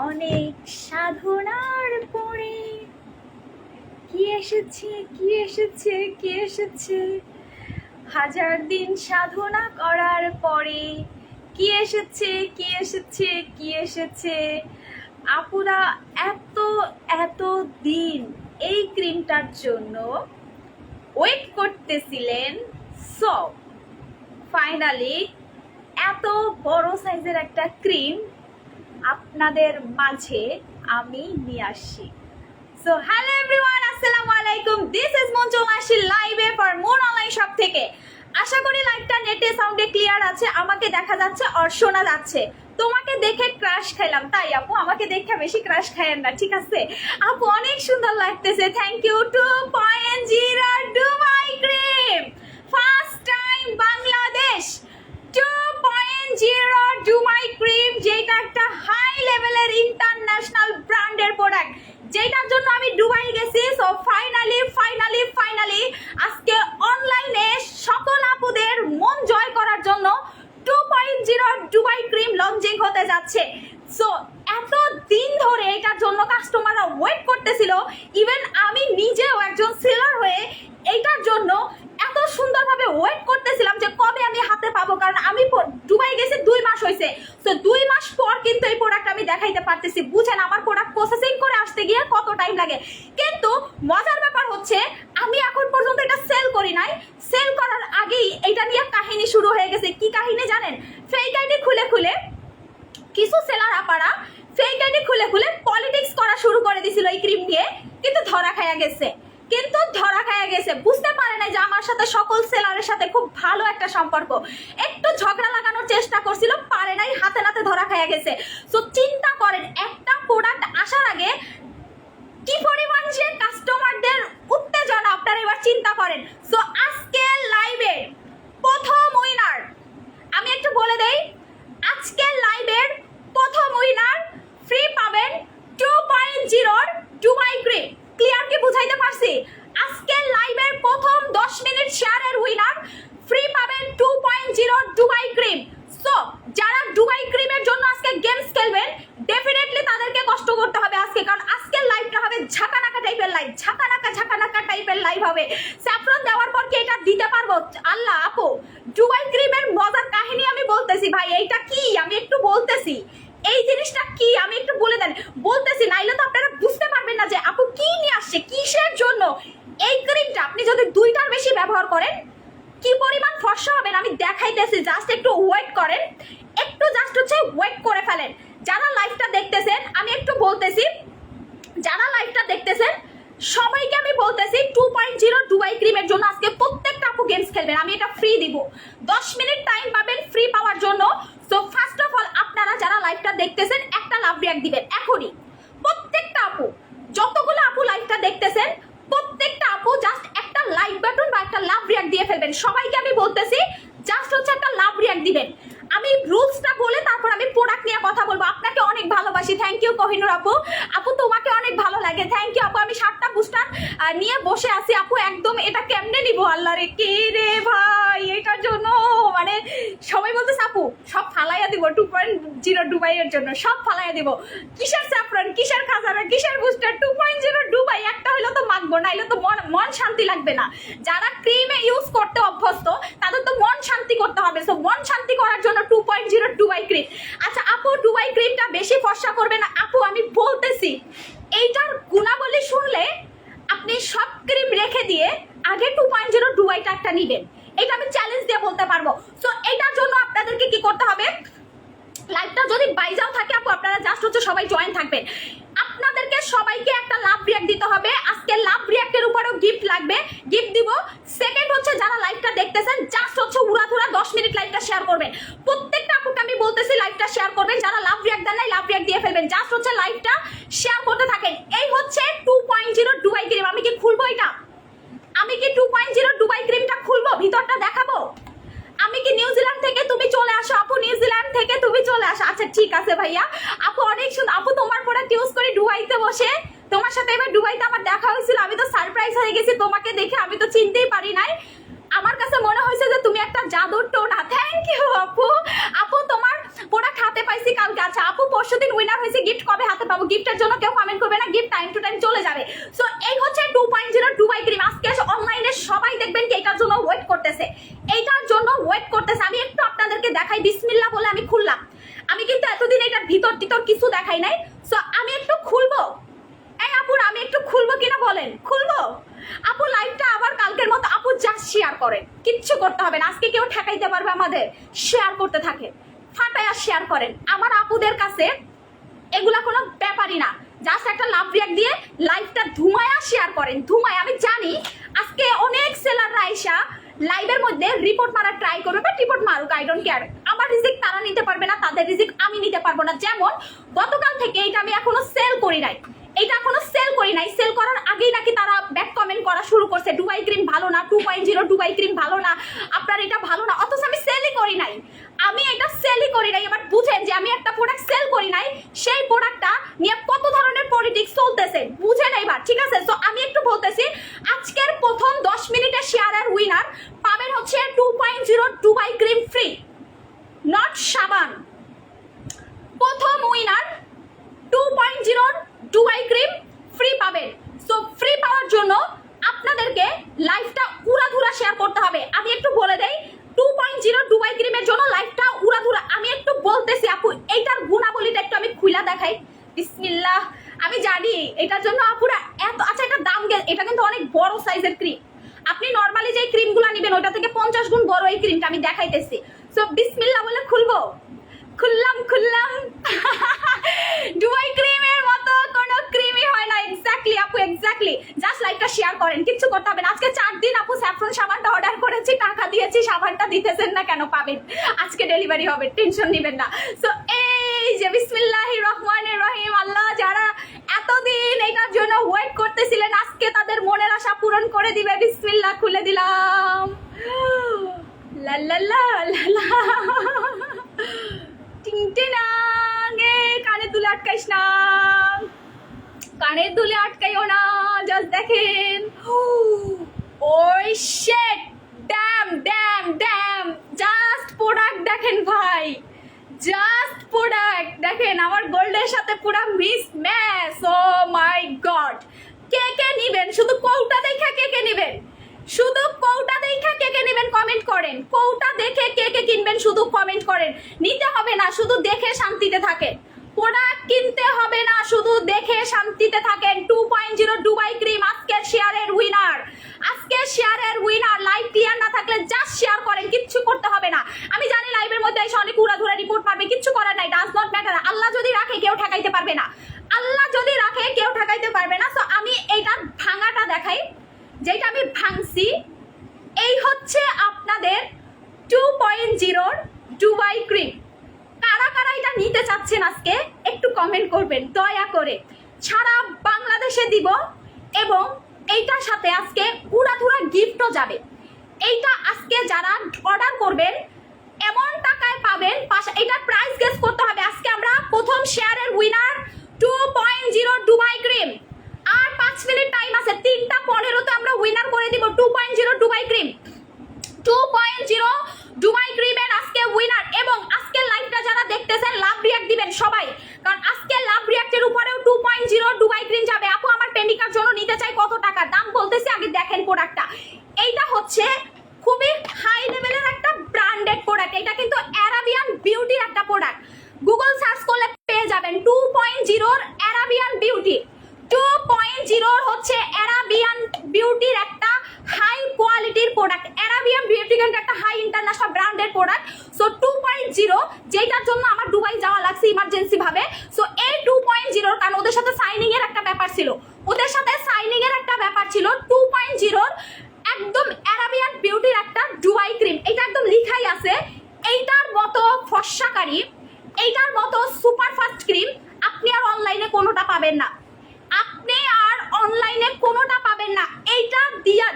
অনেক সাধনার পরে কি এসেছে কি এসেছে কি এসেছে, হাজার দিন সাধনা করার পরে কি এসেছে কি এসেছে কি এসেছে। আপুরা এত এত দিন এই ক্রিমটার জন্য ওয়েট করতেছিলেন, সো ফাইনালি এত বড় সাইজের একটা ক্রিম আপনাদের মাঝে আমি নিয়ে আসি। সো হ্যালো এভরিওয়ান, আসসালামু আলাইকুম। দিস ইজ মঞ্জু মাসি লাইভে ফর মোর অনলাইন শপ থেকে। আশা করি লাইভটা নেটে সাউন্ডে ক্লিয়ার আছে, আমাকে দেখা যাচ্ছে আর শোনা যাচ্ছে। তোমাকে দেখে ক্রাশ খাইলাম, তাই আপু আমাকে দেখে বেশি ক্রাশ খাইয়েন না, ঠিক আছে? আপু অনেক সুন্দর লাগতেছে, thank you. 2.0 Dubai cream, first time Bangladesh 2.0 Dubai cream, যেটা একটা হাই লেভেলের ইন্টারন্যাশনাল ব্র্যান্ডের প্রোডাক্ট, যেটার জন্য আমি দুবাই গেছি। সো ফাইনালি ফাইনালি ফাইনালি আজকে অনলাইনে সকল আপুদের মন জয় করার জন্য 2.0 দুবাই ক্রিম লঞ্চিং হতে যাচ্ছে। সো এত দিন ধরে এটার জন্য কাস্টমাররা ওয়েট করতেছিল, ইভেন আমি নিজেও একজন সেলার হয়ে এইটার জন্য এত সুন্দরভাবে ওয়েট করতেছিলাম যে কবে আমি হাতে পাবো, কারণ আমি দুবাই গেছি 2 মাস হয়েছে। তো 2 মাস পর কিন্তু এই প্রোডাক্ট আমি দেখাইতে পারতেছি। বুঝেন আমার প্রোডাক্ট প্রসেসিং করে আসতে গিয়ে কত টাইম লাগে। কিন্তু মজার ব্যাপার হচ্ছে আমি এখন পর্যন্ত এটা সেল করি নাই, সেল করার আগেই এটা নিয়ে কাহিনী শুরু হয়ে গেছে। কি কাহিনী জানেন? ফেক আইডি খুলে খুলে কিছু সেলার আপারা ফেক আইডি খুলে খুলে পলিটিক্স করা শুরু করে দিছিল এই ক্রিম নিয়ে, কিন্তু ধরা খায়া গেছে। বুঝতে পারে না যে আমার সাথে সকল সেলারের সাথে খুব ভালো একটা সম্পর্ক, একটু ঝগড়া লাগানোর চেষ্টা করছিল, পারে নাই, হাতে নাতে ধরা খায়া গেছে। সো চিন্তা করেন একটা প্রোডাক্ট আসার আগে কি পরিমাণ যে কাস্টমারদের উত্তেজনা, আপনারা এবার চিন্তা করেন। সো আজকে লাইভের প্রথম উইনার আমি একটু বলে দেই, আজকের লাইভের প্রথম উইনার ফ্রি পাবেন 2.0 দুবাই ক্রিম। ক্লিয়ার কি বুঝাইতে পারছি? আজকের লাইভের প্রথম 10 মিনিট শেয়ারের উইনার ফ্রি পাবেন 2.0 দুবাই ক্রিম। সো যারা দুবাই ক্রিমের জন্য আজকে গেমস খেলবেন, ডেফিনেটলি তাদেরকে কষ্ট করতে হবে আজকে, কারণ আজকের লাইভটা হবে ঝাঁকানাকা টাইপের লাইভ, ঝাঁকানাকা টাইপের লাইভ হবে। স্যাফরন দেওয়ার পর কি এটা দিতে পারবো? আল্লাহ আপু, দুবাই ক্রিমের মজার কাহিনী আমি বলতেছি ভাই, এইটা কি আমি একটু বলতেছি, এই জিনিসটা কি আমি একটু বলে দেন, বলতেছি, নাইলে তো আপনারা বুঝতে পারবেন না যে আপু কি নিয়ে আসছে, কিসের জন্য। এই ক্রিমটা আপনি যদি 2টার বেশি ব্যবহার করেন কি পরিমাণ ফর্সা হবেন আমি দেখাইতেছি, জাস্ট একটু ওয়েট করেন, একটু জাস্ট হচ্ছে ওয়েট করে ফেলেন। যারা লাইভটা দেখতেছেন আমি একটু বলতেছি, যারা লাইভটা দেখতেছেন সবাইকে আমি বলতেছি 2.0 দুবাই ক্রিমের জন্য আজকে প্রত্যেকটা আপু গেমস খেলবেন, আমি এটা ফ্রি দিব। 10 মিনিট টাইম পাবেন ফ্রি পাওয়ার জন্য। সো ফার্স্ট অফ অল আপনারা যারা লাইভটা দেখতেছেন একটা লাভ রিঅ্যাক্ট দিবেন এখনই। প্রত্যেকটা আপু, যতগুলো আপু লাইভটা দেখতেছেন প্রত্যেকটা আপু জাস্ট একটা লাইক বাটন বা একটা লাভ রিঅ্যাক্ট দিয়ে ফেলবেন। সবাইকে আমি বলতেছি জাস্ট হচ্ছে একটা লাভ রিঅ্যাক্ট দিবেন। আমি রুলসটা বলে তারপর আমি প্রোডাক্ট নিয়ে কথা বলবো। আপনাকে অনেক ভালোবাসি, থ্যাংক ইউ কোহিনুর আপু। আপু তোমাকে অনেক ভালো লাগে, থ্যাংক ইউ আপু। আমি 7টা বুস্টার নিয়ে বসে আছি আপু, একদম এটা কেমনে নিবো আল্লাহ রে, কে রে ভাই, এটার জন্য মানে সবাই বলতেছে আপু সব ফালাইয়া দিব 2.0 দুবাইয়ের জন্য, সব ফালাইয়া দিব। কিসের স্যাফরন, কিসের খাজানা, কিসের বুস্টার, 2.0 দুবাই একটা হইলো তো মাখবো, নাইলে তো মন শান্তি লাগবে না। যারা ক্রিমে ইউজ করতে অভ্যস্ত তাদের তো মন শান্তি করতে হবে। সো মন শান্তি করার জন্য 2.0 দুবাই ক্রিম। আচ্ছা আপু, দুবাই ক্রিমটা বেশি ফর্সা করবে না আপু, আমি বলতেছি এইটার গুণাবলী শুনলে আপনি সব ক্রিম রেখে দিয়ে আগে 2.0 দুবাইটা একটা নিবেন, এটা আমি চ্যালেঞ্জ দিয়ে বলতে পারবো। সো এটার জন্য আপনাদেরকে কি করতে হবে, লাইভটা যদি বাইজাও থাকে আপু আপনারা জাস্ট হচ্ছে সবাই জয়েন থাকবেন। আপনাদেরকে সবাইকে একটা লাভ রিঅ্যাক্ট দিতে হবে। আজকে লাভ রিঅ্যাক্টের উপরেও গিফট লাগবে, গিফট দিব। সেকেন্ড হচ্ছে যারা লাইভটা দেখতেছেন জাস্ট হচ্ছে উড়াধুরা 10 মিনিট লাইভটা শেয়ার করবেন। প্রত্যেকটা আপুকে আমি বলতেছি লাইভটা শেয়ার করবেন। যারা লাভ রিঅ্যাক্ট দেন নাই লাভ রিঅ্যাক্ট দিয়ে ফেলবেন, জাস্ট হচ্ছে লাইভটা শেয়ার করতে থাকেন। এই হচ্ছে 2.0 দুবাই ক্রিম। আমি কি খুলবো এটা? আমি কি 2.0 দুবাই ক্রিমটা খুলবো, ভিতরটা দেখাবো? আমি কি নিউজিল্যান্ড থেকে তুমি চলে আসো আপু, নিউজিল্যান্ড থেকে তুমি চলে আসো। আচ্ছা ঠিক আছে ভাইয়া, আপু অনেক সুন্দর। আপু তোমার প্রোডাক্ট ইউজ করি দুবাইতে বসে, তোমার সাথে এবার দুবাইতে আমার দেখা হয়েছিল, আমি তো সারপ্রাইজ হয়ে গেছি তোমাকে দেখে, আমি তো চিনতেই পারি নাই। আমার কাছে মনে হয়েছে যে তুমি একটা জাদুর টোনা। থ্যাংক ইউ আপু। আপু তোমার প্রোডাক্ট হাতে পাইছি কালকে। আচ্ছা আপু পরশুদিন উইনার হয়েছে, গিফট কবে হাতে পাবো? গিফটের জন্য কেউ কমেন্ট করবে না, গিফট টাইম টু টাইম চলে যাবে। সো এই হচ্ছে 2.0 দুবাই ক্রিম। আজকে অনলাইনে সবাই দেখবেন কি এটার জন্য ওয়েট করতেছে, এইটার জন্য ওয়েট করতেছে। আমি একটু আপনাদেরকে দেখাই, বিসমিল্লাহ বলে আমি খুললাম। আমি কিন্তু এতদিন এটার ভিতর কিছু দেখাই নাই। সো আমি একটু খুলবো। এই আপুর আমি একটু খুলবো কিনা বলেন? খুলবো আপু লাইভটা আবার কালকের মতো। আপু জাস্ট শেয়ার করেন, কিচ্ছু করতে হবে না। আজকে কেউ ঠেকাইতে পারবে আমাদের? শেয়ার করতে থাকে, ফাটায়া শেয়ার করেন। আমার আপুদের কাছে এগুলা কোনো ব্যাপারই না, জাস্ট একটা লাভ রিয়াক্ট দিয়ে লাইভটা ধুমায়া শেয়ার করেন, ধুমায়া। আমি জানি আজকে অনেক সেলাররা আইসা লাইভের মধ্যে রিপোর্ট মারার ট্রাই করবে, বাট রিপোর্ট মারুক, আই ডোন্ট কেয়ার। আমার রিজিক তারা নিতে পারবে না, তাদের রিজিক আমি নিতে পারবো না। যেমন গতকাল থেকে এটা আমি এখনো সেল করি নাই, এটা এখনো সেল করি নাই। সেল করার আগেই নাকি তারা ব্যাক কমেন্ট করা শুরু করছে, দুবাই ক্রিম ভালো না, 2.0 দুবাই ক্রিম ভালো না, আপনার এটা ভালো না। অথচ আমি সেলই করি নাই, আমি এটা সেলই করি নাই। এবার বুঝেন যে আমি একটা প্রোডাক্ট সেল করি নাই, সেই প্রোডাক্টটা নিয়ে কত ধরনের পলিটিক্স চলতেছে, বুঝেন এবার, ঠিক আছে? তো আমি একটু বলতেছি, আজকের প্রথম 10 মিনিটের শেয়ারের উইনার পাবেন হচ্ছে 2.0 দুবাই ক্রিম ফ্রি, নট সাবান। প্রথম উইনার 2.0 দুবাই ক্রিম ফ্রি পাবেন। সো ফ্রি পাওয়ার জন্য আপনাদেরকে লাইভটা উড়াধুরা শেয়ার করতে হবে। আমি একটু বলে দেই, 2.0 দুবাই ক্রিমের জন্য লাইভটা উড়াধুরা। আমি একটু বলতেছি আপু, এইটার গুণাবলীটা একটু আমি খুইলা দেখাই। বিসমিল্লাহ। আমি জানি এটার জন্য আপুরা এত, আচ্ছা এটা দাম, এটা কিন্তু অনেক বড় সাইজের ক্রিম। আপনি নর্মালি যে ক্রিমগুলো নেবেন ওটা থেকে 50 গুণ বড় এই ক্রিমটা আমি দেখাইতেছি। সো বিসমিল্লাহ বলে খুলবো, খুললাম দুবাই ক্রিমের মতো কোনো ক্রিমই হয় না। এক্স্যাক্টলি আপু, এক্স্যাক্টলি। জাস্ট লাইভটা শেয়ার করেন, কিচ্ছু করতে হবে না। আজকে 4 দিন আপু স্যাফরন সাবানটা অর্ডার করেছি, টাকা দিয়েছি, সাবানটা দিতেছেন না কেন? পাবেন, আজকে ডেলিভারি হবে, টেনশন নেবেন না। সো এই যে বিসমিল্লাহির রহমানির রহিম। আল্লাহ যারা এতদিন এটার জন্য ওয়েট করতেছিলেন, আজকে তাদের মনের আশা পূরণ করে দিবে। বিসমিল্লাহ, খুলে দিলাম। লা লা লা লা, কানে দুলে আটকাইস না, কানে দুলে আটকাইও না। জাস্ট দেখেন, ওই shit, damn damn damn. Just product দেখেন ভাই, জাস্ট প্রোডাক্ট দেখেন। আমার গোল্ডের সাথে পুরো mismatch. Oh my god. কে কে নিবেন? শুধু কৌটা দেখা কে কে নিবেন? শুধু কৌটা দেখা কে কে নেবেন কমেন্ট করেন। কৌটা দেখে কে কে কিনবেন শুধু কমেন্ট করেন। নিতে হবে না, শুধু দেখে শান্তিতে থাকেন। প্রোডাক্ট কিনতে হবে না, শুধু দেখে শান্তিতে থাকেন। 2.0 দুবাই ক্রিম আজকের শেয়ারের উইনার, আজকের শেয়ারের উইনার। লাইভ ক্লিয়ার না থাকলে জাস্ট শেয়ার করেন, কিচ্ছু করতে হবে না। আমি জানি লাইভের মধ্যে এসে অনেক উড়াধুরা রিপোর্ট পারবে, কিচ্ছু করার নাই, ডাজ নট ম্যাটার। আল্লাহ যদি রাখে কেউ ঠেকাইতে পারবে না, আল্লাহ যদি রাখে কেউ ঠেকাইতে পারবে না। সো আমি এইটার ভাঙাটা দেখাই, যেটা আমি ভাঙছি। এই হচ্ছে আপনাদের 2.0 দুবাই ক্রিম। কারা কারা এটা নিতে চাচ্ছেন আজকে একটু কমেন্ট করবেন দয়া করে। সারা বাংলাদেশে দিব এবং এইটার সাথে আজকে উড়াধুরা গিফটও যাবে। এইটা আজকে যারা অর্ডার করবেন এমন টাকায় পাবেন। এটার প্রাইস গেস করতে হবে। আজকে আমরা প্রথম শেয়ারের উইনার 2.0 দুবাই ক্রিম। আর 5 মিনিট টাইম আছে, 3:15 আমরা উইনার করে দিব 2.0 দুবাই ক্রিম। 2.0 দুবাই ক্রিমের আজকে উইনার। এবং আজকে লাইভটা যারা দেখতেছেন লাভ রিয়াক্ট দিবেন সবাই, কারণ আজকে লাভ রিয়াক্টের উপরেও 2.0 দুবাই ক্রিম যাবে। আপু আমার প্রেমিকার জন্য নিতে চাই, কত টাকা? দাম বলতেছি, আগে দেখেন প্রোডাক্টটা। এইটা হচ্ছে খুবই হাই লেভেলের একটা ব্র্যান্ডেড প্রোডাক্ট। এটা কিন্তু অ্যারাবিয়ান বিউটির একটা প্রোডাক্ট। গুগল সার্চ করলে পেয়ে যাবেন 2.0 অ্যারাবিয়ান বিউটি। 2.0 হচ্ছে অ্যারাবিয়ান বিউটির একটা হাই কোয়ালিটির প্রোডাক্ট। অ্যারাবিয়ান বিউটি কিন্তু একটা হাই ইন্টারন্যাশনাল ব্র্যান্ডের প্রোডাক্ট। সো 2.0 যেটার জন্য আমার দুবাই যাওয়া লাগছে ইমার্জেন্সি ভাবে। সো এই 2.0 কারণ ওদের সাথে সাইনিং এর একটা ব্যাপার ছিল, ওদের সাথে সাইনিং এর একটা ব্যাপার ছিল। 2.0 একদম অ্যারাবিয়ান বিউটির একটা দুবাই ক্রিম। এটা একদম লিখাই আছে। এইটার মতো ফর্সাকারী, এইটার মতো সুপার ফাস্ট ক্রিম আপনি আর অনলাইনে কোনোটা পাবেন না, আপনি আর অনলাইনে কোনোটা পাবেন না। এইটা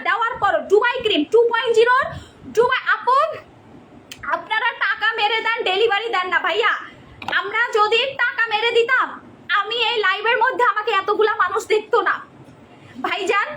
দেওয়ার পর দুবাই ক্রিম 2.0 দুবাই। আপু আপনারা টাকা মেরে দেন, ডেলিভারি দেন না ভাইয়া। আমরা যদি টাকা মেরে দিতাম, আমি এই লাইভের মধ্যে আমাকে এতগুলা মানুষ দেখতো না ভাইজান।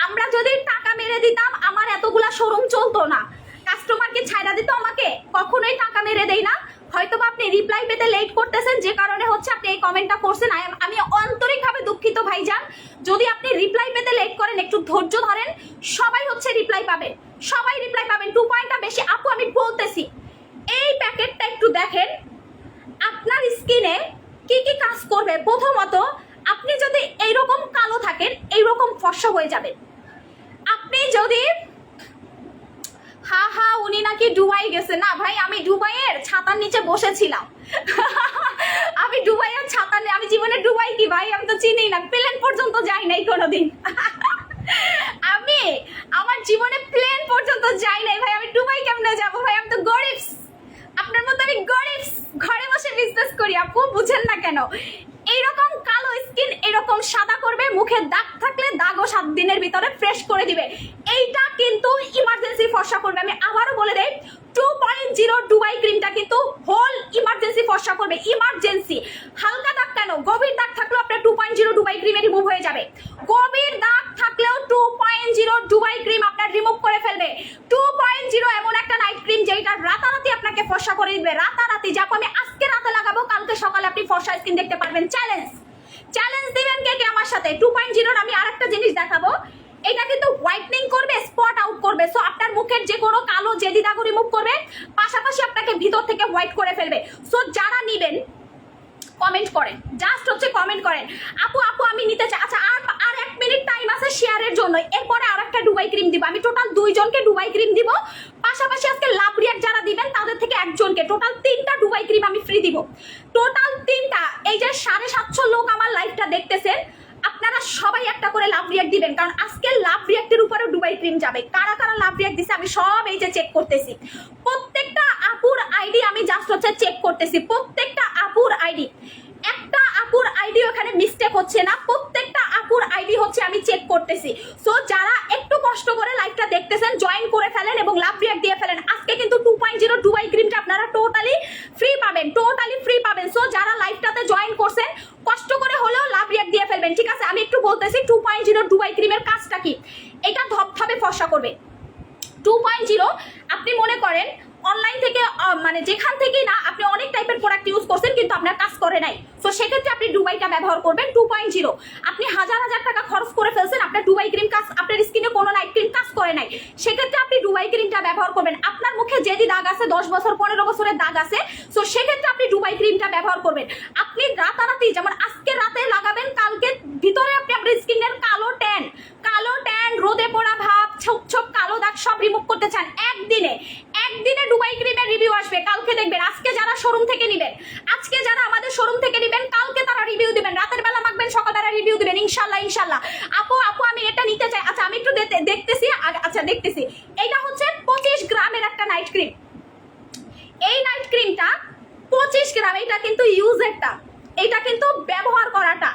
আমরা যদি টাকা মেরে দিতাম আমার এতগুলা শোরুম চলতো না, কাস্টমারকে ছাইড়া দিত আমাকে। কখনোই টাকা মেরে দেই না, হয়তোবা আপনি রিপ্লাই পেতে লেট করতেছেন, যে কারণে হচ্ছে আপনি এই কমেন্টটা করছেন। আমি আন্তরিকভাবে দুঃখিত ভাইজান। যদি আপনি রিপ্লাই পেতে লেট করেন, একটু ধৈর্য ধরেন, সবাই হচ্ছে রিপ্লাই পাবেন, সবাই রিপ্লাই পাবেন। 2 পয়েন্টটা বেশি আপু আমি বলতেছি। এই প্যাকেটটা একটু দেখেন আপনার স্কিনে কি কি কাজ করবে। প্রথমত, আপনি যদি এইরকম কালো থাকেন, এইরকম ফর্সা হয়ে যাবে। আপনি যদি হা উনি নাকি দুবাই গেছে, না ভাই, আমি দুবাইয়ের ছাতার নিচে বসেছিলাম। আমি দুবাইয়ের ছাতা, আমি জীবনে দুবাই কি ভাই আমি তো চিনি না, প্লেন পর্যন্ত যাই নাই কোনোদিন। আমি আমার জীবনে প্লেন পর্যন্ত যাই নাই ভাই, আমি দুবাই কেমনে যাবো ভাই, আমি তো গরিব, আপনার মতো আমি গরিব, ঘরে বসে বিজনেস করি। আপু বুঝেন না কেন? এইরকম কালো স্কিন এরকম সাদা করবে, মুখে দাগ থাকলে দাগও 7 দিনের ভিতরে ফ্রেশ করে দিবে। এইটা কিন্তু ইমার্জেন্সি ফর্সা করবে। আমি আবারও বলে দেই, 2.0 দুবাই ক্রিমটা কিন্তু হোল ইমার্জেন্সি ফর্সা করবে। ইমার্জেন্সি হালকা দাগ কেন, গভীর দাগ থাকলেও আপনার 2.0 দুবাই ক্রিমে রিমুভ হয়ে যাবে। গভীর দাগ থাকলেও 2.0 দুবাই ক্রিম আপনার রিমুভ করে ফেলবে। 2.0 এমন একটা নাইট ক্রিম যেটা রাতারাতি আপনাকে ফর্সা করে দিবে, রাতারাতি। যাবো আমি আজকে রাতে লাগাবো, কালকে সকালে আপনি ফর্সা স্কিন দেখতে পারবেন। চ্যালেঞ্জ দিবেন কে কে আমার সাথে? 2.0 আমি আরেকটা জিনিস দেখাবো, এটা কিন্তু হোয়াইটনিং করবে, স্পট আউট করবে। সো আপনার মুখের যে কোনো কালো জেদি দাগ রিমুভ করবে, পাশাপাশি আপনাকে ভিতর থেকে হোয়াইট করে ফেলবে। সো যারা নিবেন কমেন্ট করেন, জাস্ট হচ্ছে কমেন্ট করেন, আপু আমি নিতে চাই। আচ্ছা, আর 1 মিনিট টাইম আছে শেয়ারের জন্য, এরপরে আরেকটা দুবাই ক্রিম দিব। আমি টোটাল 2 জনকে দুবাই ক্রিম দিব, পাশাপাশি আজকে লাভ রিয়াক্ট যারা দিবেন তাদের থেকে 1 জনকে টোটাল 3টা দুবাই ক্রিম আমি ফ্রি দিব। টোটাল 3টা। এই যে 750 লোক আমার লাইভটা দেখতেছেন, আপনারা সবাই একটা করে লাভ রিয়াক্ট দিবেন, কারণ আজকে লাভ রিয়াক্টের উপরে দুবাই ক্রিম যাবে। কারা কারা লাভ রিয়াক্ট দিছে আমি সব এই যে চেক করতেছি। প্রত্যেকটা আপুর আইডি আমি জাস্ট হচ্ছে চেক করতেছি, প্রত্যেকটা আপুর আইডি। একটা আপুর আইডি ওখানে মিস্টেক হচ্ছে না, প্রত্যেকটা আপুর আইডি হচ্ছে আমি চেক করতেছি। সো যারা একটু কষ্ট করে লাইভটা দেখতেছেন, জয়েন করে ফেলেন এবং লাভ রিয়াক্ট দিয়ে ফেলেন। আজকে কিন্তু 2.0 দুবাই ক্রিমটা আপনারা টোটালি ফ্রি পাবেন, টোটালি ফ্রি পাবেন। সো যারা লাইভটাতে জয়েন করছেন, কষ্ট করে হলেও লাভ রিয়াক্ট দিয়ে ফেলবেন, ঠিক আছে? আমি একটু বলতেছি 2.0 দুবাই ক্রিমের কাজটা কি। এটা ধপধপে ফর্সা করবে। 2.0 আপনি মনে করেন অনলাইন থেকে মানে যেখান থেকেই না আপনি অনেক টাইপের প্রোডাক্ট ইউজ করছেন কিন্তু আপনার কাজ করে নাই, সো সেক্ষেত্রে আপনি দুবাইটা ব্যবহার করবেন। 2.0 আপনি হাজার টাকা খরচ করে ফেলছেন, আপনার দুবাই ক্রিম কাজ, আপনার স্কিনে কোনো নাইট ক্রিম কাজ করে নাই, সেক্ষেত্রে আপনি দুবাই ক্রিমটা ব্যবহার করবেন। আপনার মুখে যেদি দাগ আছে, 10 বছর 15 বছরের দাগ আছে, সো সেক্ষেত্রে আপনি দুবাই ক্রিমটা ব্যবহার করবেন। আপনি রাতারাতি, যেমন আজকে রাতে লাগাবেন, কালকে ভিতরে আপনি আপনার স্কিনের কালো ট্যান, রোদে পড়া ভাব, ছোপ কালো দাগ সব রিমুভ করতে চান একদিনে দুবাই ক্রিমের রিভিউ আসবে। কালকে দেখবেন, আজকে যারা শোরুম থেকে নেবেন, আজকে যারা আমাদের শোরুম থেকে নেবেন, কালকে তারা রিভিউ দিবেন, রাতের বেলা মাখবেন, সকালবেলা রিভিউ দিবেন, ইনশাল্লাহ। আপু আমি এটা নিতে চাই। আচ্ছা, আমি একটু দেখতেছি। আচ্ছা, দেখতেছি। এইটা হচ্ছে 25 গ্রামের একটা নাইট ক্রিম। এই নাইট ক্রিমটা 25 গ্রাম। এটা কিন্তু ইউজেরটা, এটা কিন্তু ব্যবহার করাটা।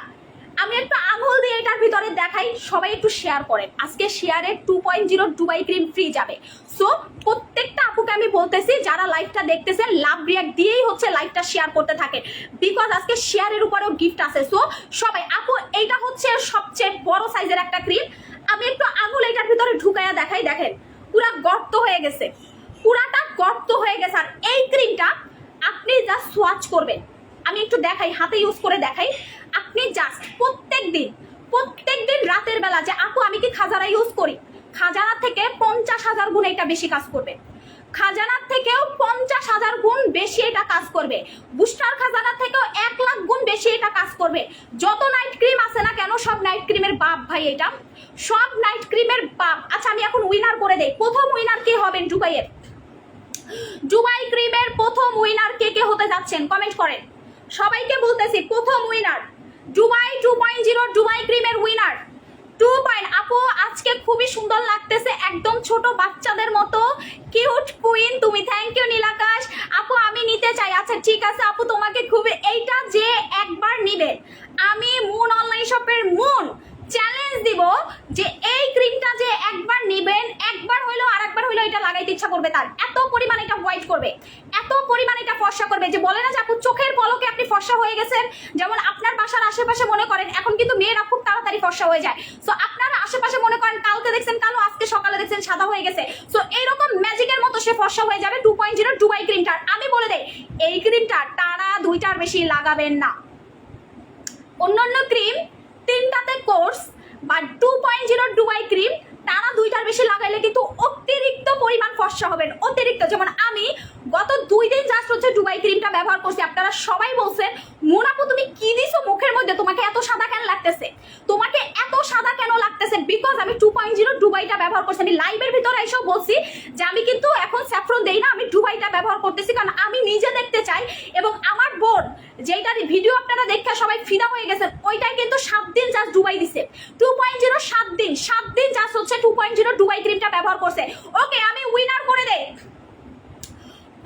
আমি একটু আঙুল দিয়ে এটার ভিতরে দেখাই, সবাই একটু শেয়ার করেন। আজকে শেয়ারের 2.0 দুবাই ক্রিম ফ্রি যাবে। সো প্রত্যেকটা আপুকে আমি বলতেছি, যারা লাইভটা দেখতেছেন, লাভ রিয়াক্ট দিয়েই হচ্ছে লাইভটা শেয়ার করতে থাকেন, বিকজ আজকে শেয়ারের উপরেও গিফট আছে। সো সবাই, আপু এইটা হচ্ছে সবচেয়ে বড় সাইজের একটা ক্রিম। আমি একটু আঙুল এটার ভিতরে ঢুকাইয়া দেখাই, দেখেন পুরা গর্ত হয়ে গেছে, পুরাটা গর্ত হয়ে গেছে। আর এই ক্রিমটা আপনি জাস্ট সোয়াচ করবেন, আমি একটু দেখাই, হাতে ইউজ করে দেখাই। আপনি জাস্ট প্রত্যেক দিন রাতের বেলা, যে আপু আমি কি খাজানা ইউজ করি, খাজানা থেকে 50,000 গুণ এটা বেশি কাজ করবে, খাজানার থেকেও 50,000 গুণ বেশি এটা কাজ করবে, বুস্টার খাজানা থেকেও 1 লাখ গুণ বেশি এটা কাজ করবে। যত নাইট ক্রিম আছে না কেন, সব নাইট ক্রিমের বাপ ভাই, এটা সব নাইট ক্রিমের বাপ। আচ্ছা, আমি এখন উইনার করে দেই। প্রথম উইনার কে হবেন দুবাই ক্রিমের প্রথম উইনার কে হতে যাচ্ছেন? কমেন্ট করেন, সবাইকে বলতেছি, প্রথম উইনার দুবাই 2.0 দুবাই ক্রিমের উইনার 2 পয়েন্ট। আপু আজকে খুবই সুন্দর লাগতেছে, একদম ছোট বাচ্চাদের মতো কিউট কুইন তুমি। Thank you Nilakash. আপু আমি নিতে চাই। আচ্ছা ঠিক আছে আপু, তোমাকে খুবই, এইটা যে একবার নিবে, আমি মুন অনলাইন শপের মুন চ্যালেঞ্জ দিব যে এই ক্রিমটা যে একবার নিবেন, একবার হইলো আরেকবার হইলো এটা লাগাইতে ইচ্ছা করবে তার। এত পরিমাণ এটা হোয়াইট করবে, এত পরিমাণ এটা ফর্সা করবে, যে বলে না যে আপু চোখের পলকে আপনি ফর্সা হয়ে গেছেন। যেমন আপনার বাসার আশেপাশে মনে করেন, এখন কিন্তু মেয়েরা খুব তাড়াতাড়ি ফর্সা হয়ে যায়। সো আপনারা আশেপাশে মনে করেন কালকে দেখছেন কালো, আজকে সকালে দেখছেন সাদা হয়ে গেছে। সো এইরকম ম্যাজিকের মতো সে ফর্সা হয়ে যাবে 2.0 দুবাই ক্রিমটার। আমি বলে দেই, এই ক্রিমটা টানা 2টার বেশি লাগাবেন না। অন্যান্য ক্রিম 3টাতে কোর্স বা 2.0 ডুবাই ক্রিম টানা 2টার বেশি লাগাইলে কিন্তু অতিরিক্ত পরিমাণ ফর্সা হবেন, অতিরিক্ত। যেমন আমি গত 2 দিন জাস্ট হচ্ছে ডুবাই ক্রিমটা ব্যবহার করছি, আপনারা সবাই বলছেন মুনাপু তুমি কি দিছো মুখের মধ্যে, তোমাকে এত সাদা কেন লাগতেছে, তোমাকে এত সাদা কেন লাগতেছে? বিকজ আমি 2.0 ডুবাইটা ব্যবহার করছি। আমি লাইভের ভিতরে এসব বলছি যে আমি কিন্তু এখন স্যাফরন দেই না, আমি ডুবাইটা ব্যবহার করতেছি, কারণ আমি নিজে দেখতে চাই। এবং আমার বোন যেটার ভিডিও আপনারা দেখে সবাই ফিদা হয়ে গেছেন, ওইটাই কিন্তু 7 দিন জাস্ট ডুবাই দিছে। 2.0 7 দিন জাস্ট হচ্ছে 2.0 ডুবাই ক্রিমটা ব্যবহার করছে। ওকে, আমি উইনার করে দেই।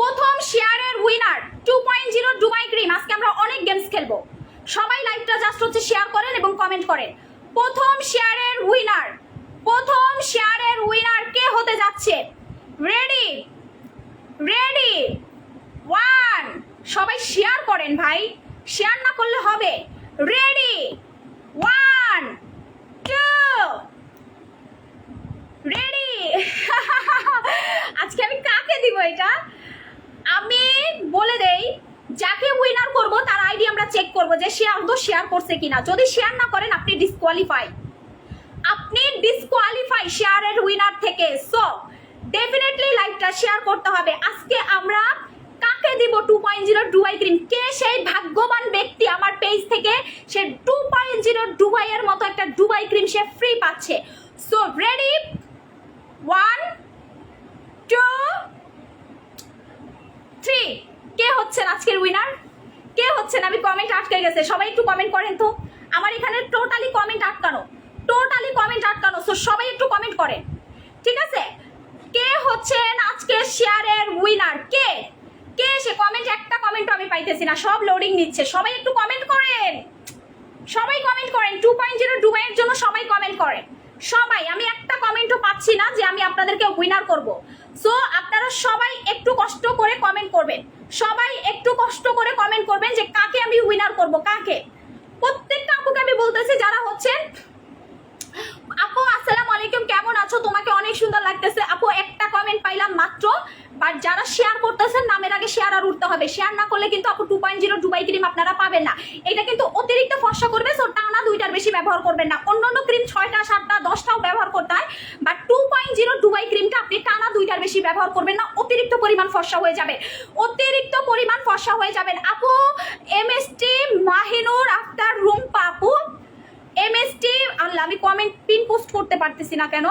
প্রথম শেয়ারের উইনার 2.0 ডুবাই ক্রিম। আজকে আমরা অনেক গেমস খেলবো, সবাই লাইভটা জাস্ট হচ্ছে শেয়ার করেন এবং কমেন্ট করেন। প্রথম শেয়ারের উইনার কে হতে যাচ্ছে? রেডি 1, সবাই শেয়ার করেন ভাই, শেয়ার না করলে হবে। Ready 1 2 ready. আজকে আমি কাকে দিব এটা আমি বলে দেই। যাকে উইনার করব তার আইডি আমরা চেক করব যে সে আদৌ শেয়ার করছে কিনা। যদি শেয়ার না করেন আপনি ডিসকোয়ালিফাই শেয়ারের উইনার থেকে। সো ডেফিনেটলি লাইভটা শেয়ার করতে হবে। আজকে আমরা কাকে দিব 2.0 ডুবাই ক্রিম? কে সেই ভাগ্যবান ব্যক্তি আমার পেজ থেকে সে 2.0 ডুবাইয়ের মতো একটা ডুবাই ক্রিম সে ফ্রি পাচ্ছে? So ready 1 2 3। কে হচ্ছেন আজকের উইনার? কে হচ্ছেন? আমি কমেন্ট আটকে গেছে, সবাই একটু কমেন্ট করেন তো। আমার এখানে টোটালি কমেন্ট আটকানো। সো সবাই একটু কমেন্ট করেন, ঠিক আছে? কে হচ্ছেন আজকে শেয়ারের উইনার? কে সে কমেন্ট, একটা কমেন্টও আমি পাইতেছি না, সব লোডিং নিচ্ছে। সবাই একটু কমেন্ট করেন, 2.0 ডুবাইয়ের জন্য সবাই কমেন্ট করেন। সবাই, আমি একটা কমেন্টও পাচ্ছি না যে আমি আপনাদেরকে উইনার করব। সো আপনারা সবাই একটু কষ্ট করে কমেন্ট করবেন, যে কাকে আমি উইনার করব, কাকে। প্রত্যেকটা আপুকে আমি বলতেছি যারা হচ্ছেন। আপু আসসালামু আলাইকুম, কেমন আছো? তোমাকে অনেক সুন্দর লাগতেছে। আপু একটা কমেন্ট পাইলাম মাত্র, বাট যারা শেয়ার করতেছেন নামের আগে শেয়ার আর উঠতে হবে। শেয়ার না করলে কিন্তু আপু 2.0 ডুবাই ক্রিম আপনারা পাবেন না। এটা কিন্তু অতিরিক্ত ফর্সা করবে। সো টানা 2টার বেশি ব্যবহার করবেন না। অন্যান্য ক্রিম 6টা 7টা 10টাও ব্যবহার করতে হয়, বাট 2.0 ডুবাই ক্রিমটা আপনি টানা 2টার বেশি ব্যবহার করবেন না, অতিরিক্ত পরিমাণ ফর্সা হয়ে যাবে, আপু এমএসটি মাহিনুর আক্তার রুম্পা আপু, এমএসটি আল্লাহ, আমি কমেন্ট পিন পোস্ট করতে পারতেছি না কেন?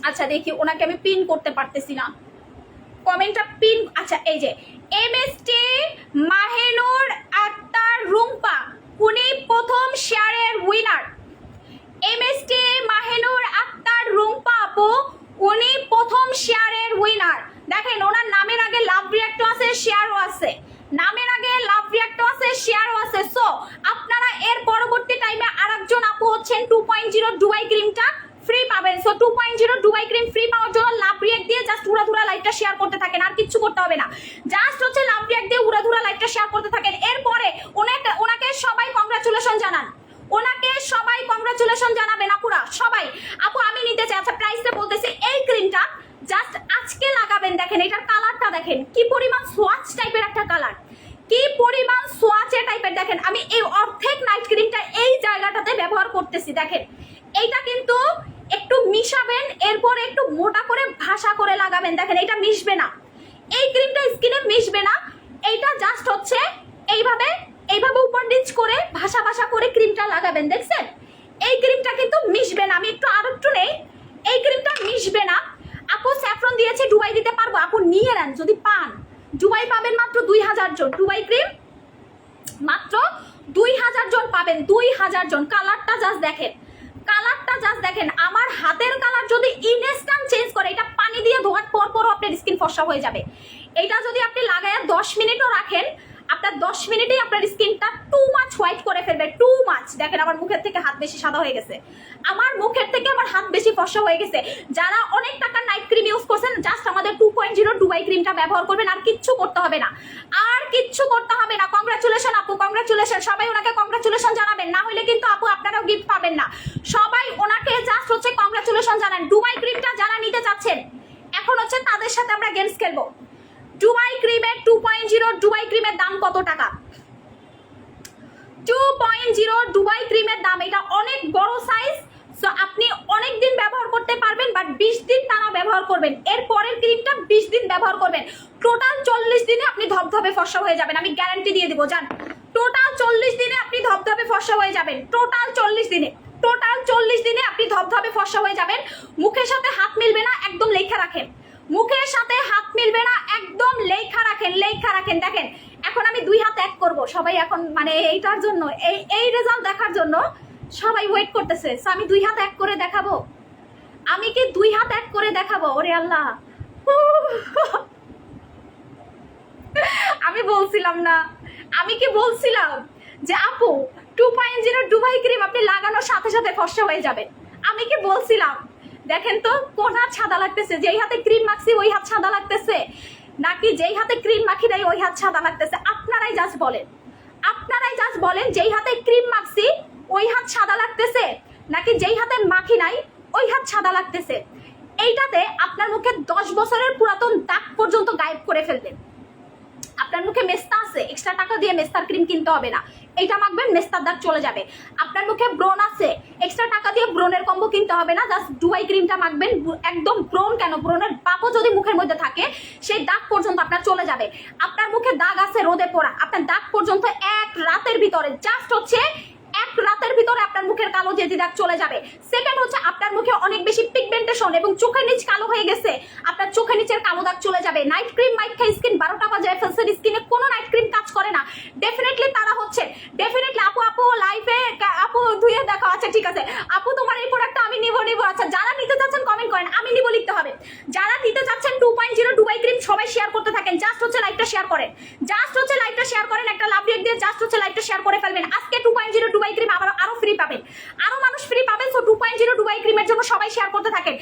আচ্ছা দেখি, ওনাকে আমি পিন করতে পারতেছি না, কমেন্টটা পিন। আচ্ছা এই যে এমএসটি মাহিনুর আক্তার রুম্পা, উনি প্রথম শেয়ারের উইনার। এমএসটি মাহিনুর আক্তার রুম্পা আপু, উনি প্রথম শেয়ারের উইনার। দেখেন ওনার নামের আগে লাভ রিঅ্যাক্টও আছে, শেয়ারও আছে। সো আপনারা এর পরবর্তী টাইমে আরেকজন আপু হচ্ছেন 2.0 ডুবাই ক্রিমটা ফ্রি পাবেন। সো 2.0 ডুবাই ক্রিম ফ্রি পাওয়ার জন্য লাভ রিঅ্যাক্ট দিয়ে জাস্ট উড়াধুরা লাইভটা শেয়ার করতে থাকেন, আর কিচ্ছু করতে হবে না। জাস্ট হচ্ছে লাভ রিঅ্যাক্ট দিয়ে উড়াধুরা লাইভটা শেয়ার করতে থাকেন। এরপরে ওনাকে সবাই কংগ্রাচুলেশন জানাবেন আপুরা সবাই। আপু আমি নিতে চাই। আচ্ছা প্রাইসটা বলতেছে, এই ক্রিমটা জাস্ট আজকে লাগাবেন। দেখেন এটার কালারটা দেখেন, কি পরিমাণ সোয়াচ টাইপের একটা কালার, দেখেন আমি এই অর্ধেক নাইট ক্রিমটা এই জায়গাটাতে ব্যবহার করতেছি। দেখেন এইটা কিন্তু একটু মিশাবেন, এরপরে একটু মোটা করে ভাসা করে লাগাবেন। দেখেন এটা মিশবে না, এই ক্রিমটা স্কিনে মিশবে না। এইটা জাস্ট হচ্ছে এইভাবে উপর নিচ করে ভাসা করে ক্রিমটা লাগাবেন। দেখছেন এই ক্রিমটা কিন্তু মিশবে না। আমি আরেকটু নেই, এই ক্রিমটা মিশবে না। আপু স্যাফরন দিয়েছে, ডুবাই দিতে পারবো? আপু নিয়ে নেন যদি পান। ডুবাই পাবেন মাত্র 2000 জন, ডুবাই ক্রিম মাত্র 2000 জন পাবেন, 2000 জন। কালারটা জাস্ট দেখেন, আমার হাতের কালার যদি ইনস্ট্যান্ট চেঞ্জ করে, এটা পানি দিয়ে ধোয়ার পর আপনার স্কিন ফর্সা হয়ে যাবে। এটা যদি আপনি লাগায় 10 মিনিটও রাখেন, আপনার 10 মিনিটেই আপনার স্কিনটা টু মাচ হোয়াইট করে ফেলবে, টু মাচ। দেখেন আমার মুখের থেকে হাত বেশি সাদা হয়ে গেছে, আমার হাত বেশি ফর্সা হয়ে গেছে। যারা অনেক টাকার নাইট ক্রিম ইউজ করছেন, জাস্ট আমাদের 2.0 ডুবাই ক্রিমটা ব্যবহার করবেন, আর কিচ্ছু করতে হবে না, কংগ্রাচুলেশন আপু, কংগ্রাচুলেশন। সবাই ওনাকে কংগ্রাচুলেশন জানাবেন, না হলে কিন্তু আপু আপনারাও গিফট পাবেন না। সবাই ওনাকে জাস্ট হচ্ছে কংগ্রাচুলেশন জানান। ডুবাই ক্রিমটা যারা নিতে চাচ্ছেন, এখন হচ্ছে তাদের সাথে আমরা গেমস খেলবো। দুবাই ক্রিমের 2.0 দুবাই ক্রিমের দাম কত টাকা? 2.0 দুবাই ক্রিমের দাম, এটা অনেক বড় সাইজ। সো আপনি অনেক দিন ব্যবহার করতে পারবেন, বাট 20 দিন টানা ব্যবহার করবেন। এর পরের ক্রিমটা 20 দিন ব্যবহার করবেন। টোটাল 40 দিনে আপনি ধবধবে ফর্সা হয়ে যাবেন, আমি গ্যারান্টি দিয়ে দিব। জান, টোটাল 40 দিনে আপনি ধবধবে ফর্সা হয়ে যাবেন। টোটাল 40 দিনে আপনি ধবধবে ফর্সা হয়ে যাবেন। মুখের সাথে হাত মিলবে না, একদম লেখা রাখেন। মুখের সাথে হাত মিলবে না, একদম লেখা রাখেন। দেখেন, এখন আমি 2 হাত এক করব। সবাই এখন মানে এইটার জন্য, এই রেজাল্ট দেখার জন্য সবাই ওয়েট করতেছে। সো আমি 2 হাত এক করে দেখাবো। আমি কি 2 হাত এক করে দেখাবো? ওরে আল্লাহ, আমি বলছিলাম না, আমি কি বলছিলাম যে আপু 2.0 দুবাই ক্রিম আপনি লাগানোর সাথে সাথে ফর্সা হয়ে যাবে? আমি কি বলছিলাম? দেখেন তো কোন হাত সাদা লাগতেছে, যেই হাতে ক্রিম মাখছি ওই হাত সাদা লাগতেছে, নাকি যেই হাতে ক্রিম মাখি নাই ওই হাত সাদা লাগতেছে? আপনারাই জাস্ট বলেন, যেই হাতে ক্রিম মাখছি ওই হাত সাদা লাগতেছে, নাকি যেই হাতে মাখি নাই ওই হাত সাদা লাগতেছে? এইটাতে আপনার মুখে 10 বছরের পুরাতন দাগ পর্যন্ত গায়েব করে ফেলবেন। আপনার মুখে মেস্তা আছে, এক্সট্রা টাকা দিয়ে মেস্তার ক্রিম কিনতে হবে না, এইটা মাখবেন, মেস্তার দাগ চলে যাবে। আপনার মুখে ব্রণ আছে, এক্সট্রা টাকা দিয়ে ব্রণের কম্বো কিনতে হবে না, জাস্ট দুবাই ক্রিমটা মাখবেন। একদম ব্রণ কেন, ব্রণের পাপও যদি মুখের মধ্যে থাকে সেই দাগ পর্যন্ত আপনার চলে যাবে। আপনার মুখে দাগ আছে রোদে পোড়া, আপনার দাগ পর্যন্ত এক রাতের ভিতরে, জাস্ট হচ্ছে 1 রাতের ভিতরে আপনার মুখের কালো জেদি দাগ চলে যাবে। সেকেন্ড হচ্ছে আপনার মুখে অনেক বেশি পিগমেন্টেশন এবং চোখের নিচ কালো হয়ে গেছে, আপনার চোখের নিচের কালো দাগ চলে যাবে। নাইট ক্রিম মাইট খাই স্কিন 12টা বাজায় ফেলছে, স্কিনে কোনো নাইট ক্রিম কাজ করে না। ডেফিনেটলি তারা হচ্ছে আপু লাইফে আপু ধুয়ে দেখো। আচ্ছা ঠিক আছে আপু, তোমার এই প্রোডাক্টটা আমি নিব। আচ্ছা যারা নিতে চাচ্ছেন কমেন্ট করেন, আমি নিব লিখতে হবে। যারা নিতে চাচ্ছেন 2.0 দুবাই ক্রিম সবাই শেয়ার করতে থাকেন, জাস্ট হচ্ছে লাইভটা শেয়ার করেন, একটা লাভ রেট দিয়ে জাস্ট হচ্ছে লাইভটা শেয়ার করে ফেলবেন। আজকে 2.0 দুবাই ক্রিম আরো ফ্রি পাবেন, আরো মানুষ ফ্রি পাবেন। সো 2.0 দুবাই ক্রিমের জন্য সবাই শেয়ার করতে থাকেন।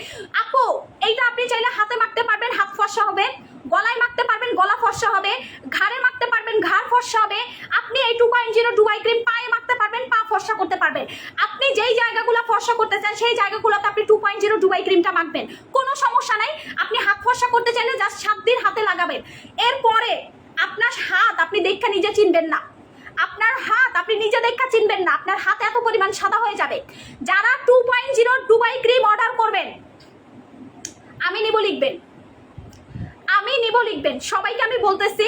আপু এইটা আপনি চাইলে হাতে মাখতে পারবেন, হাত ফর্সা হবে। গলায় মাখতে পারবেন, গলা ফর্সা হবে। ঘাড়ে মাখতে পারবেন, ঘাড় ফর্সা হবে। আপনি এই 2.0 দুবাই ক্রিম পায়ে মাখতে পারবেন, পা ফর্সা করতে পারবেন। আপনি যেই জায়গাগুলো ফর্সা করতে চান সেই জায়গাগুলোতে আপনি 2.0 দুবাই ক্রিমটা মাখবেন, কোনো সমস্যা নাই। আপনি হাত ফর্সা করতে চাইলে জাস্ট 7 দিন হাতে লাগাবেন। এরপরে আপনার হাত আপনি দেখা নিজে চিনবেন না, আপনার হাত আপনি নিজে দেখা চিনবেন না, আপনার হাত এত পরিমাণ সাদা হয়ে যাবে। যারা 2.0 দুবাই ক্রিম অর্ডার করবেন আমি নিব লিখবেন। সবাইকে আমি বলতেছি,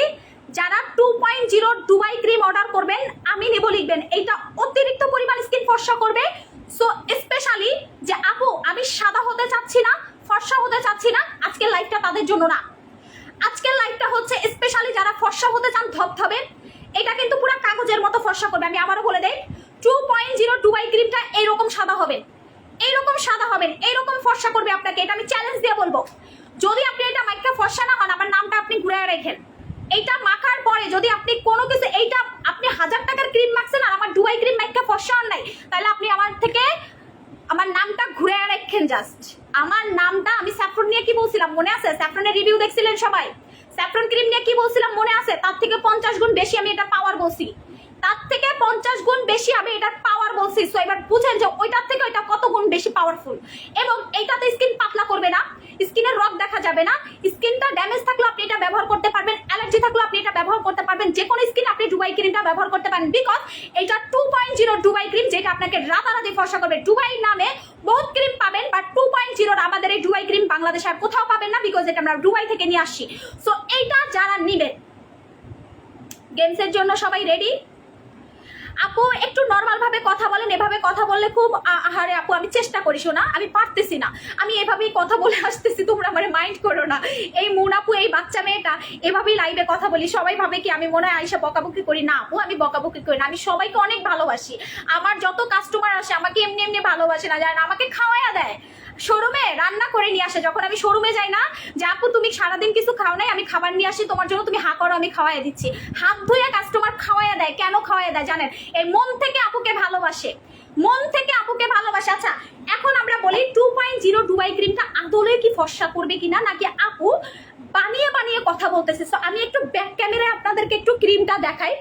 যারা 2.0 দুবাই ক্রিম অর্ডার করবেন আমি নিব লিখবেন। এইটা অতিরিক্ত পরিমাণ স্কিন ফর্সা করবে। সো স্পেশালি যে আপু আমি সাদা হতে চাচ্ছি না, ফর্সা হতে চাচ্ছি না, আজকের লাইভটা তাদের জন্য না। আজকের লাইভটা হচ্ছে স্পেশালি যারা ফর্সা হতে চান ধবধবে, এটা কিন্তু পুরো কাগজের মতো ফর্সা করবে। আমি আবারও বলে দেই, 2.0 দুবাই ক্রিমটা এইরকম সাদা হবেন, এইরকম ফর্সা করবে আপনাকে। এটা আমি চ্যালেঞ্জ দিয়ে বলবো, যদি আপনি এটা মাইকা ফর্সা না হন, আমার নামটা আপনি ঘুরে রাখেন। এইটা মাখার পরে যদি আপনি কোনো কিছু, এইটা আপনি 1000 টাকার ক্রিম মাখছেন আর আমার দুবাই ক্রিম মাইকা ফর্সা হন নাই, তাহলে আপনি আমার থেকে আমার নামটা ঘুরে রাখেন। জাস্ট আমার নামটা, আমি স্যাফরন নিয়ে কি বলছিলাম মনে আছে? স্যাফরনের রিভিউ দেখছিলেন সবাই, স্যাফরন ক্রিম নিয়ে কি বলছিলাম মনে আছে? তার থেকে 50 গুণ বেশি আমি এটা পাওয়ার বলছি, তার থেকে 50 গুণ বেশি আমি এটার পাওয়ার বলছি। সো এবার বুঝেন যে ওইটার থেকে ওইটা কত গুণ বেশি পাওয়ারফুল। এবং এইটাতে স্কিন পাতলা করবে না, স্কিনের রগ দেখা যাবে না, স্কিনটা ড্যামেজ থাকলে আপনি এটা ব্যবহার করতে পারবেন, অ্যালার্জি থাকলে আপনি এটা ব্যবহার করতে পারবেন, যে কোনো স্কিন আপনি দুবাই ক্রিমটা ব্যবহার করতে পারেন। বিকজ এটা 2.0 দুবাই ক্রিম, যেটা আপনাকে রাতারাতি ফর্সা করবে। দুবাই নামে বহুত ক্রিম পাবেন, বাট 2.0 আমাদের এই দুবাই ক্রিম বাংলাদেশে আর কোথাও পাবেন না, বিকজ এটা আমরা দুবাই থেকে নিয়ে আসছি। সো এইটা যারা নিবেন, গেমসের জন্য সবাই রেডি? আপু একটু নর্মাল ভাবে কথা বলেন, এভাবে কথা বললে খুব আহারে আপু আমি চেষ্টা করি, শোনা আমি পারতেছি না, আমি এভাবেই কথা বলে আসতেছি, তোমরা মানে মাইন্ড করো না। এই মুন আপু, এই বাচ্চা মেয়েটা এভাবেই লাইভে কথা বলি, সবাই ভাবে কি আমি মনে হয় আইসা বকাবকি করি। না আপু, আমি বকাবকি করি না, আমি সবাইকে অনেক ভালোবাসি। আমার যত কাস্টমার আসে আমাকে এমনি এমনি ভালোবাসে না, যায় না, আমাকে খাওয়াইয়া দেয়, শোরুমে রান্না করে নিয়ে আসে। যখন আমি শোরুমে যাই না, যে আপু তুমি সারাদিন কিছু খাও নাই, আমি খাবার নিয়ে আসি তোমার জন্য, তুমি হা করো, আমি খাওয়াইয়া দিচ্ছি। হাত ধুয়ে কাস্টমার খাওয়াইয়া দেয়। কেন খাওয়াইয়া দেয় জানেন? এই মন থেকে আপুকে ভালোবাসে, মন থেকে আপুকে ভালোবাসে। আচ্ছা এখন আমরা বলি 2.0 দুবাই ক্রিমটা আদলে কি ফর্সা করবে কিনা, নাকি আপু বানিয়ে বানিয়ে কথা বলতেছে। সো আমি একটু ব্যাক ক্যামেরায় আপনাদেরকে একটু ক্রিমটা দেখাই,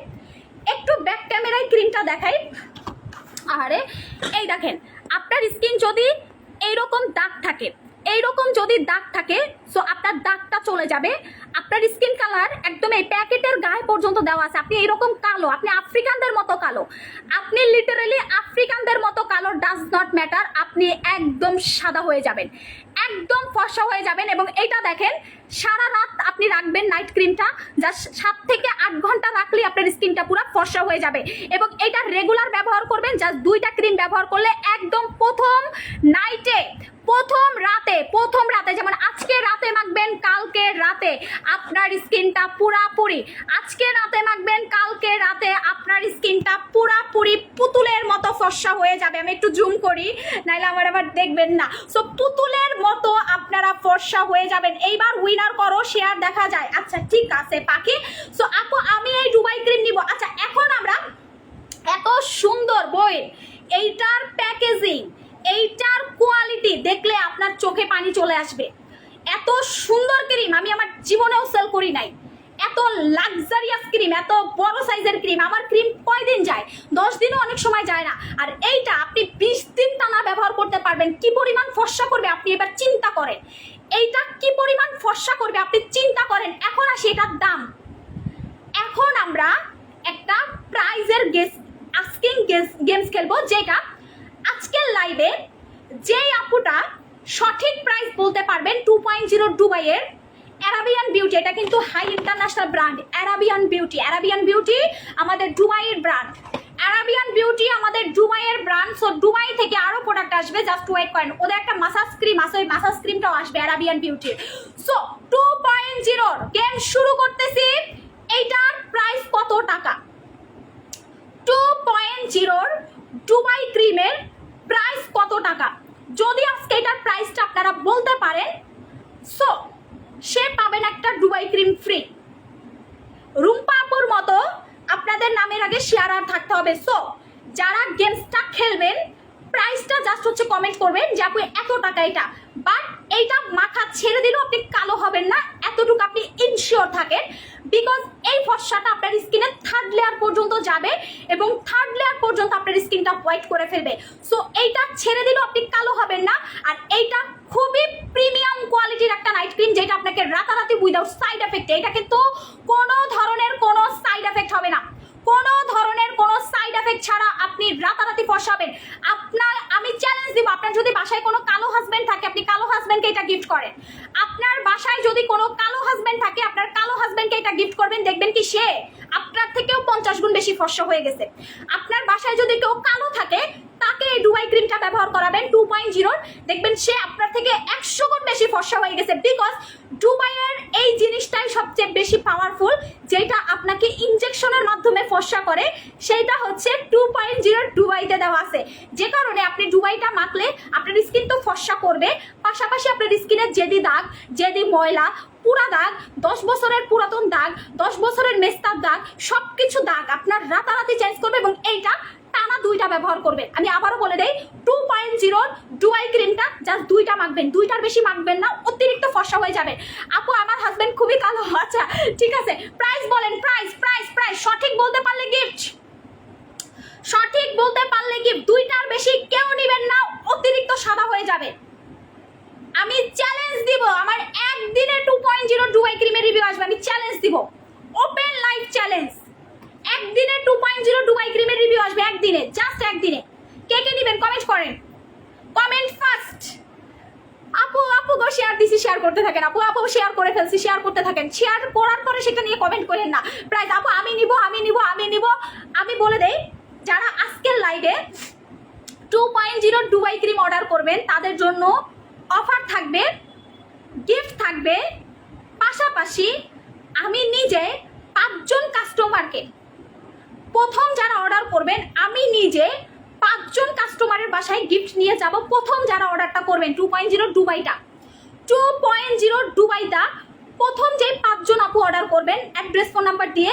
আরে এই দেখেন, আপনার স্কিন যদি এইরকম দাগ থাকে, সো আপনার দাগটা চলে যাবে। আপনার স্কিন কালার একদম এই প্যাকেটের গায়ে পর্যন্ত দেওয়া আছে, আপনি এরকম কালো, আপনি আফ্রিকানদের মতো কালো, আপনি লিটারালি আফ্রিকানদের মতো কালো, ডাজ নট ম্যাটার, আপনি একদম সাদা হয়ে যাবেন, একদম ফর্সা হয়ে যাবেন। এবং এটা দেখেন সারা রাত আপনি রাখবেন নাইট ক্রিমটা, যা 7 থেকে 8 ঘন্টা রাখলে আপনার স্কিনটা পুরো ফর্সা হয়ে যাবে। এবং এটা রেগুলার ব্যবহার করবেন, জাস্ট 2টা ক্রিম ব্যবহার করলে একদম প্রথম নাইটে, প্রথম রাতে যেমন আজকে রাতে মাখবেন, কালকে রাতে আপনার স্কিনটা পুরাপুরি, আজকে রাতে মাখবেন, কালকে রাতে আপনার স্কিনটা পুরাপুরি পুতুলের মতো ফর্সা হয়ে যাবে। আমি একটু জুম করি, নাইলে আমার আবার দেখবেন না। সো পুতুলের মতো আপনারা ফর্সা হয়ে যাবেন। এইবার উইনার করো, শেয়ার দেখা যায়। আচ্ছা ঠিক আছে পাখি। সো আপু আমি এই দুবাই ক্রিম নিব। আচ্ছা এখন আমরা এত সুন্দর বই, এইটার প্যাকেজিং, এইটার কোয়ালিটি দেখলে আপনার চোখে পানি চলে আসবে। এত সুন্দর ক্রিম আমি আমার জীবনেও সেল করি নাই। এত লাক্সারিয়াস ক্রিম, এত বড় সাইজের ক্রিম। আমার ক্রিম কয়দিন যায়? 10 দিনও অনেক সময় যায় না। আর এইটা আপনি 20 দিন টানা ব্যবহার করতে পারবেন। কি পরিমাণ ফর্সা করবে আপনি এবার চিন্তা করেন। এইটা কি পরিমাণ ফর্সা করবে আপনি চিন্তা করেন। এখন আসি এটার দাম। এখন আমরা একটা প্রাইজের আস্কিং গেমস খেলবো, যেটা আজকের লাইভে যেই আপুটা সঠিক প্রাইস বলতে পারবেন 2.0 দুবাইয়ের অ্যারাবিয়ান বিউটি, এটা কিন্তু high international brand Arabian beauty আমাদের দুবাইয়ের ব্র্যান্ড, অ্যারাবিয়ান বিউটি আমাদের দুবাইয়ের ব্র্যান্ড। সো দুবাই থেকে আরো প্রোডাক্ট আসবে, জাস্ট ওয়েট করেন। ওদের একটা মাসাজ ক্রিম আছে, ওই মাসাজ ক্রিমটাও আসবে অ্যারাবিয়ান বিউটির। সো 2.0 গেম শুরু করতেছি। এইটার প্রাইস কত টাকা? 2.0 দুবাই ক্রিমের প্রাইস কত টাকা? যদি আজকে এটার প্রাইসটা আপনারা বলতে পারেন, সো সে পাবেন একটা দুবাই ক্রিম ফ্রি। রুম্পা আপুর মতো আপনাদের নামের আগে শেয়ার আর থাকতে হবে। সো যারা গেমসটা খেলবেন প্রাইসটা জাস্ট হচ্ছে কমেন্ট করবেন যে আপু এত টাকা এটা। বাট এইটা মাখা ছেড়ে দিলেও আপনি কালো হবেন না, এতটুকু আপনি ইনশিওর থাকেন। বিকজ এই ফর্সাটা আপনার স্কিনে 3rd লেয়ার পর্যন্ত যাবে এবং 3rd লেয়ার পর্যন্ত আপনার স্কিনটা হোয়াইট করে ফেলবে। সো এইটা ছেড়ে দিলেও আপনি কালো হবেন না। আর এইটা খুবই প্রিমিয়াম কোয়ালিটির একটা নাইট ক্রিম, যেটা আপনাকে রাতারাতি উইদাউট সাইড এফেক্ট, এটা কিন্তু কোনো ধরনের কোনো সাইড এফেক্ট হবে না, কোনো ধরনের কোনো সাইড এফেক্ট ছাড়া আপনি রাতারাতি ফর্সাবেন। আপনার আমি চ্যালেঞ্জ দিব, আপনার যদি বাসায় কোনো কালো হাজবেন্ড থাকে আপনি কালো হাজবেন্ডকে এটা গিফট করেন। আপনার বাসায় যদি কোনো কালো হাজবেন্ড থাকে আপনার কালো হাজবেন্ডকে এটা গিফট করবেন, দেখবেন কি সে আপনার থেকেও 50 গুণ বেশি ফর্সা হয়ে গেছে। আপনার বাসায় যদি কেউ কালো থাকে তাকে এই দুবাই ক্রিমটা ব্যবহার করাবেন 2.0, দেখবেন সে আপনার থেকে 100 গুণ বেশি ফর্সা হয়ে গেছে। বিকজ দুবাইয়ের এই জিনিসটাই সবচেয়ে বেশি পাওয়ারফুল, যেটা আপনাকে ইনজেকশনের মাধ্যমে ফর্সা করে, সেইটা হচ্ছে 2.0 দুবাইতে দেওয়া আছে। যে কারণে আপনি দুবাইটা মাখলে আপনার স্কিন তো ফর্সা করবে, পাশাপাশি আপনার স্কিনের যেদি দাগ, যেদি ময়লা, পুরা দাগ, 10 বছরের পুরাতন দাগ, 10 বছরের মেস্তার দাগ, সবকিছু দাগ আপনার রাতারাতি চেঞ্জ করবে। এবং এইটা টানা 2টা ব্যবহার করবেন। আমি আবারও বলে দেই 2.0 দুবাই ক্রিমটা জাস্ট 2টা মাখবেন, 2টার বেশি মাখবেন না, অতিরিক্ত ফর্সা হয়ে যাবে। আপু আমার হাজবেন্ড খুবই কালো। আচ্ছা ঠিক আছে, প্রাইস বলেন, প্রাইস প্রাইস প্রাইস সঠিক বলতে পারলে গিফট, সঠিক বলতে পারলে গিফট। 2টার বেশি কেউ নেবেন না, অতিরিক্ত সাদা হয়ে যাবে। আমি চ্যালেঞ্জ দিব, আমার একদিনে 2.0 দুবাই ক্রিমের রিভিউ আসবে, আমি চ্যালেঞ্জ দিব, ওপেন লাইভ চ্যালেঞ্জ। একদিনে 2.0 দুবাই ক্রিমের রিভিউ আসবে, একদিনে, জাস্ট একদিনে। কে কে নেবেন কমেন্ট করেন, কমেন্ট ফার্স্ট। আপু আপু গো শেয়ার দিছি, শেয়ার করতে থাকেন। আপু আপু শেয়ার করে ফেলছি, শেয়ার করতে থাকেন। শেয়ার করার পরে সেটা নিয়ে কমেন্ট করেন না। প্রাইস আপু আমি নিব, আমি নিব, আমি নিব। আমি বলে দেই, যারা আজকের লাইভে 2.0 দুবাই ক্রিম অর্ডার করবেন তাদের জন্য অফার থাকবে, গিফট থাকবে, পাশাপাশি আমি নিজে 5 জন কাস্টমারকে, প্রথম যারা অর্ডার করবেন আমি নিজে 5 জন কাস্টমারের বাসায় গিফট নিয়ে যাব। প্রথম যারা অর্ডারটা করবেন 2.0 দুবাইটা, 2.0 দুবাইটা প্রথম যে 5 জন আপু অর্ডার করবেন অ্যাড্রেস ফোন নাম্বার দিয়ে,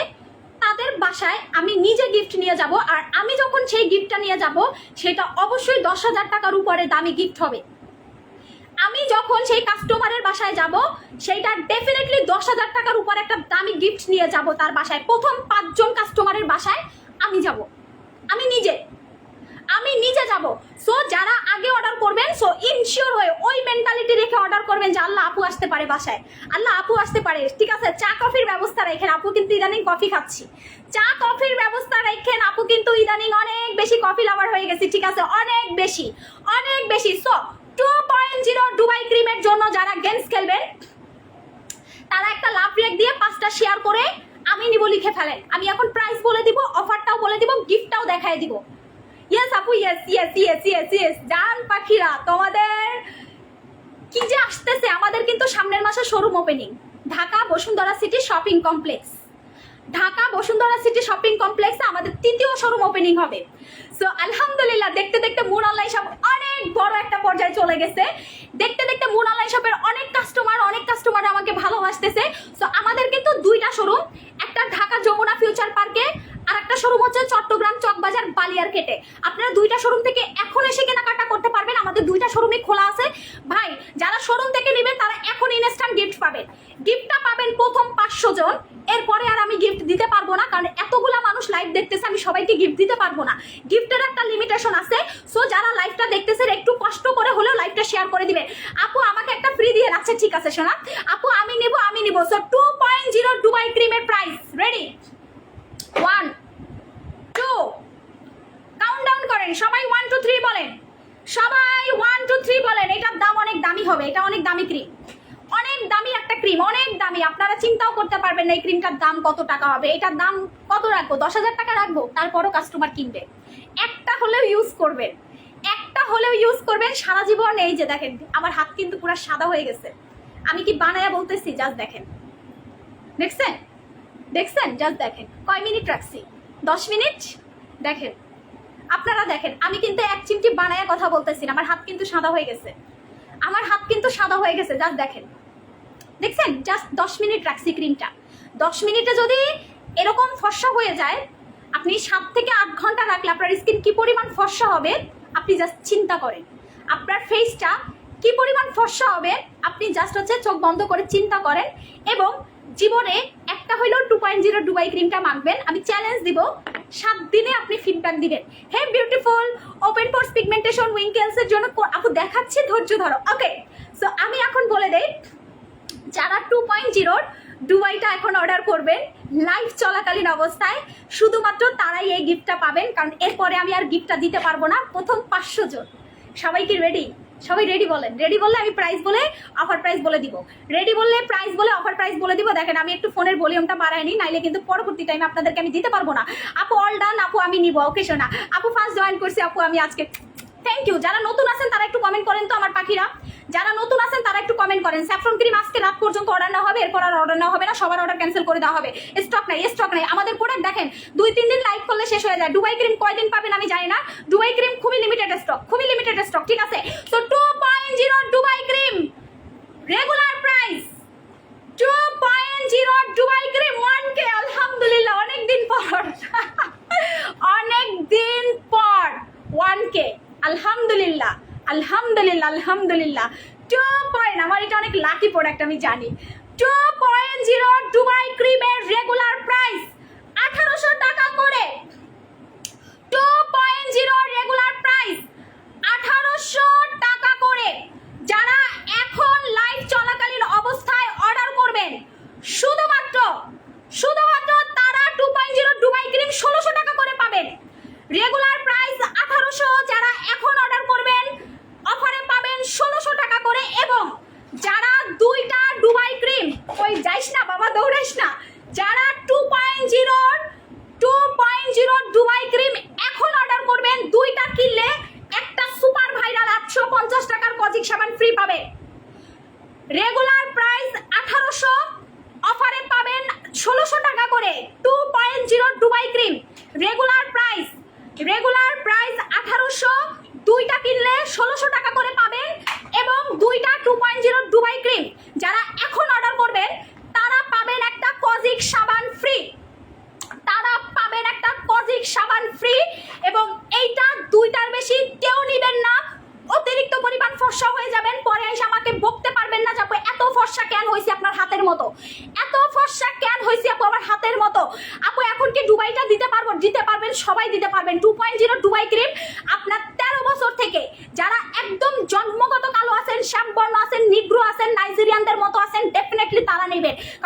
তাদের বাসায় আমি নিজে গিফট নিয়ে যাব। আর আমি যখন সেই গিফটটা নিয়ে যাব সেটা অবশ্যই 10,000 টাকার উপরে দামি গিফট হবে। আমি যখন সেই কাস্টমারের বাসায় যাব সেইটা ডেফিনেটলি 10,000 টাকার উপর একটা দামি গিফট নিয়ে যাব তার বাসায়। প্রথম 5 জন কাস্টমারের বাসায় আমি যাব, আমি নিজে। আমি নিজে যাব। সো যারা আগে অর্ডার করবেন, সো ইনশিওর হয়ে ওই মেন্টালিটি রেখে অর্ডার করবেন যে আল্লাহ আপু আসতে পারে বাসায়, আল্লাহ আপু আসতে পারে, ঠিক আছে। চা কফির ব্যবস্থা রাখেন, আপু কিন্তু ইদানিং কফি খাচ্ছি। চা কফির ব্যবস্থা রাখেন, আপু কিন্তু ইদানিং অনেক বেশি কফি লাভার হয়ে গেছি, ঠিক আছে, অনেক বেশি অনেক বেশি। সো 2.0 দুবাই ক্রিমের জন্য যারা গেমস খেলবেন তারা একটা লাভ রেক দিয়ে 5টা শেয়ার করে আমি নিব লিখে ফেলেন। আমি এখন প্রাইস বলে দিব, অফারটাও বলে দিব, গিফটটাও দেখাই দিব। ইয়েস আপু, yes yes yes yes yes. জান পাখিরা, তোমাদের কি যে আসতেছে, আমাদের কিন্তু সামনের মাসে showroom opening, Dhaka Bashundhara city shopping complex. Dhaka Bashundhara city shopping কমপ্লেক্সে আমাদের 3য় শোরুম ওপেনিং হবে। সো আলহামদুলিল্লাহ, দেখতে দেখতে মুন অনলাইন শপ অনেক বড় একটা পর্যায়ে চলে গেছে। দেখতে দেখতে মুন অনলাইন শপের অনেক কাস্টমার আমাকে ভালোবাসতেছে। সো আমাদের কিন্তু 2টা শোরুম, একটা ঢাকা যমুনা ফিউচার পার্কে, আর একটা শোরুম হচ্ছে চট্টগ্রাম চকবাজার বালিয়ারকেটে। আপনারা 2টা শোরুম থেকে এখন এসে কেনাকাটা করতে পারবেন, আমাদের 2টা শোরুমই খোলা আছে। ভাই, যারা শোরুম থেকে নেবেন তারা এখন ইনস্ট্যান্ট গিফট পাবেন। গিফটটা পাবেন প্রথম 500 জন, এরপরে আর আমি গিফট দিতে পারবো না, কারণ এতগুলা মানুষ লাইভ দেখতেছে, আমি সবাইকে গিফট দিতে পারবো না। গিফটের একটা লিমিটেশন আছে। সো যারা লাইভটা দেখতেছেন একটু কষ্ট করে হলেও লাইভটা শেয়ার করে দিবেন। আপু আমাকে একটা ফ্রি দিয়ে, আচ্ছা ঠিক আছে শোনা আপু, আমি নিব। সো 2.0 দুবাই ক্রিমের প্রাইস রেডি, 1 2 কাউন্টডাউন করেন সবাই, 1 2 3 বলেন, সবাই 1 2 3 বলেন। এটার দাম অনেক দামি হবে, এটা অনেক দামি ক্রিম, অনেক দামি একটা ক্রিম, অনেক দামি। আপনারা চিন্তাও করতে পারবেন না এই ক্রিমটার দাম কত টাকা হবে। এটার দাম কত রাখবো? 10,000 টাকা রাখবো, তারপরও কাস্টমার কিনবে। একটা হলেও ইউজ করবেন, একটা হলেও ইউজ করবেন সারা জীবন। এই যে দেখেন আমার হাত কিন্তু পুরো সাদা হয়ে গেছে, আমি কি বানায়া বলতেছি, জাস্ট দেখেন, দেখছেন জাস্ট দেখেন কয় মিনিট রাখছি, 10 মিনিট। দেখেন আপনারা দেখেন, আমি কিন্তু 1 চিমটি বানায়া কথা বলতেছি না, আমার হাত কিন্তু সাদা হয়ে গেছে, আমার হাত কিন্তু সাদা হয়ে গেছে, জাস্ট দেখেন, দেখছেন জাস্ট 10 মিনিট রাখছি ক্রিমটা। 10 মিনিটে যদি এরকম ফর্সা হয়ে যায়, আপনি 7 থেকে 8 ঘন্টা রাখলে আপনার স্কিন কি পরিমাণ ফর্সা হবে আপনি জাস্ট চিন্তা করেন। আপনার ফেসটা কি পরিমাণ ফর্সা হবে আপনি জাস্ট হচ্ছে চোখ বন্ধ করে চিন্তা করেন। এবং জীবনে একটা হইলেও 2.0 দুবাই ক্রিমটা মাখবেন। আমি চ্যালেঞ্জ দিব, 7 দিনে আপনি ফিডব্যাক দিবেন। Hey beautiful open pores pigmentation wrinkles এর জন্য আপু দেখাচ্ছি, ধৈর্য ধরো। ওকে, সো আমি এখন বলে দেই, যারা 2.0 দুবাইটা এখন অর্ডার করবেন লাইভ চলাকালীন অবস্থায়, শুধুমাত্র তারাই এই গিফটটা পাবেন, কারণ এরপরে আমি আর গিফটটা দিতে পারবো না। প্রথম 500 জন। সবাই কি রেডি? সবাই রেডি বলেন। রেডি বললে আমি প্রাইস বলে অফার প্রাইস বলে দিব, রেডি বললে প্রাইস বলে অফার প্রাইস বলে দিব। দেখেন আমি একটু ফোনের ভলিউমটা বাড়াইনি, নাইলে কিন্তু পরবর্তী টাইমে আপনাদেরকে আমি দিতে পারবো না। আপু অল ডান, আপু আমি নিব। ওকে শোনা, আপু ফার্স্ট জয়েন করছি, আপু আমি আজকে। Thank you. যারা নতুন আছেন তারা একটু কমেন্ট করেন তো আমার পাখিরা, যারা নতুন আছেন তারা একটু কমেন্ট করেন। স্যাফরন ক্রিম আজকে রাত পর্যন্ত অর্ডার নেওয়া হবে, এরপর আর অর্ডার নেওয়া হবে না, সবার অর্ডার ক্যান্সেল করে দেওয়া হবে। স্টক নাই। আমাদের প্রোডাক্ট দেখেন 2-3 দিন লাইভ করলে শেষ হয়ে যায়। দুবাই ক্রিম কয়দিন পাবেন আমি জানি না, দুবাই ক্রিম খুবই লিমিটেড স্টক, ঠিক আছে। তো 2.0 Dubai cream regular price 2.0 Dubai cream 1K। আলহামদুলিল্লাহ, অনেকদিন পর 1K। আলহামদুলিল্লাহ 2 আমার এটা অনেক লাকি প্রোডাক্ট আমি জানি। 2.0 দুবাই ক্রিমের রেগুলার প্রাইস 1800 টাকা করে। 2.0 রেগুলার প্রাইস 1800 টাকা করে। যারা এখন লাইভ চলাকালীন অবস্থায় অর্ডার করবেন, শুধুমাত্র তারা 2.0 দুবাই ক্রিম 1600 টাকা করে পাবেন। রেগুলার প্রাইস 1800, যারা এখন অর্ডার করবেন অফারে পাবেন 1600 টাকা করে। এবং যারা 2টা দুবাই ক্রিম, ওই যাইস না বাবা দৌড়াইস না, যারা 2.0 দুবাই ক্রিম এখন অর্ডার করবেন, 2টা কিনলে একটা সুপার ভাইরাল 850 টাকার কজিক সাবান ফ্রি পাবে। রেগুলার প্রাইস 1800, অফারে পাবেন 1600 টাকা করে। 2.0 দুবাই ক্রিম রেগুলার প্রাইস 1800, 2টা কিনলে 1600 টাকা করে পাবেন। এবং 2টা 2.0 দুবাই ক্রিম যারা এখন অর্ডার করবেন তারা পাবেন একটা কজিক সাবান ফ্রি। এবং এইটা 2টার বেশি কেউ নেবেন না, অতিরিক্ত পরিমাণ ফর্সা হয়ে যাবেন, পরে এসে আমাকে বকতে পারবেন না যে আপু এত ফর্সা কেন হয়েছে আপনার হাতের মতো, এত ফর্সা কেন হয়েছে আপু আমার হাতের মতো। আপু এখন কি দুবাইটা দিতে পারবেন? সবাই দিতে পারবেন। 2.0 দুবাই ক্রিম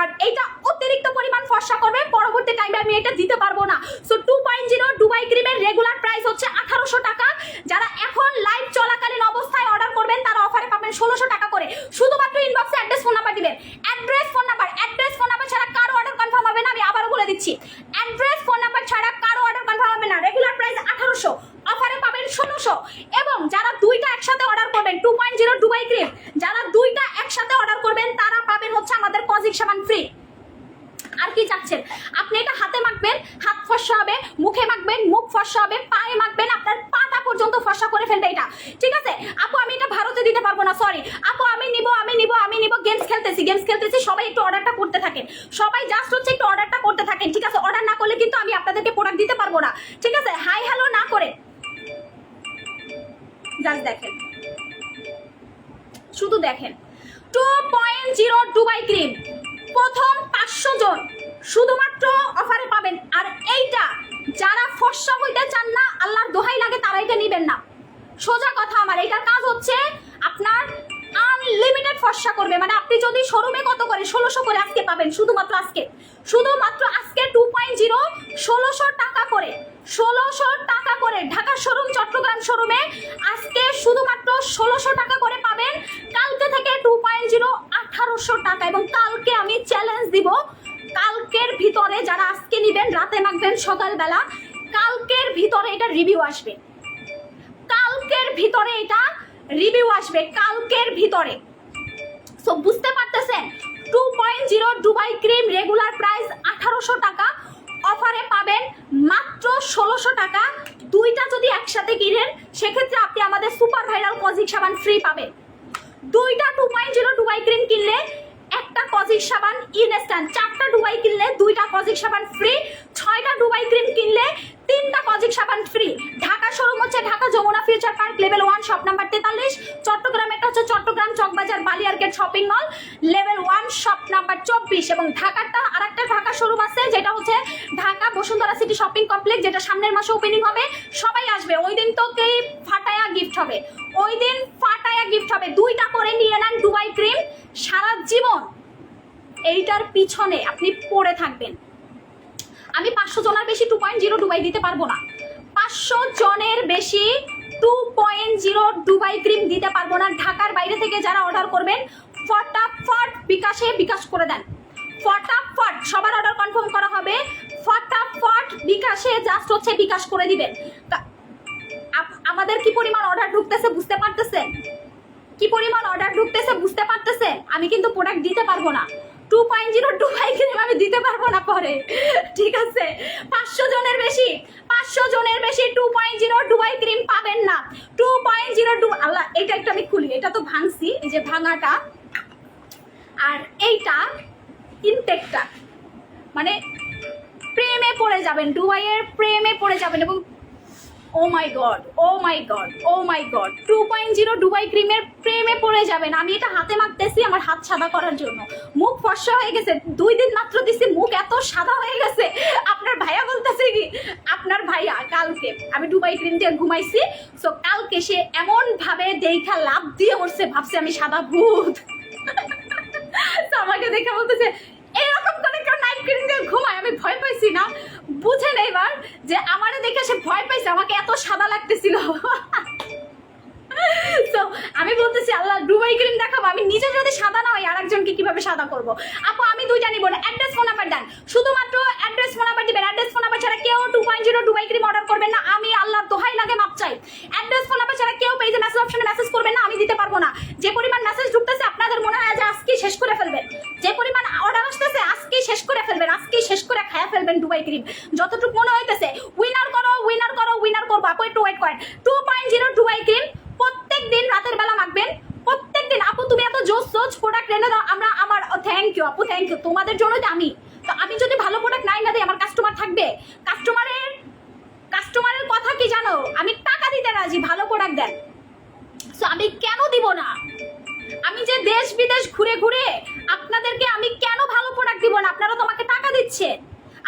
কারণ এইটা অতিরিক্ত পরিমাণ ফর্সা করবে, পরবর্তী টাইমে আমি এটা দিতে পারবো না। সো 2.0 ডুবাই ক্রিমের রেগুলার প্রাইস হচ্ছে 1800 টাকা। যারা এখন লাইভ চলাকালীন অবস্থায় অর্ডার করবেন তারা অফারে পাবেন 1600 টাকা করে। শুধুমাত্র ইনবক্সে অ্যাড্রেস ফোন নাম্বার দিবেন। অ্যাড্রেস ফোন নাম্বার ছাড়া কারো অর্ডার কনফার্ম হবে না। আমি আবারও বলে দিচ্ছি, অ্যাড্রেস ফোন নাম্বার ছাড়া কারো অর্ডার কনফার্ম হবে না। রেগুলার প্রাইস 1800, অফারে পাবেন 1600। এবং যারা দুইটা একসাথে অর্ডার করবেন 2.0 ডুবাই ক্রিম, যারা দুইটা একসাথে অর্ডার করবেন তারা পাবেন হচ্ছে আমাদের কজিক সাবান ফ্রি। আর কি চাচ্ছেন? আপনি এটা হাতে মাখবেন, হাত ফর্সা হবে, মুখে মাখবেন, মুখ ফর্সা হবে, পায়ে মাখবেন, আপনার পাটা পর্যন্ত ফর্সা করে ফেলবে এটা। ঠিক আছে আপু, আমি এটা ভারতে দিতে পারবো না, সরি আপু। আমি নিব গেমস খেলতেছি। সবাই একটু অর্ডারটা করতে থাকেন, সবাই জাস্ট হচ্ছে একটু অর্ডারটা করতে থাকেন। ঠিক আছে, অর্ডার না করলে কিন্তু আমি আপনাদেরকে প্রোডাক্ট দিতে পারবো না। ঠিক আছে, হাই হ্যালো না করে জাস্ট দেখেন, শুধু দেখেন 2.0 ডুবাই ক্রিম প্রথম 500 জন শুধুমাত্র অফারে পাবেন। আর এইটা যারা ফর্সা হইতে চান না, আল্লাহর দোহাই লাগে, তারা এটা নিবেন না। সোজা কথা আমার, এটার কাজ হচ্ছে আপনার আনলিমিটেড ফর্সা করবে। মানে আপনি যদি শোরুমে কত করে 1600 করে আজকে পাবেন, শুধুমাত্র আজকে 2.0 1600 টাকা করে, 1600 টাকা করে ঢাকা শোরুম, চট্টগ্রাম শোরুমে আজকে শুধুমাত্র 1600 টাকা করে পাবেন। কালকে থেকে 2.0 1800 টাকা। এবং কালকে আমি চ্যালেঞ্জ দিব, কালকের ভিতরে যারা আজকে নিবেন, রাতে মাখবেন সকালবেলা, কালকের ভিতরে এটা রিভিউ আসবে, কালকের ভিতরে এটা রিভিউ আসবে, কালকের ভিতরে। সো বুঝতে পারতেছেন, 2.0 ডুবাই ক্রিম রেগুলার প্রাইস 1800 টাকা, অফারে পাবেন মাত্র 1600 টাকা। দুইটা যদি একসাথে কিনেন সেক্ষেত্রে আপনি আমাদের সুপার ভাইরাল কজিক সাবান ফ্রি পাবেন। দুইটা 2.0 ডুবাই ক্রিম কিনলে একটা কজিক সাবান ইনস্ট্যান্ট, 4টা ডুবাই কিনলে 2টা কজিক সাবান ফ্রি, 6টা ডুবাই ক্রিম কিনলে 3টা কজিক সাবান ফ্রি। ঢাকা শোরুম হচ্ছে Dhaka Jamuna future park level 1 shop number 43। Chittagong এটা হচ্ছে চট্টগ্রাম চকবাজার বালিয়ারগেট shopping mall level 1 shop number 24। এবং ঢাকাটা আরেকটা ঢাকা শোরুম আছে যেটা হচ্ছে Dhaka Bashundhara city shopping complex, যেটা সামনের মাসে ওপেনিং হবে। সবাই আসবে ওই দিন, তো কেই ফাটায়া গিফট হবে, ওই দিন ফাটায়া গিফট হবে। 2টা করে নিয়ে নেন ডুবাই ক্রিম, সারা জীবন এইটার পিছনে আপনি পড়ে থাকবেন। আমি 500 জনের বেশি 2.0 ডুবাই দিতে পারবো না, 500 জনের বেশি 2.0 ডুবাই ক্রিম দিতে পারবো না। ঢাকার বাইরে থেকে যারা অর্ডার করবেন ফটাফট বিকাশে বিকাশ করে দেন, ফটাফট সবার অর্ডার কনফার্ম করা হবে, ফটাফট বিকাশে জাস্ট হচ্ছে বিকাশ করে দিবেন। আমাদের কি পরিমাণ অর্ডার ঢুকতেছে বুঝতে পারতেছেন? কি পরিমাণ অর্ডার ঢুকতেছে বুঝতে পারতেছেন? আমি কিন্তু প্রোডাক্ট দিতে পারবো না, 2.0 ডুবাই ক্রিম আমি দিতে পারবো না পরে। ঠিক আছে, 500 জনের বেশি 2.0 ডুবাই ক্রিম পাবেন না। 2.0 আল্লাহ, এটা একটা আমি খুলি, এটা তো ভাঙছি, এই যে ভাঙাটা, আর এইটা ইনটেকটা, মানে প্রেমে পড়ে যাবেন, ডুবাইয়ের প্রেমে পড়ে যাবেন। এবং ও মাই গড 2.0 ডুবাই ক্রিমের প্রেমে পড়ে যাবেন। আমি এটা হাতে মাখতেছি আমার হাত সাদা করার জন্য, মুখ ফর্সা হয়ে গেছে, 2 দিন মাত্র দিছি, মুখ এত সাদা হয়ে গেছে। আপনার ভাইয়া বলতেছে কি, আপনার ভাইয়া কালকে আমি ডুবাই ক্রিম দিয়ে ঘুমাইছি, সো কালকে সে এমন ভাবে দেখা লাভ দিয়ে উঠছে, ভাবছে আমি সাদা ভূত। আমাকে দেখে বলতেছে এরকম করে কেউ নাইট ক্রিম দিয়ে ঘুমায়, আমি ভয় পাইছি না। বুঝেন এবার যে আমারে দেখে সে ভয় পাইছে, আমাকে এত সাদা লাগতেছিল। তো আমি বলতেছি আল্লাহ, ডুবাই ক্রিম দেখাবো, আমি নিজে যদি সাদা না হয় আরেকজনকে কিভাবে সাদা করবো? আপু আমি 2টা নিব না, অ্যাড্রেস ফোন নাম্বার দেন, শুধুমাত্র অ্যাড্রেস ফোন নাম্বার দিবেন। অ্যাড্রেস ফোন নাম্বার ছাড়া কেউ 2.0 ডুবাই ক্রিম অর্ডার করবেন না, আমি আল্লাহ দোহাই লাগে মাপ চাই। অ্যাড্রেস ফোন নাম্বার ছাড়া কেউ পেজে মেসেজ অপশনে মেসেজ করবেন না, আমি দিতে পারবো না। যে পরিমাণ মেসেজ ঢুকতেছে আপনাদের মনে হয় যে আজকেই শেষ করে ফেলবেন, যে পরিমাণ অর্ডার আসতেছে আজকেই শেষ করে ফেলবেন, আজকেই শেষ করে খায়া ফেলবেন ডুবাই ক্রিম। যতটুকু মনে হইতেছে উইনার করবো, আপু একটু ওয়েট করেন। 2.0 ডুবাই ক্রিম প্রত্যেক দিন রাতের বেলা মাখবেন, প্রত্যেক দিন। আপু তুমি এত জোস প্রোডাক্ট এনে দাও, আমার থ্যাংক ইউ আপু, থ্যাংক ইউ, তোমাদের জন্যই তো আমি যদি ভালো প্রোডাক্ট নাই না দিই আমার কাস্টমার থাকবে? কাস্টমারের কথা কি জানো, আমি টাকা দিতে রাজি, ভালো প্রোডাক্ট দেন। সো আমি কেন দিব না? আমি যে দেশ বিদেশ ঘুরে ঘুরে আপনাদেরকে আমি কেন ভালো প্রোডাক্ট দিব না? আপনারা তো আমাকে টাকা দিচ্ছেন,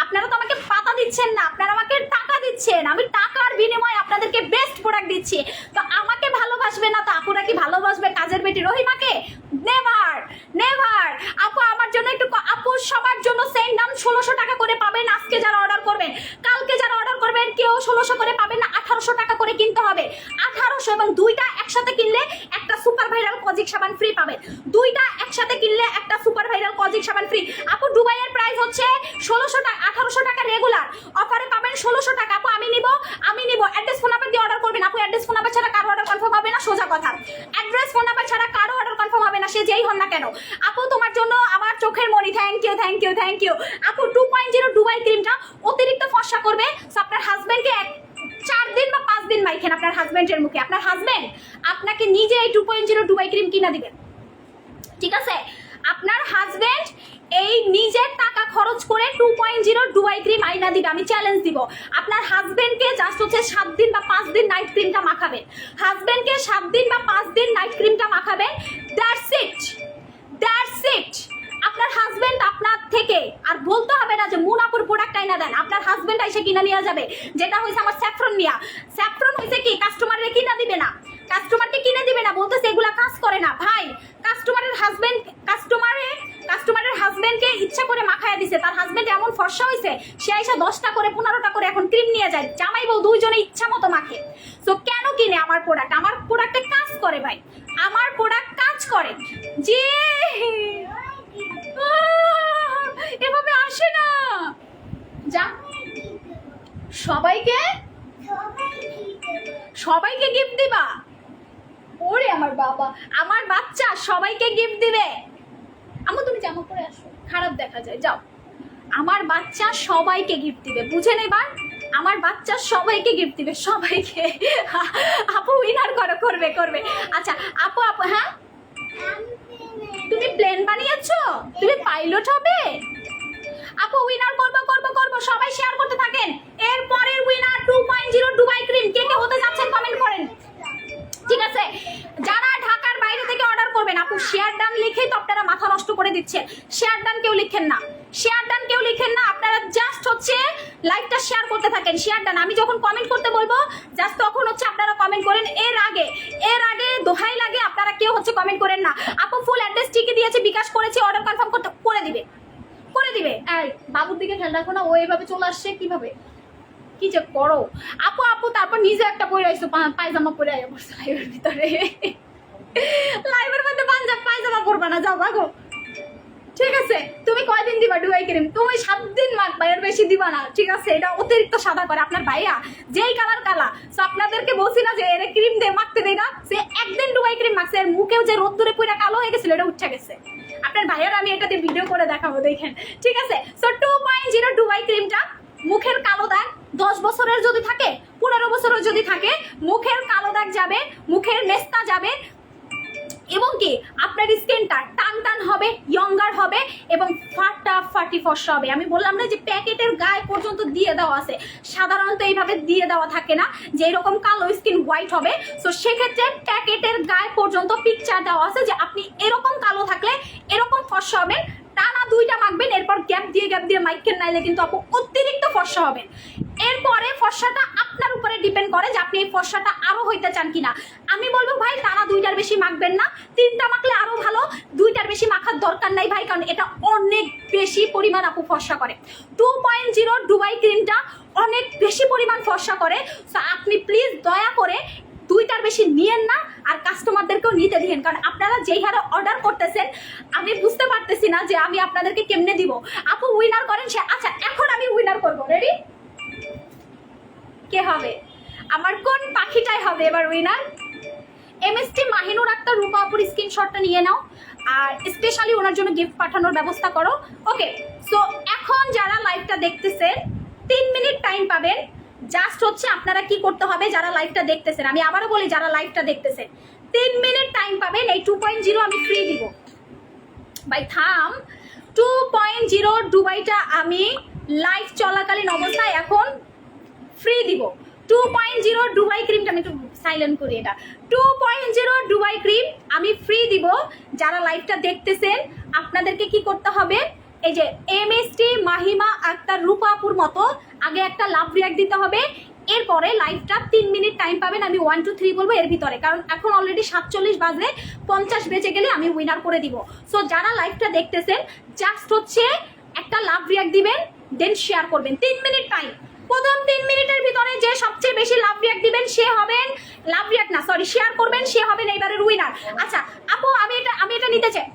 আপনারা তো আমাকে পাতা দিচ্ছেন না, আপনারা আমাকে টাকা দিচ্ছেন, আমি টাকার বিনিময়ে আপনাদেরকে বেস্ট প্রোডাক্ট দিচ্ছি। তো আমাকে ভালোবাসবে না তো আপুরা কি ভালোবাসবে কাজের বেটি রহিমাকে? নেভার। আপু আমার জন্য একটু, আপু সেম দাম 1600 টাকা করে পাবেন আজকে যারা অর্ডার করবেন। কালকে যারা অর্ডার করবেন কেউ 1600 করে পাবেন না, 1800 টাকা করে কিনতে হবে। 1800 এবং দুইটা একসাথে কিনলে একটা সুপার ভাইরাল কজিক সাবান ফ্রি পাবেন। দুইটা একসাথে কিনলে একটা সুপার ভাইরাল কজিক সাবান ফ্রি। আপু দুবাইয়ের প্রাইস হচ্ছে 1600 টাকা, 1800 টাকা রেগুলার, অফারে পাবেন 1600 টাকা। আপু আমি নিব অ্যাড্রেস ফোন নাম্বার দিয়ে অর্ডার করবেন। আপু অ্যাড্রেস ফোন নাম্বার ছাড়া কারো অর্ডার কনফার্ম হবে না, সোজা কথা। অ্যাড্রেস ফোন নাম্বার ছাড়া কারো অর্ডার কনফার্ম হবে না, সে যেই হন না কেন। আপু তোমার জন্য আমার চোখের মনি, thank you thank you thank you. আপু 2.0 দুবাই ক্রিমটা অতিরিক্ত ফর্সা করবে। সো আপনার হাজবেন্ডকে 4 দিন বা 5 দিন মাইখেন আপনার হাজবেন্ডের মুখে, আপনার হাজবেন্ড আপনাকে নিজে এই 2.0 দুবাই ক্রিম কিনা দিবেন, ঠিক আছে? আপনার হাজবেন্ড এই নিজের টাকা খরচ করে 2.0 দুবাই ক্রিম আইনা দিবে, আমি চ্যালেঞ্জ দিব। আপনার হাজবেন্ডকে জাস্ট হচ্ছে 7 দিন বা 5 দিন নাইট ক্রিমটা মাখাবেন, হাজবেন্ডকে 7 দিন বা 5 দিন নাইট ক্রিমটা মাখাবেন, দ্যাটস ইট, দ্যাটস ইট। আপনার হাজবেন্ড আপনার থেকে আর বলতে হবে না যে মুনাপুর প্রোডাক্ট আইনা দেন, আপনার হাজবেন্ড এসে কিনা নিয়ে যাবে। যেটা হয়েছে আমার স্যাফরন মিয়া, স্যাফরন হয়েছে কি কাস্টমারকে কিনা দিবে না, কাস্টমারকে কিনে দিবে না, বলতেছে এগুলা কাজ করে না। ভাই কাস্টমারের হাজবেন্ডকে ইচ্ছা করে মাখায় দিছে, তার হাজবেন্ড এমন ফর্সা হয়েছে সে আইসা 10টা করে 15টা করে এখন ক্রিম নিয়ে যায়, জামাই বউ দুইজনে ইচ্ছা মতো মাখে। সো কেন কিনে আমার প্রোডাক্ট? আমার প্রোডাক্টে কাজ করে ভাই, আমার প্রোডাক্ট কাজ করে। যে এভাবে আসে না, যা সবাইকে গিফট দিবা? ওরে আমার বাবা, আমার বাচ্চা সবাইকে গিফট দিবে? আমু তুমি জামা পরে আসো, খারাপ দেখা যায়, যাও। আমার বাচ্চা সবাইকে গিফট দিবে, বুঝেন এবার? আমার বাচ্চা সবাইকে গিফট দিবে, সবাইকে। আপু উইনার করবে। আচ্ছা আপু হ্যাঁ তুমি প্লেন বানিয়েছো, তুমি পাইলট হবে? আপু উইনার করবো, সবাই শেয়ার করতে থাকেন। এরপরের উইনার 2.0 দুবাই ক্রিম কে কে হতে যাচ্ছেন কমেন্ট করেন, ঠিক আছে? যারা ঢাকার বাইরে থেকে অর্ডার করবেন, আপু শেয়ার ডান লিখেই তো আপনারা মাথা নষ্ট করে দিচ্ছেন। শেয়ার ডান কেউ লিখেন না, আপনারা জাস্ট হচ্ছে লাইভটা শেয়ার করতে থাকেন। শেয়ার ডান, আমি যখন কমেন্ট করতে বলবো জাস্ট তখন হচ্ছে আপনারা কমেন্ট করেন। এর আগে দোহাই লাগে আপনারা কেউ হচ্ছে কমেন্ট করেন না। আপু ফুল অ্যাড্রেস ঠিকই দিয়েছে, বিকাশ করেছে, অর্ডার কনফার্ম করে দিবে। এই বাবুর দিকে খেয়াল রাখো না, ও এইভাবে চলে আসছে কিভাবে, কি যে করো। আপু তারপর নিজে একটা পরে আইসো, পায়জামা পরে আইয়া বসছো লাইভের ভিতরে, লাইভের মধ্যে পায়জামা পরবা না, যাও ভাগো, ঠিক আছে? তুমি কয়দিন দিবা দুবাই ক্রিম? তুমি 7 দিন মাখবা, এর বেশি দিবা না, ঠিক আছে? এটা অতিরিক্ত সাদা করে আপনার ভাইয়া, যেই কালার কালা। সো আপনাদেরকে বলছি না যে এর ক্রিম দিয়ে মাখতে দেয় না, সে একদিন দুবাই ক্রিম মাখছে, এর মুখেও যে রোদ্দুরে পুরো কালো হয়ে গেছিল এটা উঠে গেছে। আপনার ভাইয়ার আমি এটাতে ভিডিও করে দেখাবো, দেখেন, ঠিক আছে? সো 2.0 দুবাই ক্রিমটা মুখের কালো দাগ 10 বছরের যদি থাকে, 15 বছরের যদি থাকে, মুখের কালো দাগ যাবে, মুখের মেস্তা যাবে, এবং কি আপনার স্কিনটা টান হবে, ইয়ঙ্গার হবে এবং ফাটাফাটি ফর্সা হবে। আমি বললাম না যে প্যাকেটের গায়ে পর্যন্ত দিয়ে দেওয়া আছে, সাধারণত এইভাবে দিয়ে দেওয়া থাকে না যে এরকম কালো স্কিন হোয়াইট হবে। সো সেক্ষেত্রে প্যাকেটের গায়ে পর্যন্ত পিকচার দেওয়া আছে যে আপনি এরকম কালো থাকলে এরকম ফর্সা হবেন, টানা 2টা মাখবেন, এরপর গ্যাপ দিয়ে মাইকেন, নাইলে কিন্তু আপু অতিরিক্ত ফর্সা হবেন। এরপরে ফর্সাটা আপনার উপরে ডিপেন্ড করে যে আপনি এই ফর্সাটা আরো হইতে চান কিনা। আমি বলবো ভাই টানা 2টার বেশি মাখবেন না, 3টা মাখলে আরো ভালো, 2টার বেশি মাখার দরকার নাই ভাই, কারণ এটা অনেক বেশি পরিমাণ আপু ফর্সা করে। 2.0 দুবাই ক্রিমটা অনেক বেশি পরিমাণ ফর্সা করে। সো আপনি প্লিজ দয়া করে 2টার বেশি নিয়েন না, আর কাস্টমারদেরকেও নিতে দিন, কারণ আপনারা যেই হারে অর্ডার করতেছেন আমি বুঝতে পারতেছি না যে আমি আপনাদেরকে কেমনে দিব। আপু উইনার করেন সে। আচ্ছা এখন আমি উইনার করবো, রেডি? কে হবে? আমার কোন পাখিটাই হবে এবার উইনার? এমএসটি মাহিনুর আক্তার রূপা আপুর স্ক্রিনশটটা নিয়ে নাও, আর স্পেশালি ওনার জন্য গিফট পাঠানোর ব্যবস্থা করো। ওকে, সো এখন যারা লাইভটা দেখতেছেন 3 মিনিট টাইম পাবেন। জাস্ট হচ্ছে আপনারা কি করতে হবে, যারা লাইভটা দেখতেছেন, আমি আবারও বলি যারা লাইভটা দেখতেছেন 3 মিনিট টাইম পাবেন। এই 2.0 আমি ফ্রি দিব ভাই, থাম। 2.0 দুবাইটা আমি লাইভ চলাকালীন অবস্থায় এখন ফ্রি দিব। 2.0 দুবাই ক্রিমটা আমি একটু সাইলেন্ট করি, এটা 2.0 দুবাই ক্রিম আমি ফ্রি দিব। যারা লাইভটা দেখতেছেন আপনাদেরকে কি করতে হবে, এই যে এমএসটি মাহিমা আক্তার রূপা আপুর মতো আগে একটা লাভ রিয়াক্ট দিতে হবে, এরপরে লাইভটা 3 মিনিট টাইম পাবেন। আমি 1 2 3 বলবো এর ভিতরে, কারণ এখন অলরেডি 47 বাজে, 50 বেজে গেলে আমি উইনার করে দিব। সো যারা লাইভটা দেখতেছেন জাস্ট হচ্ছে একটা লাভ রিয়াক্ট দিবেন, দেন শেয়ার করবেন। 3 মিনিট টাইম। প্রথম 3 মিনিটের ভিতরে যে সবচেয়ে বেশি লাভ রিয়াক্ট দিবেন সে হবেন, লাভ রিয়াক্ট না সরি শেয়ার করবেন, সে হবেন এইবারের উইনার। আচ্ছা আপু আমি এটা নিতে চাই।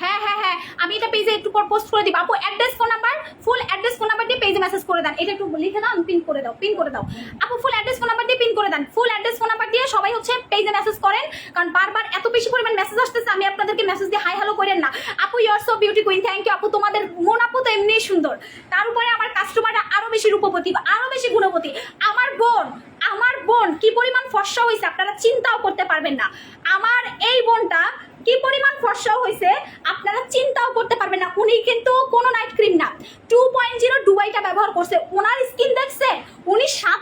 হ্যাঁ হ্যাঁ হ্যাঁ, আমি এটা পেজে একটু পর পোস্ট করে দিব। আপু address phone number, full address phone number দিয়ে পেজে মেসেজ করে দেন। এটা একটু লিখে দাও, পিন করে দাও, পিন করে দাও। আপু ফুল অ্যাড্রেস ফোন নাম্বার দিয়ে পিন করে দেন। ফুল অ্যাড্রেস ফোন নাম্বার দিয়ে সবাই হচ্ছে পেজে মেসেজ করেন, কারণ বারবার এত বেশি পরিমাণ মেসেজ আসতেছে, আমি আপনাদেরকে মেসেজ দিয়ে হাই হ্যালো করেন না। আপু you are so beauty queen, thank you আপু, তোমাদের মন আপু তো এমনিই সুন্দর, তার উপরে আমার কাস্টমাররা আরো বেশি রূপবতী, আরো বেশি গুণবতী। আমার বোন কি পরিমাণ ফর্সা হয়েছে আপনারা চিন্তাও করতে পারবেন না। আমার এই বোনটা কি পরিমাণ ফর্সা হয়েছে আপনারা চিন্তাও করতে পারবেন না। উনি কিন্তু কোনো নাইট ক্রিম না, 2.0 ডুবাইটা ব্যবহার করছে। ওনার স্কিন দেখছে, উনি 7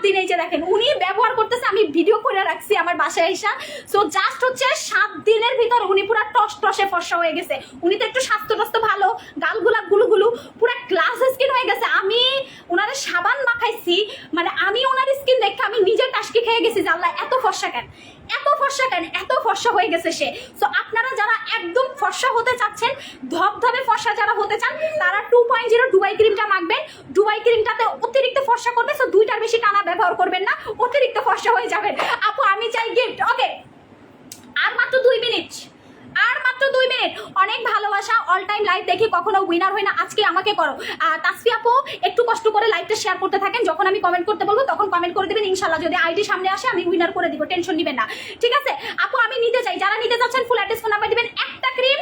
দিন এই যে দেখেন উনি ব্যবহার করতেছে, আমি ভিডিও করে রাখছি আমার বাসায় এসা। সো জাস্ট হচ্ছে 7 দিনের ভিতর উনি পুরো টসটসে ফর্সা হয়ে গেছে। উনি তো একটু স্বাস্থ্য ভালো, গালগুলা গুলুগুলু পুরো গ্লাস স্কিন হয়ে গেছে। আমি ওনারে সাবান মাখাইছি, মানে আমি ওনার স্কিন দেখে আমি নিজে টাসকি খেয়ে গেছি যে আল্লাহ এত ফর্সা কেন, এত ফর্সা হয়ে গেছে সে। সো আপনারা যারা একদম ফর্সা হতে চাচ্ছেন, ধবধবে ফর্সা যারা হতে চান, তারা 2.0 ডুবাই ক্রিমটা মাখবেন। ডুবাই ক্রিমটাতে অতিরিক্ত ফর্সা করবে, সো 2টার বেশি টানা ব্যবহার করবেন না, অতিরিক্ত ফর্সা হয়ে যাবেন। আপু আমি চাই গিফট। ওকে আর মাত্র 2 মিনিট, অনেক ভালোবাসা। অল টাইম লাইভ দেখি কখনো উইনার হয় না, আজকে আমাকে করো। তাসফি আপু একটু কষ্ট করে লাইভটা শেয়ার করতে থাকেন, যখন আমি কমেন্ট করতে বলবো তখন কমেন্ট করে দেবেন, ইনশাল্লাহ যদি আইডি সামনে আসে আমি উইনার করে দিব, টেনশন নেবেন না, ঠিক আছে? আপু আমি নিতে চাই, যারা নিতে চাচ্ছেন ফুল অ্যাড্রেস ফোন নাম্বার দিবেন। একটা ক্রিম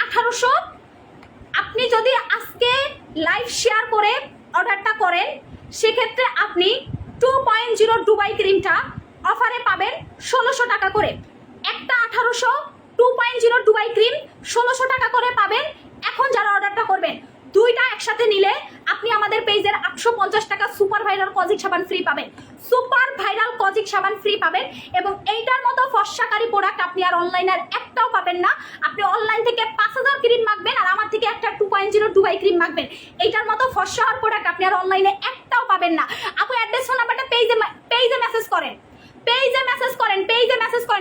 1800। আপনি যদি আজকে লাইভ শেয়ার করে অর্ডারটা করেন, সেক্ষেত্রে আপনি 2.0 ডুবাই ক্রিমটা অফারে পাবেন 1600 টাকা করে। একটা 1800, 2.0 ডুবাই ক্রিম 1600 টাকা করে পাবেন। এখন যারা অর্ডারটা করবেন, 2টা একসাথে নিলে আপনি আমাদের পেজের 850 টাকা সুপার ভাইরাল কজিক সাবান ফ্রি পাবেন, এবং এইটার মতো ফর্সাকারী প্রোডাক্ট আপনি আর অনলাইনের একটাও পাবেন না। আপনি অনলাইন থেকে 5000 ক্রিম মাখবেন আর আমার থেকে একটা 2.0 ডুবাই ক্রিম মাখবেন, এইটার মতো ফর্সা হওয়ার প্রোডাক্ট আপনি আর অনলাইনে একটাও পাবেন না। আপু অ্যাড্রেস ফোন নাম্বারটা পেজে মেসেজ করেন,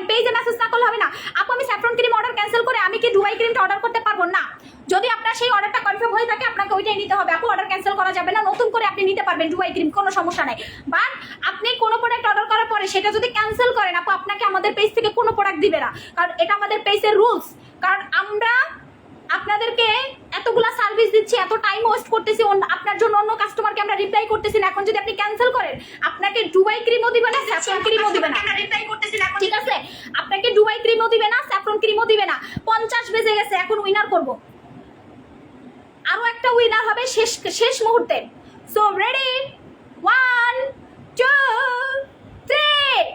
পেজে মেসেজ না করলে হবে না। আপু আমি স্যাফরন ক্রিম অর্ডার ক্যান্সেল করে আমি কি ডুবাই ক্রিমটা অর্ডার করতে পারবো না? যদি আপনার সেই অর্ডারটা কনফার্ম হয়ে থাকে আপনাকে ওইটাই নিতে হবে। আপু অর্ডার ক্যান্সেল করা যাবে না, নতুন করে আপনি নিতে পারবেন ডুবাই ক্রিম, কোনো সমস্যা নাই। বাট আপনি কোনো প্রোডাক্ট অর্ডার করার পরে সেটা যদি ক্যান্সেল করেন, আপু আপনাকে আমাদের পেজ থেকে কোনো প্রোডাক্ট দিবে না, কারণ এটা আমাদের পেজের রুলস। কারণ আমরা আপনাদেরকে এতগুলা সার্ভিস দিচ্ছি, এত টাইম ওয়েস্ট করতেছি, আপনার জন্য অন্য কাস্টমারকে আমরা রিপ্লাই করতেছি না। এখন যদি আপনি ক্যান্সেল করেন, আপনাকে ডুবাই ক্রিমও দিবে না, স্যাফরন ক্রিমও দিবে না, ঠিক আছে? আপনাকে ডুবাই ক্রিমও দিবে না, স্যাফরন ক্রিমও দিবে না। 50 বেজে গেছে, এখন উইনার করব, আরো একটা উইনার হবে শেষ মুহূর্তে। So ready, 1 2 3।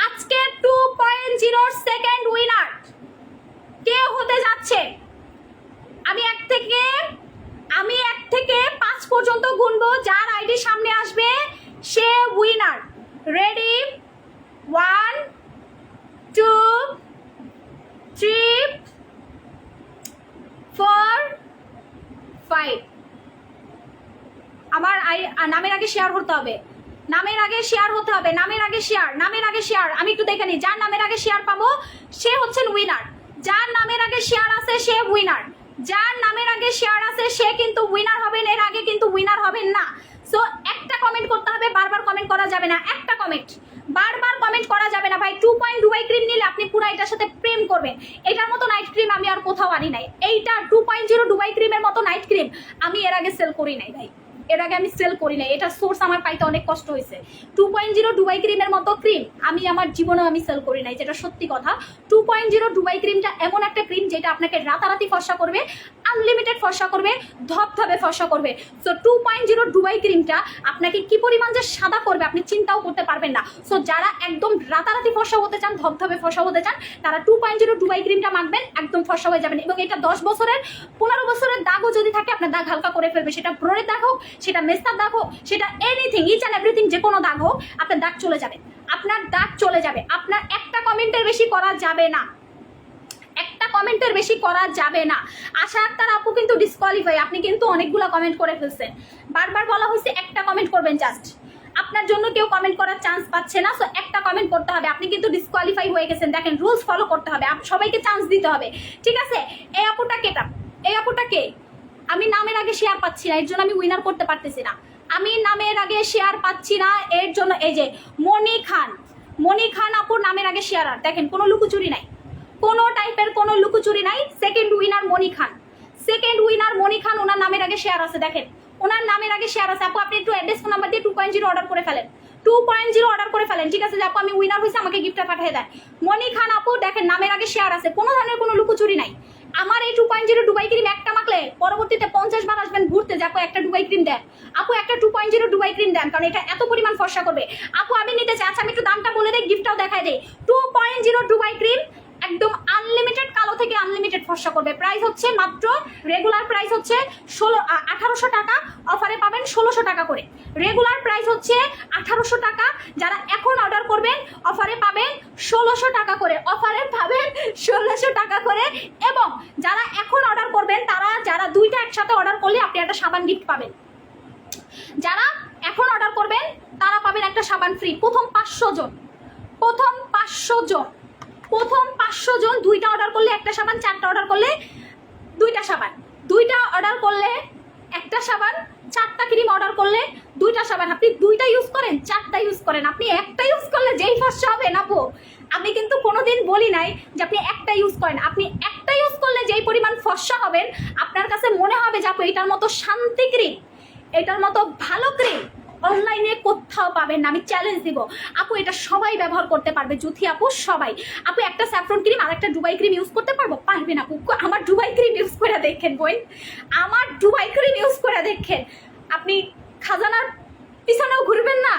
আজকে 2.0 সেকেন্ড উইনার কে হতে যাচ্ছে? আমি এক থেকে 5 পর্যন্ত গুনবো, যার আইডি সামনে আসবে সে উইনার। রেডি, 1 2 3 4 5। আমার নামের আগে শেয়ার হতে হবে, নামের আগে শেয়ার। আমি একটু দেখে নিই, যার নামের আগে শেয়ার পাবো সে হচ্ছেন উইনার। যার নামের আগে শেয়ার আছে সে উইনার, যার নামের আগে শেয়ার আছে সে কিন্তু উইনার হবেন, এর আগে কিন্তু উইনার হবেন না। সো একটা কমেন্ট করতে হবে, বারবার কমেন্ট করা যাবে না, একটা কমেন্ট বারবার কমেন্ট করা যাবে না ভাই। 2.0 ডুবাই ক্রিম নিলে আপনি পুরো এটার সাথে প্রেম করবেন। এটার মতো নাইট ক্রিম আমি আর কোথাও আনি নাই। এইটা 2.0 ডুবাই ক্রিমের মতো নাইট ক্রিম আমি এর আগে সেল করি নাই ভাই, এটা সোর্স আমার পাইতে অনেক কষ্ট হয়েছে। 2.0 ডুবাই ক্রিমের মতো ক্রিম আমি আমার জীবনেও আমি সেল করি নাই, যেটা সত্যি কথা। 2.0 ডুবাই ক্রিমটা এমন একটা ক্রিম যেটা আপনাকে রাতারাতি ফর্সা করবে, আনলিমিটেড ফর্সা করবে, ধবধবে ফর্সা করবে। সো 2.0 ডুবাই ক্রিমটা আপনাকে কি পরিমাণ যে সাদা করবে আপনি চিন্তাও করতে পারবেন না। সো যারা একদম রাতারাতি ফর্সা হতে চান, ধবধবে ফর্সা হতে চান, তারা 2.0 ডুবাই ক্রিমটা মাখবেন, একদম ফর্সা হয়ে যাবেন। এবং এটা 10 বছরের 15 বছরের দাগও যদি থাকে আপনার দাগ হালকা করে ফেলবে, সেটা ব্রণের দাগ হোক, সেটা মেস্তার দাগ হোক, সেটা এনিথিং, ইচ অ্যান্ড এভরিথিং, যে কোনো দাগ হোক, আপনার দাগ চলে যাবে, আপনার একটা কমেন্টের বেশি করা যাবে না, আশা আক্তার আপু কিন্তু ডিসকোয়ালিফাই, আপনি কিন্তু অনেকগুলো কমেন্ট করে ফেলছেন। বারবার বলা হয়েছে একটা কমেন্ট করবেন জাস্ট। আপনার জন্য কেউ কমেন্ট করার চান্স পাচ্ছে না, সো একটা কমেন্ট করতে হবে। আপনি কিন্তু ডিসকোয়ালিফাই হয়ে গেছেন। দেখেন, রুলস ফলো করতে হবে, সবাইকে চান্স দিতে হবে, ঠিক আছে? এই আপুটাকে আমি নামের আগে শেয়ার পাচ্ছি না, এর জন্য আমি উইনার করতে পারতেছি না। আমি নামের আগে শেয়ার পাচ্ছি না, এর জন্য এই যে মনি খান আপুর নামের আগে শেয়ার। আর দেখেন, কোনো লুকোচুরি নাই, কোনো টাইপের কোনো লুকোচুরি নাই। সেকেন্ড উইনার মনি খান, ওনার নামের আগে শেয়ার আছে। দেখেন, ওনার নামের আগে শেয়ার আছে। আপু আপনি একটু অ্যাড্রেস ফোন নাম্বার দিয়ে 2.0 অর্ডার করে ফেলেন, 2.0 অর্ডার করে ফেলেন, ঠিক আছে? যে আপু আমি উইনার হয়েছে, আমাকে গিফটটা পাঠিয়ে দেয়। মনি খান আপু দেখেন, নামের আগে শেয়ার আছে, কোনো ধরনের কোনো লুকোচুরি নাই। আমার এই 2.0 ডুবাই ক্রিম একটা মাখলে পরবর্তীতে 50 বার আসবেন ঘুরতে, যে আপু একটা ডুবাই ক্রিম দেন, আপু একটা 2.0 ডুবাই ক্রিম দেন, কারণ এটা এত পরিমাণ ফর্সা করবে। আপু আমি নিতে চাই। আচ্ছা আমি একটু দামটা বলে দেই, গিফটটাও দেখাই দেই। 2.0 ডুবাই ক্রিম একদম আনলিমিটেড কালো থেকে আনলিমিটেড ফর্সা করবে। প্রাইস হচ্ছে মাত্র, রেগুলার প্রাইস হচ্ছে 1800 টাকা, অফারে পাবেন 1600 টাকা করে। রেগুলার প্রাইস হচ্ছে 1800 টাকা, যারা এখন অর্ডার করবেন অফারে পাবেন 1600 টাকা করে, অফারে পাবেন 1600 টাকা করে। এবং যারা এখন অর্ডার করবেন, যারা দুইটা একসাথে অর্ডার করলে আপনি একটা সাবান গিফট পাবেন। যারা এখন অর্ডার করবেন তারা পাবেন একটা সাবান ফ্রি। প্রথম 500 জন দুইটা অর্ডার করলে একটা সাবান, চারটা অর্ডার করলে দুইটা সাবান, দুইটা অর্ডার করলে একটা সাবান, চারটা ক্রিম অর্ডার করলে দুইটা সাবান। আপনি দুইটা ইউজ করেন, চারটা ইউজ করেন, আপনি একটা ইউজ করলে যেই ফর্সা হবে না আপু, আমি কিন্তু কোনোদিন বলি নাই যে আপনি একটা ইউজ করেন। আপনি একটা ইউজ করলে যেই পরিমাণ ফর্সা হবেন, আপনার কাছে মনে হবে যে আপু এটার মতো শান্তি ক্রিম, এটার মতো ভালো ক্রিম অনলাইনে কোথাও পাবেন না। আমি চ্যালেঞ্জ দিব আপু, এটা সবাই ব্যবহার করতে পারবে, জুথি আপু সবাই। আপু একটা স্যাফরন ক্রিম আর একটা ডুবাই ক্রিম ইউজ করতে পারবো? পারবেন আপু। আমার ডুবাই ক্রিম ইউজ করে দেখেন বোন, আমার ডুবাই ক্রিম ইউজ করে দেখেন। আপনি খাজানার পিছনেও ঘুরবেন না,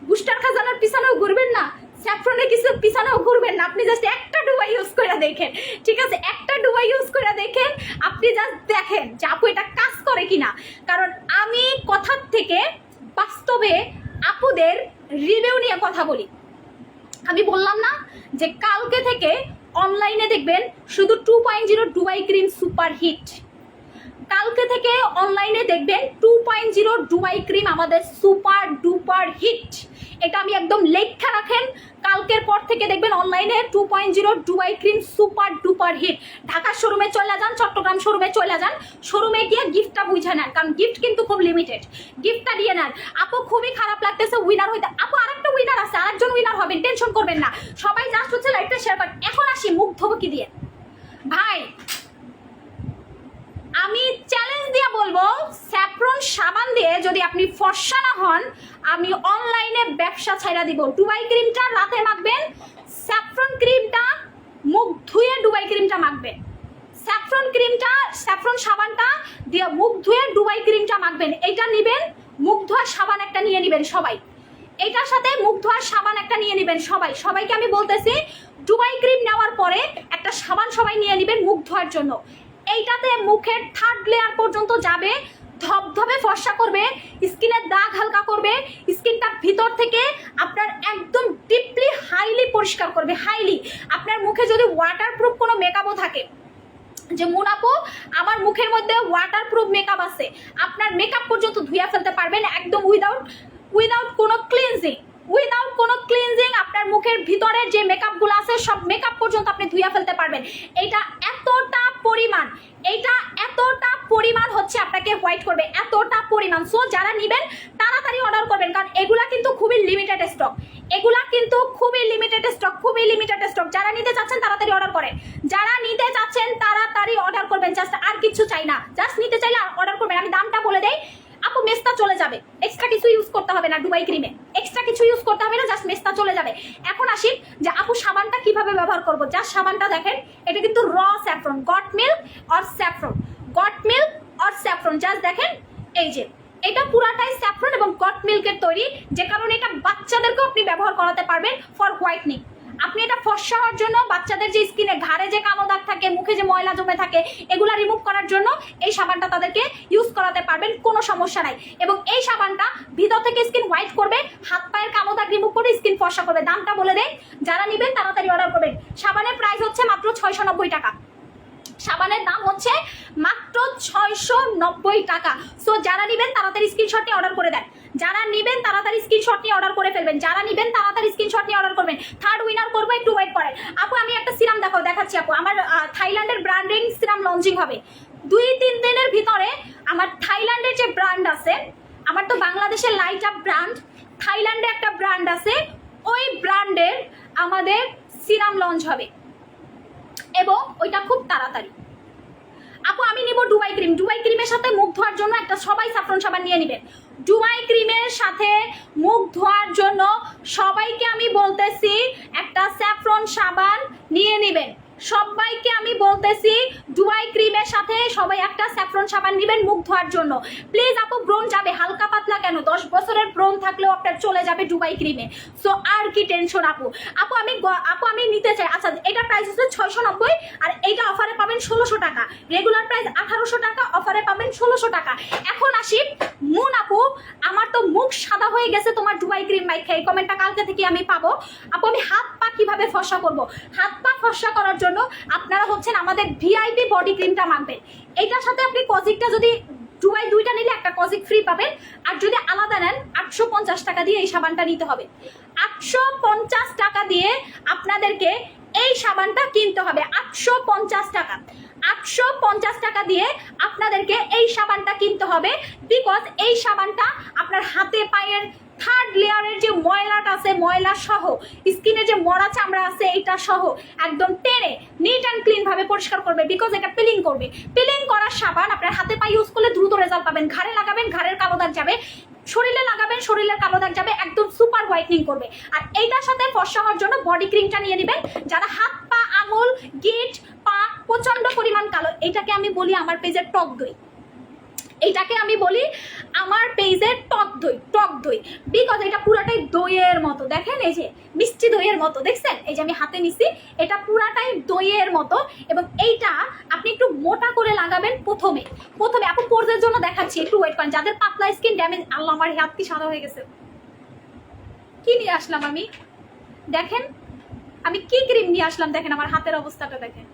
বুস্টার খাজানার পিছনেও ঘুরবেন না, স্যাফরনের কিছু পিছনেও ঘুরবেন না। আপনি জাস্ট একটা ডুবাই ইউজ করে দেখেন, ঠিক আছে? একটা ডুবাই ইউজ করে দেখেন, আপনি জাস্ট দেখেন যে আপু এটা কাজ করে কিনা। কারণ আমি কথার থেকে বাস্তবে আপুদের রিভিউ নিয়ে কথা বলি। আমি বললাম না যে কালকে থেকে অনলাইনে দেখবেন শুধু 2.0 ডুবাই ক্রিম সুপার হিট। কালকে থেকে অনলাইনে দেখবেন 2.0 ডুবাই ক্রিম আমাদের সুপার ডুপার হিট। এটা আমি একদম লেখা রাখেন, কালকের পর থেকে দেখবেন অনলাইনে 2.0 ডুবাই ক্রিম সুপার ডুপার হিট। ঢাকার শোরুমে চলে যান, চট্টগ্রাম শোরুমে চলে যান, শোরুমে গিয়ে গিফটটা বুঝে নেন, কারণ গিফট কিন্তু খুব লিমিটেড, গিফটটা দিয়ে নেন। আপু খুবই খারাপ লাগতেছে উইনার হইতে। আপু আরেকটা উইনার আছে, আরেকজন উইনার হবেন, টেনশন করবেন না। সবাই জাস্ট হচ্ছে লাইভটা শেয়ার করেন। এখন আসি মুখ ধোবো কি দিয়ে। ভাই আমি চ্যালেঞ্জ দিয়ে বলবো, স্যাফরন সাবান দিয়ে যদি আপনি ফর্সা না হন, আমি অনলাইনে ব্যবসা ছাইড়া দিব। ডুবাই ক্রিমটা রাতে মাখবেন, স্যাফরন ক্রিমটা মুখ ধুয়ে ডুবাই ক্রিমটা মাখবেন। স্যাফরন সাবানটা দিয়ে মুখ ধুয়ে ডুবাই ক্রিমটা মাখবেন। এইটা নেবেন, মুখ ধোয়ার সাবান একটা নিয়ে নেবেন সবাই। এটার সাথে মুখ ধোয়ার সাবান একটা নিয়ে নেবেন সবাইকে আমি বলতেছি, ডুবাই ক্রিম নেওয়ার পরে একটা সাবান সবাই নিয়ে নেবেন মুখ ধোয়ার জন্য। এইটাতে মুখের থার্ড লেয়ার পর্যন্ত যাবে, ধবধবে ফর্সা করবে, স্কিনের দাগ হালকা করবে, স্কিনটা ভিতর থেকে আপনার একদম ডিপলি হাইলি পরিষ্কার করবে। হাইলি আপনার মুখে যদি ওয়াটারপ্রুফ কোনো মেকআপও থাকে, যে মুনাপু আমার মুখের মধ্যে ওয়াটারপ্রুফ মেকআপ আছে, আপনার মেকআপ পর্যন্ত ধুইয়া ফেলতে পারবেন একদম উইদাউট কোনো ক্লিনজিং। আপনার মুখের ভিতরের যে মেকআপগুলো আছে সব মেকআপ পর্যন্ত আপনি ধুইয়া ফেলতে পারবেন। এটা এতটা পরিমাণ হচ্ছে আপনাকে হোয়াইট করবে, এতটা পরিমাণ। সো যারা নেবেন তাড়াতাড়ি অর্ডার করবেন, কারণ এগুলা কিন্তু খুবই লিমিটেড স্টক। যারা নিতে চাচ্ছেন তাড়াতাড়ি অর্ডার করেন, জাস্ট আর কিছু চাই না, জাস্ট নিতে চাইলে অর্ডার করবেন। আমি দামটা বলে দেই আপু, মেস্তা চলে যাবে, এক্সট্রা কিছু ইউজ করতে হবে না। ডুবাই ক্রিমে এক্সট্রা কিছু ইউজ করতে হবে না, জাস্ট মেস্তা চলে যাবে। এখন আসি যে আপু সাবানটা কিভাবে ব্যবহার করবো। জাস্ট সাবানটা দেখেন, এটা কিন্তু র saffron, goat milk or saffron, just দেখেন এই যে এটা পুরাটাই স্যাফরন এবং গট মিল্কের তৈরি, যে কারণে এটা বাচ্চাদেরকেও আপনি ব্যবহার করাতে পারবেন ফর হোয়াইটনিং। আপনি এটা ফর্সা হওয়ার জন্য, বাচ্চাদের যে স্কিনে ঘাড়ে যে কালো দাগ থাকে, মুখে যে ময়লা জমে থাকে, এগুলা রিমুভ করার জন্য এই সাবানটা তাদেরকে ইউজ করাতে পারবেন, কোনো সমস্যা নাই। এবং এই সাবানটা ভিতর থেকে স্কিন হোয়াইট করবে, হাত পায়ের কালো দাগ রিমুভ করে স্কিন ফর্সা করবে। দামটা বলে দেন, যারা নেবেন তাড়াতাড়ি অর্ডার করবেন। সাবানের প্রাইস হচ্ছে মাত্র 690 টাকা। সাবানের দাম হচ্ছে মাত্র 690 টাকা। সো যারা নেবেন তাড়াতাড়ি স্ক্রিনশট নিয়ে অর্ডার করে দেন। যারা নেবেন তাড়াতাড়ি স্ক্রিনশট নিয়ে অর্ডার করে ফেলবেন, যারা নেবেন তাড়াতাড়ি স্ক্রিনশট নিয়ে অর্ডার করবেন। থার্ড উইনার করবো, একটু ওয়েট করেন। আপু আমি একটা সিরাম দেখাচ্ছি আপু, আমার থাইল্যান্ডের ব্র্যান্ডিং সিরাম লঞ্চিং হবে 2-3 দিনের ভিতরে। আমার থাইল্যান্ডের যে ব্র্যান্ড আছে, আমার তো বাংলাদেশের লাইট আপ ব্র্যান্ড, থাইল্যান্ডে একটা ব্র্যান্ড আছে, ওই ব্র্যান্ডের আমাদের সিরাম লঞ্চ হবে এবং ওইটা খুব তাড়াতাড়ি। আপু আমি নিব ডুবাই ক্রিম। ডুবাই ক্রিমের সাথে মুখ ধোয়ার জন্য একটা সবাই স্যাফরন সাবান নিয়ে নেবেন। ডুবাই ক্রিমের সাথে মুখ ধোয়ার জন্য সবাইকে আমি বলতেছি একটা স্যাফরন সাবান নিয়ে নেবেন। সবাইকে আমি বলতেছি ডুবাই ক্রিমের সাথে সবাই একটা স্যাফরন সাবান নেবেন মুখ ধোয়ার জন্য। প্লিজ আপু, ব্রণ যাবে হালকা পাতলা কেন, 10 বছরের ব্রণ থাকলেও আপনার চলে যাবে ডুবাই ক্রিমে। সো আর কি টেনশন আপু। আপু আমি নিতে চাই। আচ্ছা, এটা প্রাইস হচ্ছে 690 আর এইটা অফারে পাবেন 1600 টাকা। রেগুলার প্রাইস 1800 টাকা, অফারে পাবেন 1600 টাকা। এখন আসি মুন আপু, আমার তো মুখ সাদা হয়ে গেছে তোমার ডুবাই ক্রিম মাইখা। এই কমেন্টটা কালকে থেকে আমি পাবো। আপু আমি হাত পা কিভাবে ফর্সা করব? হাত পা ফর্সা করার জন্য আপনারা হচ্ছেন আমাদের ভিআইপি বডি ক্রিমটা মাখবেন। এইটার সাথে আপনি কজিকটা যদি ডুবাই 2টা নিলে একটা কজিক ফ্রি পাবেন, আর যদি আলাদা নেন 850 টাকা দিয়ে এই সাবানটা নিতে হবে। 850 টাকা দিয়ে আপনাদেরকে এই সাবানটা কিনতে হবে। 850 টাকা, 850 টাকা দিয়ে আপনাদেরকে এই সাবানটা কিনতে হবে। বিকজ এই সাবানটা আপনার হাতে পায়ের থার্ড লেয়ারের যে ময়লাটা আছে, ময়লা সহ স্কিনে যে মরা চামড়া আছে এটা সহ একদম টেনে নিট অ্যান্ড ক্লিন ভাবে পরিষ্কার করবে। বিকজ এটা পিলিং করবে। পিলিং করার সাবান আপনার হাতে পায়ে ইউজ করলে দ্রুত রেজাল্ট পাবেন। ঘাড়ে লাগাবেন, ঘাড়ের কালো দাগ যাবে। শরীরে লাগাবেন, শরীরের কালো দাগ যাবে। একদম সুপার হোয়াইটনিং করবে। আর এইটার সাথে ফর্সা হওয়ার জন্য বডি ক্রিমটা নিয়ে নেবেন। যারা হাত পা আঙুল গিট পা প্রচন্ড পরিমাণ কালো, এটাকে আমি বলি আমার পেজের টক দই। এইটাকে আমি বলি আমার পেজের টক দই, টক দই। বিকজ এটা পুরাটাই দইয়ের মতো। দেখেন এই যে মিষ্টি দইয়ের মতো, দেখছেন? এই যে আমি হাতে নিছি, এটা পুরাটাই দইয়ের মতো। এবং এইটা আপনি একটু মোটা করে লাগাবেন প্রথমে। আপু পোরদের জন্য দেখাচ্ছি, একটু ওয়েট করেন। যাদের পাতলা স্কিন ড্যামেজ, আল্লাহ আমার হাত কি সাদা হয়ে গেছে। কি নিয়ে আসলাম আমি, দেখেন আমি কি ক্রিম নিয়ে আসলাম, দেখেন আমার হাতের অবস্থাটা দেখেন,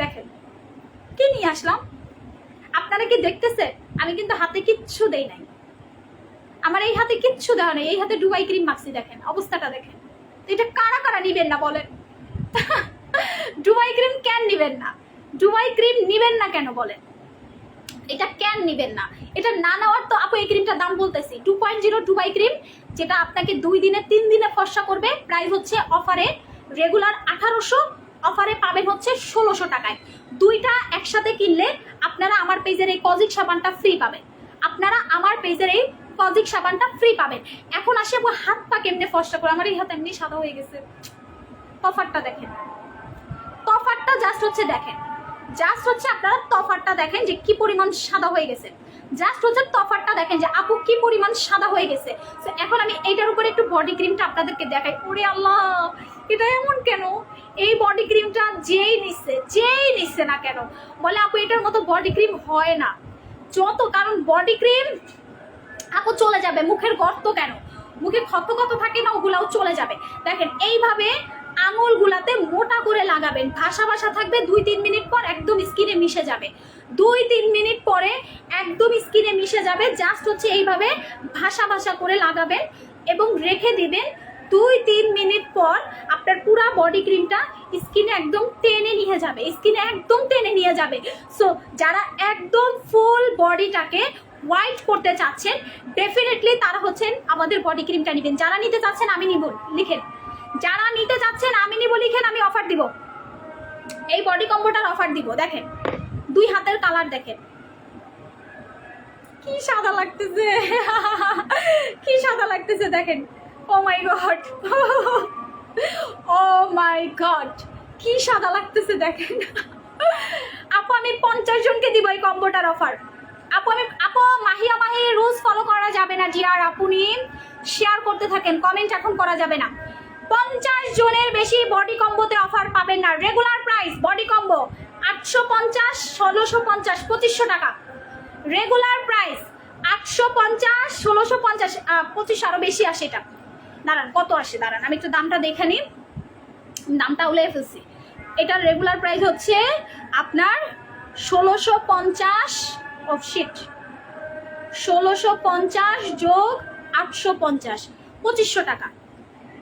দেখেন কি নিয়ে আসলাম। আপনারা কি দেখতেছেন? আমি কিন্তু হাতে কিচ্ছু দেই নাই, আমার এই হাতে কিচ্ছু দেওয়া নেই। এই হাতে ডুবাই ক্রিম মাখছি, দেখেন অবস্থাটা দেখেন। এটা কারা কারা নিবেন না বলেন? ডুবাই ক্রিম কেন নিবেন না? ডুবাই ক্রিম নিবেন না কেন বলেন? এটা কেন নিবেন না? এটা না নেওয়ার তো আপু এই ক্রিমটার দাম বলতেছি 2.0 ডুবাই ক্রিম, যেটা আপনাকে 2 দিনে 3 দিনে ফর্সা করবে। প্রাইস হচ্ছে অফারে রেগুলার 1800, অফারে পাবেন হচ্ছে 1600 টাকায়। দুইটা একসাথে কিনলে আপনারা আমার পেজের এই কজিক সাবানটা ফ্রি পাবেন। আপনারা আমার পেজের এই কজিক সাবানটা ফ্রি পাবেন। এখন আসি আপু হাত পা কেমনে ফর্সা করে। আমার এই হাত এমনি সাদা হয়ে গেছে। তফাতটা দেখেন, তফাতটা জাস্ট হচ্ছে দেখেন, জাস্ট হচ্ছে আপনারা তফাতটা দেখেন যে কি পরিমাণ সাদা হয়ে গেছে। জাস্ট হচ্ছে তফাতটা দেখেন যে আপু কি পরিমাণ সাদা হয়ে গেছে। তো এখন আমি এইটার উপরে একটু বডি ক্রিমটা আপনাদেরকে দেখাই। ওরে আল্লাহ, এটা এমন কেন? এই বডি ক্রিমটা যেই নিচ্ছে না কেন বলে আপু এটার মতো বডি ক্রিম হয় না যত, কারণ বডি ক্রিম আপু চলে যাবে। মুখের গর্ত কেন, মুখে ক্ষত থাকে না, ওগুলাও চলে যাবে। দেখেন এইভাবে আঙুলগুলাতে মোটা করে লাগাবেন, ভাসা থাকবে। 2-3 মিনিট পর একদম স্কিনে মিশে যাবে। 2-3 মিনিট পরে একদম স্কিনে মিশে যাবে। জাস্ট হচ্ছে এইভাবে ভাসা করে লাগাবেন এবং রেখে দিবেন। 2-3 মিনিট পর আপনার পুরো বডি ক্রিমটা স্কিনে একদম টেনে নিয়ে যাবে, স্কিনে একদম টেনে নিয়ে যাবে। সো যারা একদম ফুল বডিটাকে হোয়াইট করতে চাচ্ছেন, ডেফিনেটলি তারা হচ্ছেন আমাদের বডি ক্রিমটা নেবেন। যারা নিতে চাচ্ছেন আমি নিব লিখেন, যারা নিতে চাচ্ছেন আমি নিব লিখেন। আমি অফার দিব, এই বডি কম্বোটার অফার দিব। দেখেন 2 হাতের কালার দেখেন কি সাদা লাগতেছে, কি সাদা লাগতেছে দেখেন। ও my god, O my god, কি সাদা লাগতেছে দেখেন। আপু আমি 50 জনকে দিব এই কম্বোটার অফার। আপু মাহিয়া রুলস ফলো করা যাবে না জি। আর আপনি শেয়ার করতে থাকেন, কমেন্ট এখন করা যাবে না। 50 জনের বেশি বডি কম্বোতে অফার পাবেন না। রেগুলার প্রাইস বডি কম্বো 850, 1650, 2500 টাকা। রেগুলার প্রাইস 850, 1650, 2500 আরো বেশি আসে। এটা দাঁড়ান কত আসে, দাঁড়ান আমি একটু দামটা দেখে নিই। দামটা উলিয়ে ফেলছি। এটার রেগুলার প্রাইস হচ্ছে আপনার 1650 অফ শিট, 1650 যোগ 850, 2500 টাকা।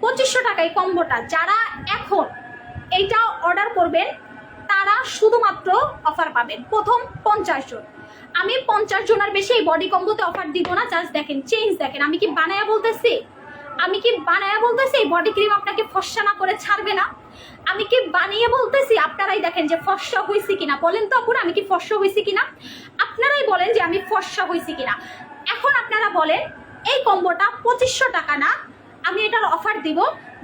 2500 টাকা এই কম্বোটা। যারা এখন এইটা অর্ডার করবেন তারা শুধুমাত্র অফার পাবেন প্রথম 50 জন। আমি 50 জনের বেশি এই বডি কম্বোতে অফার দিব না। জাস্ট দেখেন, চেঞ্জ দেখেন। আমি কি বানায়া বলতেছি? এই বডি ক্রিম আপনাকে ফর্সা না করে ছাড়বে না। আমি কি বানিয়ে বলতেছি? আপনারাই দেখেন যে ফর্সা হয়েছি কিনা। বলেন তো আপুরা, আমি কি ফর্সা হয়েছি কিনা? আপনারাই বলেন যে আমি ফর্সা হয়েছি কিনা। এখন আপনারা বলেন এই কম্বোটা 2500 টাকা না, আমি এটার অফার দিব।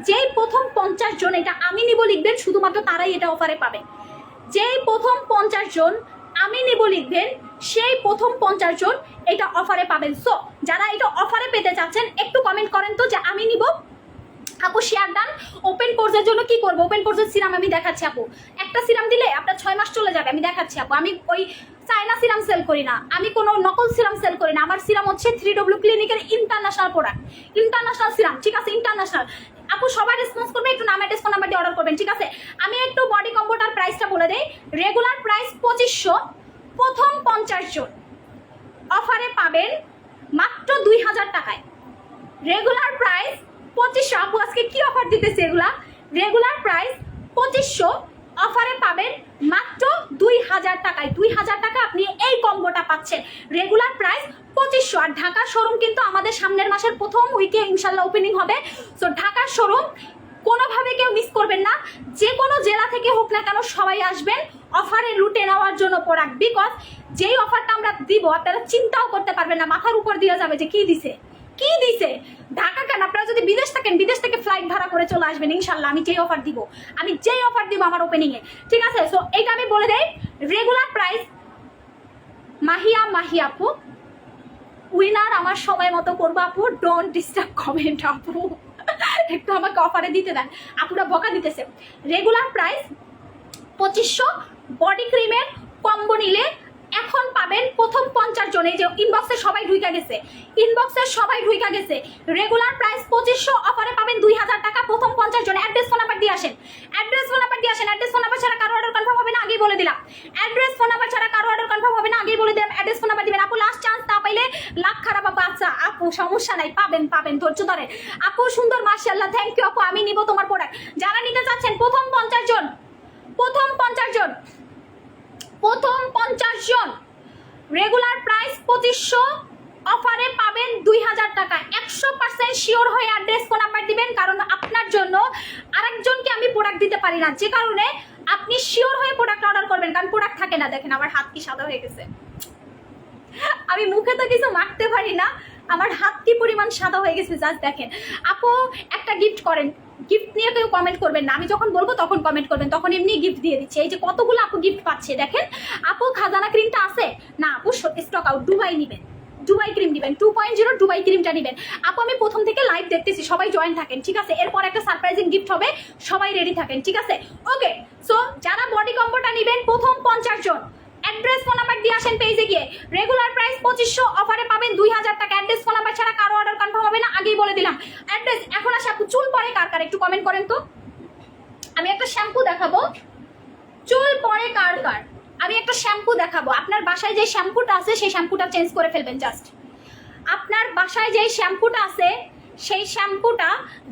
যেই প্রথম 50 জন এটা আমি নিব লিখবেন, শুধুমাত্র তারাই এটা অফারে পাবেন। যেই প্রথম 50 জন আমি নিব লিখবেন, সেই প্রথম 50 জন এটা অফারে পাবেন। সো যারা এটা অফারে পেতে চাচ্ছেন একটু কমেন্ট করেন তো যে আমি নিব। আপু শেয়ার ডান। ওপেন কোর্সের জন্য কি করবো? ওপেন কোর্সের সিরাম আমি দেখাচ্ছি আপু। একটা সিরাম দিলে আপনার 6 মাস চলে যাবে। আমি দেখাচ্ছি আপু। আমি ওই চায়না সিরাম সেল করি না, আমি কোনো নকল সিরাম সেল করি না। আমার সিরাম হচ্ছে 3W ক্লিনিকের ইন্টারন্যাশনাল প্রোডাক্ট, ইন্টারন্যাশনাল সিরাম, ঠিক আছে? ইন্টারন্যাশনাল। আপু সবাই রেসপন্স করবে, একটু নাম অ্যাড্রেস ফোন নাম্বার দিয়ে অর্ডার করবেন, ঠিক আছে? আমি একটু বডি কম্বোটার প্রাইসটা বলে দেই। রেগুলার প্রাইস 2500, প্রথম 50 জন অফারে পাবেন মাত্র 2000 টাকায়। Regular price 2500। আপু আজকে কি অফার দিতেছে এগুলা? রেগুলার প্রাইস 2500, অফারে পাবেন মাত্র 2000 টাকায়। 2000 টাকা আপনি এই কম্বোটা পাচ্ছেন। Regular price 2500। আর ঢাকার শোরুম কিন্তু আমাদের সামনের মাসের প্রথম উইকে ইনশাল্লাহ ওপেনিং হবে। সো ঢাকার শোরুম কোনোভাবে কেউ মিস করবেন না। যে কোনো জেলা থেকে হোক না কেন সবাই আসবেন অফারে লুটে নেওয়ার জন্য প্রোডাক্ট। বিকজ যেই অফারটা আমরা দিব আপনারা চিন্তাও করতে পারবেন না, মাথার উপর দিয়ে যাবে যে কি দিছে। ঢাকা কেন, আপনারা যদি বিদেশ থাকেন বিদেশ থেকে ফ্লাইট ভাড়া করে চলে আসবেন ইনশাল্লাহ। আমি যেই অফার দিব আমার ওপেনিং এ, ঠিক আছে? সো এইটা আমি বলে দেই। রেগুলার প্রাইস মাহি আপু উইনার আমার সময় মতো করবো আপু। ডোন্ট ডিস্টার্ব কমেন্ট আপু, একটু আমাকে অফারে দিতে দেন। আপুরা বকা দিতেছে। রেগুলার প্রাইস 2500, বডি ক্রিমের কম্বো নিলে এখন পাবেন প্রথম 50 জন। এই যে ইনবক্সে সবাই ঢুইকা গেছে, রেগুলার প্রাইস 2500, অফারে পাবেন 2000 টাকা প্রথম 50 জন। অ্যাড্রেস ফোন নাম্বার দিয়ে আসেন, অ্যাড্রেস ফোন নাম্বার ছাড়া কারো অর্ডার কনফার্ম হবে না, আগেই বলে দিলাম। অ্যাড্রেস ফোন নাম্বার ছাড়া কারো অর্ডার কনফার্ম হবে না, আগেই বলে দিলাম। অ্যাড্রেস ফোন নাম্বার দিবেন আপু। লাস্ট চান্স, তা পাইলে লাখ খারাপ আপু। আচ্ছা আপু সমস্যা নাই, পাবেন, ধৈর্য ধরেন আপু। সুন্দর, মাশাআল্লাহ, থ্যাংক ইউ আপু। আমি নিব তোমার প্রোডাক্ট। যারা নিতে চাচ্ছেন প্রথম 50 জন রেগুলার প্রাইস 2500, অফারে পাবেন 2000 টাকা। 100% শিওর হয়ে অ্যাড্রেস ফোন নাম্বার দিবেন, কারণ আপনার জন্য আরেকজনকে আমি প্রোডাক্ট দিতে পারি না, যে কারণে আপনি শিওর হয়ে প্রোডাক্ট অর্ডার করবেন। কারণ প্রোডাক্ট থাকে না। দেখেন আমার হাত কি সাদা হয়ে গেছে। আমি মুখে তো কিছু মাখতে পারি না, আমার হাত কি পরিমাণ সাদা হয়ে গেছে জাস্ট দেখেন। আপু একটা গিফট করেন, গিফট নিয়ে কেউ কমেন্ট করবেন না। আমি যখন বলবো তখন কমেন্ট করবেন, তখন এমনি গিফট দিয়ে দিচ্ছি। এই যে কতগুলো আপু গিফট পাচ্ছে দেখেন। আপু খাজানা ক্রিমটা আছে না? আপু স্টক আউট। দুবাই ক্রিম দিবেন 2.0 দুবাই ক্রিমটা নেবেন। আপু আমি প্রথম থেকে লাইভ দেখতেছি, সবাই জয়েন থাকেন, ঠিক আছে? এরপর একটা সারপ্রাইজিং গিফট হবে, সবাই রেডি থাকেন, ঠিক আছে? ওকে, সো যারা বডি কম্বোটা নেবেন প্রথম 50 জন অ্যাড্রেস ফোন নাম্বার দিয়ে আসেন পেজে গিয়ে। রেগুলার প্রাইস 2500, অফারে পাবেন 2000 টাকা। অ্যাড্রেস ফোন নাম্বার ছাড়া কারো অর্ডার কনফার্ম হবে না, আগেই বলে দিলাম। অ্যাড্রেস এখন আসে আপু। চুল পরে কার কার একটু কমেন্ট করেন তো। আমি একটা শ্যাম্পু দেখাবো। চুল পরে কার কার আমি একটা শ্যাম্পু দেখাবো। আপনার বাসায় যে শ্যাম্পুটা আছে সেই শ্যাম্পুটা চেঞ্জ করে ফেলবেন। জাস্ট আপনার বাসায় যে শ্যাম্পুটা আছে সেই শ্যাম্পুটা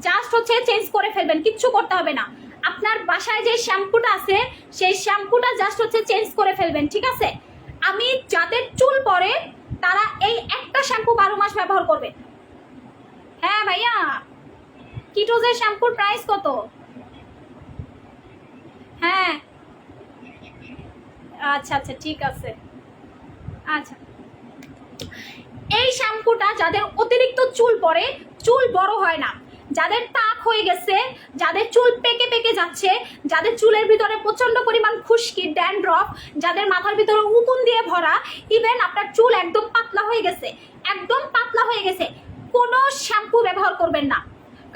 জাস্ট হচ্ছে চেঞ্জ করে ফেলবেন, কিচ্ছু করতে হবে না। আপনার বাসায় যে শ্যাম্পুটা আছে সেই শ্যাম্পুটা জাস্ট হচ্ছে চেঞ্জ করে ফেলবেন, ঠিক আছে? আমি যাদের চুল পড়ে তারা এই একটা শ্যাম্পু 12 মাস ব্যবহার করবে। হ্যাঁ ভাইয়া, কিটোজের শ্যাম্পুর প্রাইস কত? হ্যাঁ আচ্ছা ঠিক আছে। আচ্ছা, এই শ্যাম্পুটা যাদের অতিরিক্ত চুল পড়ে, চুল বড় হয় না, যাদের টাক হয়ে গেছে, যাদের চুল পেকে যাচ্ছে, যাদের চুলের ভিতরে প্রচন্ড পরিমাণ খুশকি, ড্যান্ড্রফ, যাদের মাথার ভিতরে উকুন দিয়ে ভরা, ইভেন আপনার চুল একদম পাতলা হয়ে গেছে, কোনো শ্যাম্পু ব্যবহার করবেন না।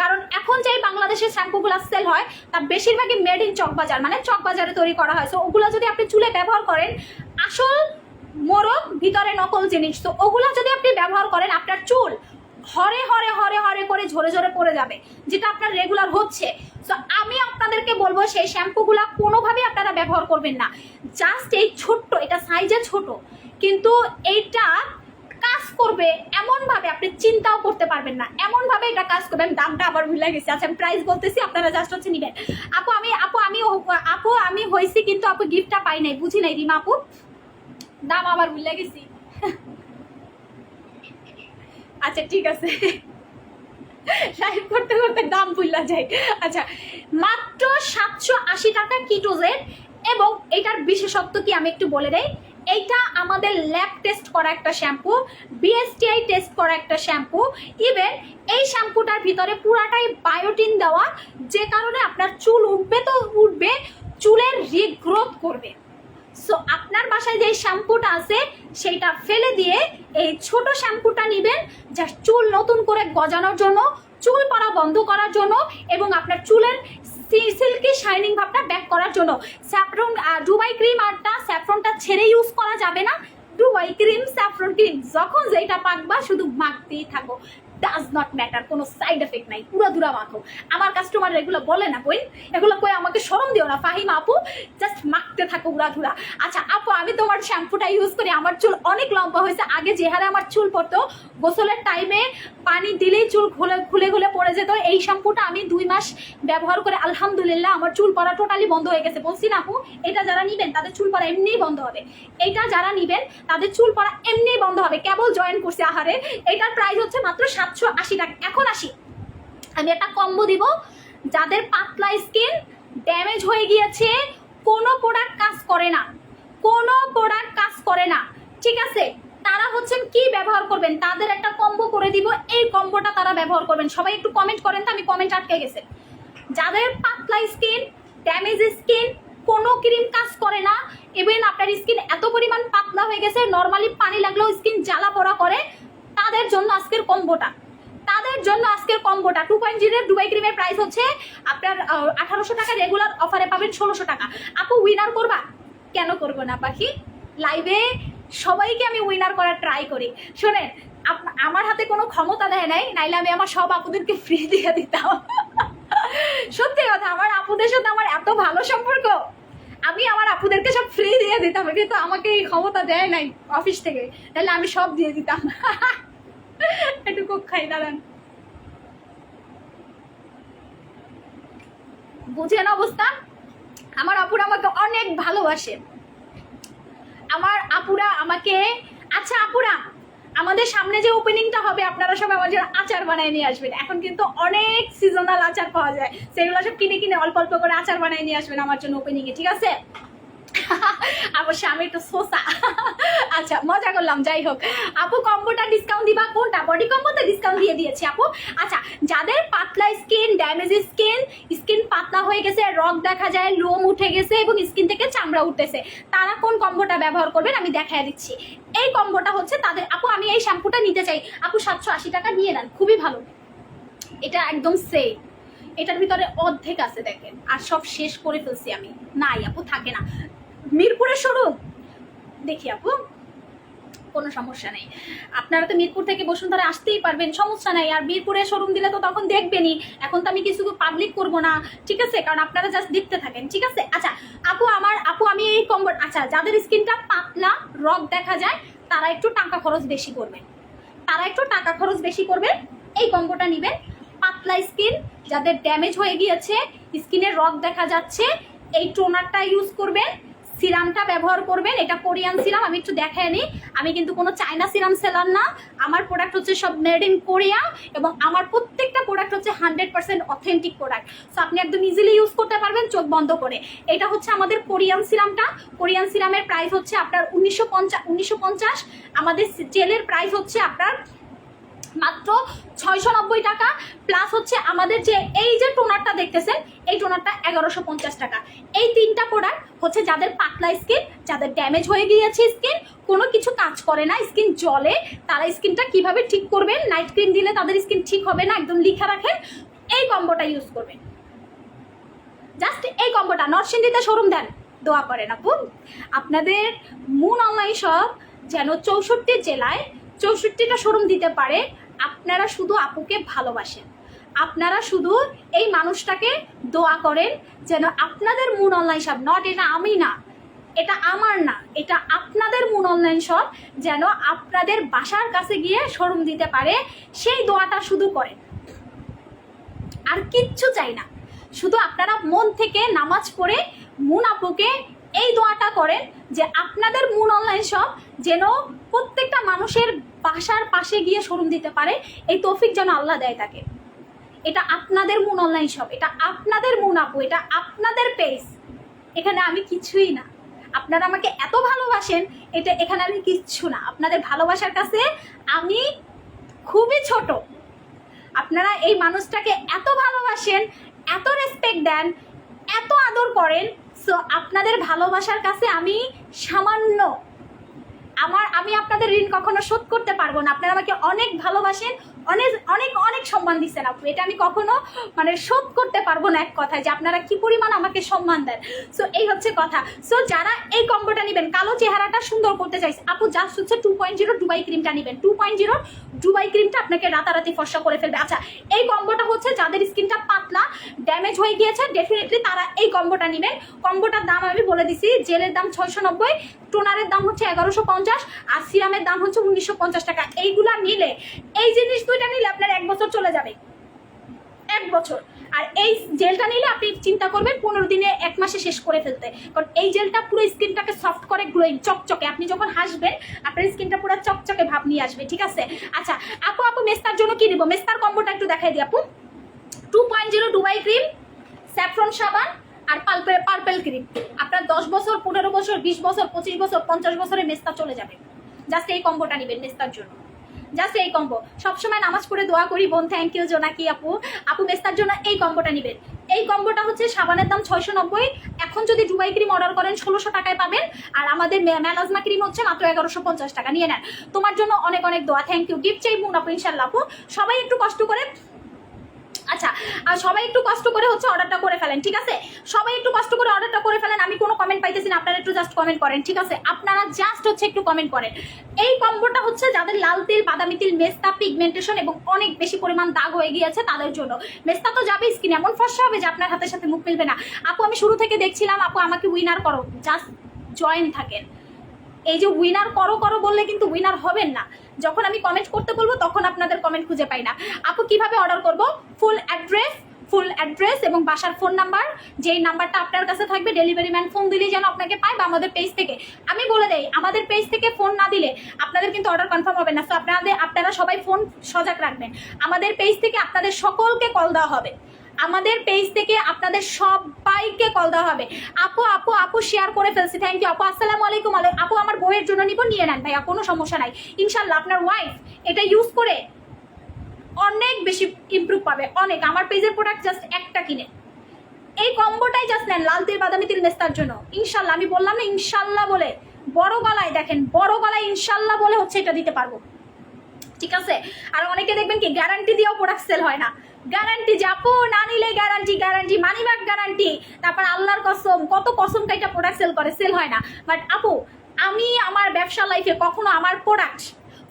কারণ এখন যে বাংলাদেশের শ্যাম্পুগুলো সেল হয় তার বেশিরভাগই মেড ইন চকবাজার, মানে চকবাজারে তৈরি করা হয়। সো ওগুলো যদি আপনি চুলে ব্যবহার করেন, আসল মোরগ ভিতরে নকল জিনিস। তো ওগুলো যদি আপনি ব্যবহার করেন আপনার চুল হরে করে ঝরে পড়ে যাবে, যেটা আপনার রেগুলার হচ্ছে। সো আমি আপনাদেরকে বলবো সেই শ্যাম্পুগুলা কোনোভাবেই আপনারা ব্যবহার করবেন না। জাস্ট এই ছোট্ট, এটা সাইজে ছোট, কিন্তু এইটা কাজ করবে এমনভাবে আপনি চিন্তাও করতে পারবেন না, এমনভাবে এটা কাজ করবে। আমি দামটা আবার ভুলে গেছি। আচ্ছা আমি প্রাইস বলতেছি, আপনারা জাস্ট হচ্ছে নিবেন। আপু আমি হয়েছি, কিন্তু আপু গিফটটা পাই নাই, বুঝি নাই রিমা আপু, দাম আবার ভুলে গেছি। আচ্ছা ঠিক আছে, লাইভ করতে করতে দাম ভুলা যায়। আচ্ছা মাত্র 780 টাকা কিটোজের, এবং এটার বিশেষত্ব কি আমি একটু বলে দেই। এইটা আমাদের ল্যাব টেস্ট করা একটা শ্যাম্পু, বিএসটিআই টেস্ট করা একটা শ্যাম্পু। ইভেন এই শ্যাম্পুটার ভিতরে পুরাটাই বায়োটিন দেওয়া, যে কারণে আপনার চুল উঠবে তো উঠবে, চুলের রিগ্রোথ করবে। সো আপনার বাসায় যে শ্যাম্পুটা আছে সেইটা ফেলে দিয়ে এই ছোট শ্যাম্পুটা নেবেন, জাস্ট চুল নতুন করে গজানোর জন্য, চুল পড়া বন্ধ করার জন্য, এবং আপনার চুলের সিল্কি শাইনিং ভাবটা ব্যাক করার জন্য। স্যাফরন দুবাই ক্রিম আরটা স্যাফরনটা ছেড়ে ইউজ করা যাবে না। দুবাই ক্রিম স্যাফরন ক্রিম যখন যেটা পাকবা শুধু মাখতেই থাকো, ডাজ নট ম্যাটার, কোনো সাইড এফেক্ট নাই, পুরো দুরা মাখো। আমার কাস্টমার এগুলো বলে না কই, এগুলো কই আমাকে শরম দিও না ফাহিমা আপু, জাস্ট মাখতে থাকো উড়া ধুরা। আচ্ছা আপু আমি তোমার শ্যাম্পুটা ইউজ করি, আমার চুল অনেক লম্বা হয়েছে। আগে যে হারে আমার চুল পড়তো, গোসলের টাইমে পানি দিলেই চুল খুলে খুলে পড়ে যেত। এই শ্যাম্পুটা আমি 2 মাস ব্যবহার করে আলহামদুলিল্লাহ আমার চুল পড়া টোটালি বন্ধ হয়ে গেছে। বলছি না আপু, এটা যারা নিবেন তাদের চুল পড়া এমনিই বন্ধ হবে, এটা যারা নিবেন তাদের চুল পড়া এমনিই বন্ধ হবে। কেবল জয়েন করছে আহারে। এটার প্রাইস হচ্ছে মাত্র 780 টাকা। এখন আসি, আমি একটা কম্বো দিব। যাদের পাতলা স্কিন, ড্যামেজ হয়ে গিয়েছে, কোনো প্রোডাক্ট কাজ করে না, কোনো প্রোডাক্ট কাজ করে না, ঠিক আছে, তারা হচ্ছেন কি ব্যবহার করবেন, তাদের একটা কম্বো করে দিব। এই কম্বোটা তারা ব্যবহার করবেন। সবাই একটু কমেন্ট করেন তো, আমি কমেন্ট আটকে গেছে। যাদের পাতলা স্কিন, ড্যামেজ স্কিন, কোনো ক্রিম কাজ করে না, ইভেন আপনার স্কিন এত পরিমাণ পাতলা হয়ে গেছে নর্মালি পানি লাগলেও স্কিন জ্বালা পোড়া করে, তাদের জন্য আজকের কম্বোটা, 2.0 দুবাই ক্রিমের প্রাইস হচ্ছে আপনার 1800 টাকা, রেগুলার অফারে পাবেন 1600 টাকা। আপু উইনার করবা? কেন করবো না পাখি, লাইভে সবাইকে আমি উইনার করার ট্রাই করি। শোনেন, আমার হাতে কোনো ক্ষমতা দেয় নাই, নাইলে আমি আমার সব আপুদেরকে ফ্রি দিয়ে দিতাম। সত্যি কথা, আমার আপুদের সাথে আমার এত ভালো সম্পর্ক, আমি আমার আপুদেরকে সব ফ্রি দিয়ে দিতাম, কিন্তু আমাকে এই ক্ষমতা দেয় নাই অফিস থেকে, তাহলে আমি সব দিয়ে দিতাম। একটু কোক খাই, দাঁড়ান। বুঝেন অবস্থা? আমার আপুরা আমাকে অনেক ভালোবাসে, আমার আপুরা আমাকে। আচ্ছা আপুরা, আমাদের সামনে যে ওপেনিংটা হবে আপনারা সবাই আমার জন্য আচার বানায় নিয়ে আসবেন। এখন কিন্তু অনেক সিজনাল আচার পাওয়া যায়, সেগুলো সব কিনে কিনে অল্প অল্প করে আচার বানায় নিয়ে আসবেন আমার জন্য ওপেনিংয়ে, ঠিক আছে? অবশ্যই আমি একটু সোসা। আচ্ছা মজা করলাম, যাই হোক। আপু কম্বোটা ডিসকাউন্ট দিবা কোনটা? বডি কম্বোতে ডিসকাউন্ট দিয়ে দিয়েছি আপু। আচ্ছা যাদের পাতলা স্কিন, ড্যামেজ স্কিন পাতলা হয়ে গেছে, রগ দেখা যায়, লোম উঠে গেছে এবং স্কিন থেকে চামড়া উঠতেছে, তারা কোন কম্বোটা ব্যবহার করবেন আমি দেখায় দিচ্ছি। এই কম্বোটা হচ্ছে তাদের। আপু আমি এই শ্যাম্পুটা নিতে চাই, আপু 780 টাকা নিয়ে নেন, খুবই ভালো, এটা একদম সেফ। এটার ভিতরে অর্ধেক আছে দেখেন, আর সব শেষ করে ফেলছি আমি, নাই আপু থাকে না। মিরপুরের শোরুম দেখি আপু, কোনো সমস্যা নেই, আপনারা তো মিরপুর থেকে বসুন্ধরা আসতেই পারবেন, সমস্যা নাই। আর মিরপুরের শোরুম দিলে তো তখন দেখবেনই, এখন তো আমি কিছু পাবলিক করবো না, ঠিক আছে, কারণ আপনারা জাস্ট দেখতে থাকেন, ঠিক আছে? আচ্ছা আপু আমি এই কম্বো, আচ্ছা যাদের স্কিনটা পাতলা, রগ দেখা যায়, তারা একটু টাকা খরচ বেশি করবেন, এই কম্বোটা নেবেন। পাতলা স্কিন, যাদের ড্যামেজ হয়ে গিয়েছে, স্কিনের রগ দেখা যাচ্ছে, এই টোনারটা ইউজ করবেন, সিরামটা ব্যবহার করবেন। এটা কোরিয়ান সিরাম, আমি একটু দেখাই নিই। আমি কিন্তু কোনো চায়না সিরাম সেলার না, আমার প্রোডাক্ট হচ্ছে সব মেড ইন কোরিয়া, এবং আমার প্রত্যেকটা প্রোডাক্ট হচ্ছে 100% অথেন্টিক প্রোডাক্ট। সো আপনি একদম ইজিলি ইউজ করতে পারবেন চোখ বন্ধ করে। এটা হচ্ছে আমাদের কোরিয়ান সিরামটা। কোরিয়ান সিরামের প্রাইস হচ্ছে আপনার 1950। আমাদের জেলের প্রাইস হচ্ছে আপনার মাত্র 690 টাকা, প্লাস হচ্ছে আমাদের যে এই যে টোনারটা দেখতেছেন, এই টোনারটা 1150 টাকা। এই তিনটা প্রোডাক্ট হচ্ছে যাদের পাতলা স্কিন, যাদের ড্যামেজ হয়ে গিয়েছে স্কিন, কোনো কিছু কাজ করে না, স্কিন জ্বলে, তারা স্কিনটা কিভাবে ঠিক করবেন, নাইট ক্রিম দিলে তাদের স্কিন ঠিক হবে না, একদম লিখা রাখেন, এই কম্বোটা ইউজ করবেন। জাস্ট এই কম্বোটা, নরসিংদীতে শোরুম দেন, দোয়া করেন আপু আপনাদের মুন অনলাইন শপ যেন 64 জেলায় 64টা শোরুম দিতে পারে। আপনারা শুধু আপুকে ভালোবাসেন, আপনারা শুধু এই মানুষটাকে দোয়া করেন যেন আপনাদের মুন অনলাইন শপ, নট এটা আমি না, এটা আমার না, এটা আপনাদের মুন অনলাইন শপ যেন আপনাদের বাসার কাছে গিয়ে শোরুম দিতে পারে, সেই দোয়াটা শুধু করেন, আর কিচ্ছু চাই না। শুধু আপনারা মন থেকে নামাজ পড়ে মুন আপুকে এই দোয়াটা করেন যে আপনাদের মুন অনলাইন শপ যেন প্রত্যেকটা মানুষের বাসার পাশে গিয়ে শোরুম দিতে পারে, এই তৌফিক যেন আল্লাহ দেয় তাকে। এটা আপনাদের মুন অনলাইন শপ, এটা আপনাদের মুন আপু, এটা আপনাদের পেজ, এখানে আমি কিছুই না। আপনারা আমাকে এত ভালোবাসেন, এটা এখানে আমি কিচ্ছু না। আপনাদের ভালোবাসার কাছে আমি খুবই ছোট। আপনারা এই মানুষটাকে এত ভালোবাসেন, এত রেসপেক্ট দেন, এত আদর করেন, সো আপনাদের ভালোবাসার কাছে আমি সামান্য। আমি আপনাদের ঋণ কখনো শোধ করতে পারবো না। আপনারা আমাকে অনেক ভালোবাসেন, অনেক অনেক অনেক সম্মান দিচ্ছেন আপু, এটা আমি কখনো শোধ করতে পারবো না এক কথায়, যে আপনারা কি পরিমাণ আমাকে সম্মান দেন। সো এই হচ্ছে কথা। সো যারা এই কম্বোটা নেবেন, কালো চেহারাটা সুন্দর করতে চাইছে আপু, জাস্ট হচ্ছে 2.0 দুবাই ক্রিমটা নেবেন। 2.0 দুবাই ক্রিমটা আপনাকে রাতারাতি ফর্সা করে ফেলবে। আচ্ছা, এই কম্বোটা হচ্ছে যাদের স্কিনটা পাতলা, ড্যামেজ হয়ে গিয়েছে, ডেফিনেটলি তারা এই কম্বোটা নেবেন। কম্বোটার দাম আমি বলে দিছি, জেলের দাম 690, টোনারের দাম হচ্ছে 1150, আর সিরামের দাম হচ্ছে 1950 টাকা। এইগুলা নিলে, এই জিনিস দুইটা নিলে আপনার 1 বছর চলে যাবে, 1 বছর। আর এই জেলটা নিলে আপনি চিন্তা করবেন 15 দিনে 1 মাসে শেষ করে ফেলতে, কারণ এই জেলটা পুরো স্কিনটাকে সফট করে, গ্লোয়িং, চকচকে। আপনি যখন হাসবেন আপনার স্কিনটা পুরো চকচকে ভাব নিয়ে আসবে, ঠিক আছে? আচ্ছা আপু মেস্তার জন্য কি নিব? মেস্তার কম্বোটা একটু দেখাই দিই আপু। 2.0 দুবাই ক্রিম, স্যাফরন সাবান আর পার্পেল ক্রিম। আপনার 10 বছর, 15 বছর, 20 বছর, 25 বছর, 50 বছরের মেস্তা চলে যাবে। জাস্ট এই কম্বোটা নেবেন মেস্তার জন্য, জাস্ট এই কম্বো। সবসময় নামাজ পড়ে দোয়া করি বোন, থ্যাংক ইউ জোনাকি আপু মেস্তার জন্য এই কম্বোটা নেবেন। এই কম্বোটা হচ্ছে সাবানের দাম 690, এখন যদি দুবাই ক্রিম অর্ডার করেন 1600 টাকায় পাবেন, আর আমাদের মেলাজমা ক্রিম হচ্ছে মাত্র 1150 টাকা। নিয়ে নেন, তোমার জন্য অনেক অনেক দোয়া, থ্যাংক ইউ। গিফট চাই বোন আপু, ইনশাল্লাহ আপু। সবাই একটু কষ্ট করে, আচ্ছা আর সবাই একটু কষ্ট করে হচ্ছে অর্ডারটা করে ফেলেন, ঠিক আছে? সবাই একটু কষ্ট করে অর্ডারটা করে ফেলেন। আমি কোনো কমেন্ট পাইতেছি না, আপনারা একটু জাস্ট কমেন্ট করেন, ঠিক আছে? আপনারা জাস্ট হচ্ছে একটু কমেন্ট করেন। এই কম্বোটা হচ্ছে যাদের লাল তিল, বাদামি তিল, মেস্তা, পিগমেন্টেশন এবং অনেক বেশি পরিমাণ দাগ হয়ে গিয়েছে তাদের জন্য। মেস্তা তো যাবে, স্কিন এমন ফর্সা হবে যে আপনার হাতের সাথে মুখ মিলবে না। আপু আমি শুরু থেকে দেখছিলাম, আপু আমাকে উইনার করো, জাস্ট জয়েন থাকেন। এই যে উইনার করো করো বললে কিন্তু উইনার হবেন না। যখন আমি কমেন্ট করতে বলবো তখন আপনাদের কমেন্ট খুঁজে পাই না। আপু কিভাবে অর্ডার করব? ফুল অ্যাড্রেস এবং বাসার ফোন নাম্বার, যেই নাম্বারটা আপনার কাছে থাকবে, ডেলিভারি ম্যান ফোন দিলেই যেন আপনাকে পায়, বা আমাদের পেজ থেকে। আমি বলে দেই, আমাদের পেজ থেকে ফোন না দিলে আপনাদের কিন্তু অর্ডার কনফার্ম হবে না। সো আপনারা সবাই ফোন সজাগ রাখবেন। আমাদের পেজ থেকে আপনাদের সকলকে কল দেওয়া হবে, আমাদের পেজ থেকে আপনাদের সবাইকে কল দেওয়া হবে। আপু শেয়ার করে ফেলছি, থ্যাংক ইউ আপু। আসসালামু আলাইকুম আপু, আমার বইয়ের জন্য নিব, নিয়ে নেন ভাইয়া, কোনো সমস্যা নাই। ইনশাল্লাহ আপনার ওয়াইফ এটা ইউজ করে অনেক বেশি ইমপ্রুভ পাবে, অনেক। আমার পেজের প্রোডাক্ট জাস্ট একটা কিনে এই কম্বোটাই জাস্ট নেন, লাল তিল, বাদামি তিল, মেস্তার জন্য। ইনশাল্লাহ, আমি বললাম না ইনশাল্লাহ বলে, বড় গলায় দেখেন, বড় গলায় ইনশাল্লাহ বলে হচ্ছে এটা দিতে পারবো, ঠিক আছে? আর অনেকে দেখবেন কি গ্যারান্টি দিয়েও প্রোডাক্ট সেল হয় না। গ্যারান্টি যে আপু না নিলে গ্যারান্টি মানি ব্যাক গ্যারান্টি, তারপর আল্লাহর কসম, কত কসম কাইটা প্রোডাক্ট সেল হয় না। বাট আপু আমি আমার ব্যবসা লাইফে কখনো আমার প্রোডাক্ট